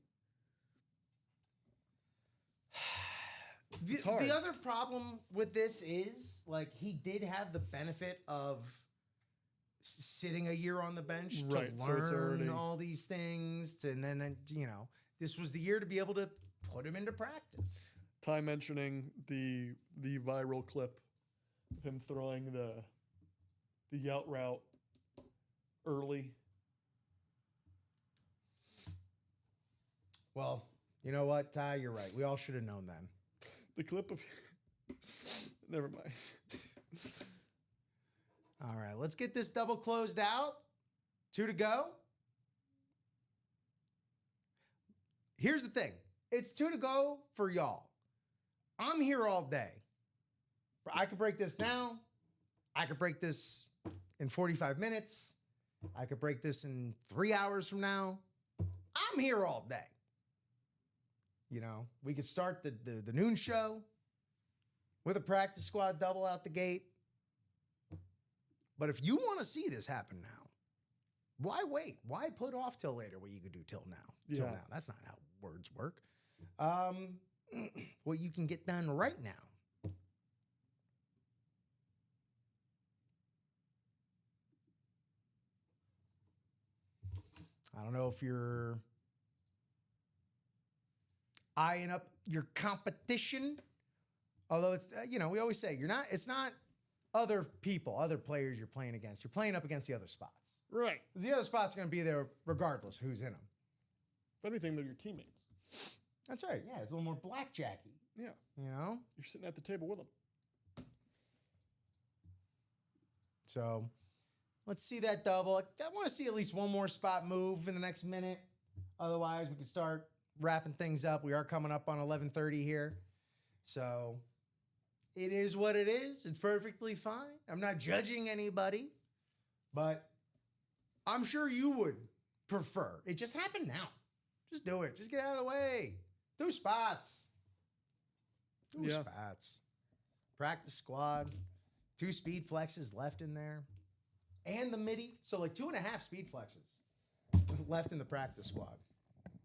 The other problem with this is, he did have the benefit of sitting a year on the bench to learn all these things. And then, this was the year to be able to put him into practice. Ty mentioning the viral clip of him throwing the out route early. Well, you know what, Ty? You're right. We all should have known then. The clip of... Never mind. All right, let's get this double closed out. 2 to go. Here's the thing. It's 2 to go for y'all. I'm here all day. I could break this now. I could break this in 45 minutes. I could break this in 3 hours from now. I'm here all day. We could start the noon show with a practice squad double out the gate. But if you want to see this happen now, Why wait? Why put off till later what you could do till now? Till Yeah. now. That's not how words work. What you can get done right now. I don't know if you're eyeing up your competition. Although it's, we always say it's not other people, other players you're playing against. You're playing up against the other spots. Right. The other spots are going to be there regardless of who's in them. If anything, they're your teammates. That's right. Yeah, it's a little more blackjacky. Yeah. You're sitting at the table with them. So let's see that double. I want to see at least one more spot move in the next minute. Otherwise, we can start wrapping things up. We are coming up on 11:30 here. So it is what it is. It's perfectly fine. I'm not judging anybody, but I'm sure you would prefer. It just happened now. Just do it. Just get out of the way. 2 spots. 2 Yeah. spots. Practice squad. 2 speed flexes left in there. And the midi. So like 2.5 speed flexes left in the practice squad.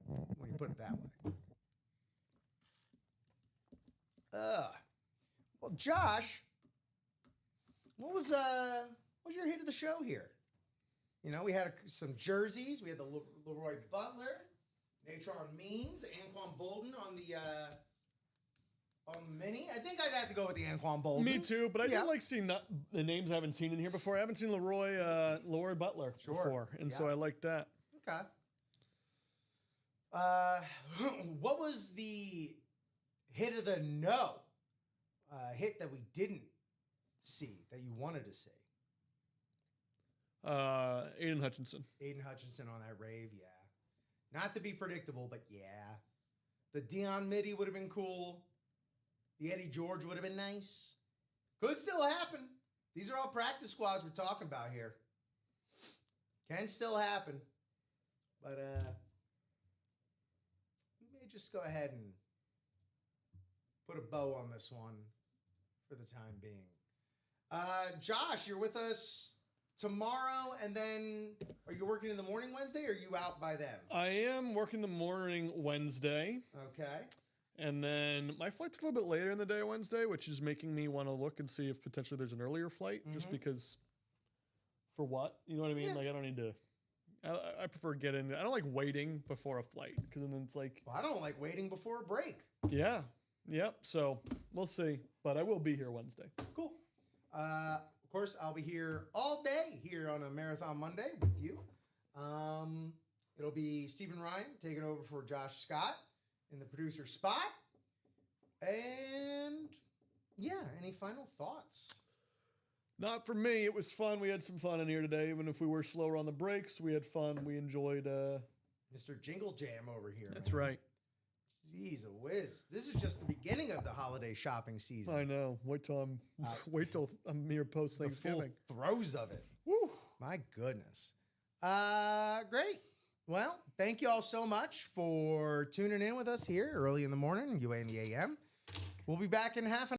When you put it that way. Well, Josh, what was your hit of the show here? We had some jerseys. We had the Leroy Butler, Natron Means, Anquan Bolden on the mini. I think I'd have to go with the Anquan Bolden. Me too, but I do like seeing the names I haven't seen in here before. I haven't seen Leroy Butler before, and so I like that. Okay. What was the hit of the hit that we didn't see that you wanted to see? Aiden Hutchinson. Aiden Hutchinson on that rave, yeah. Not to be predictable, but yeah. The Deion midi would have been cool. The Eddie George would have been nice. Could still happen. These are all practice squads we're talking about here. Can still happen. But we may just go ahead and put a bow on this one for the time being. Josh, you're with us tomorrow, and then are you working in the morning Wednesday, or are you out by then? I am working the morning Wednesday. Okay. And then my flight's a little bit later in the day Wednesday, which is making me want to look and see if potentially there's an earlier flight, just because for what? You know what I mean? Yeah. Like, I don't need to. I prefer getting. I don't like waiting before a flight because then it's like. Well, I don't like waiting before a break. Yeah. Yep. So we'll see. But I will be here Wednesday. Cool. Of course, I'll be here all day here on a Marathon Monday with you. It'll be Stephen Ryan taking over for Josh Scott in the producer spot. And yeah, any final thoughts? Not for me. It was fun. We had some fun in here today. Even if we were slower on the breaks, we had fun. We enjoyed. Mr. Jingle Jam over here. That's right. Jeez, a whiz. This is just the beginning of the holiday shopping season. I know. Wait till I'm here post The full Thanksgiving. throes of it. Woo. My goodness. Great. Well, thank you all so much for tuning in with us here early in the morning, UA in the AM. We'll be back in half an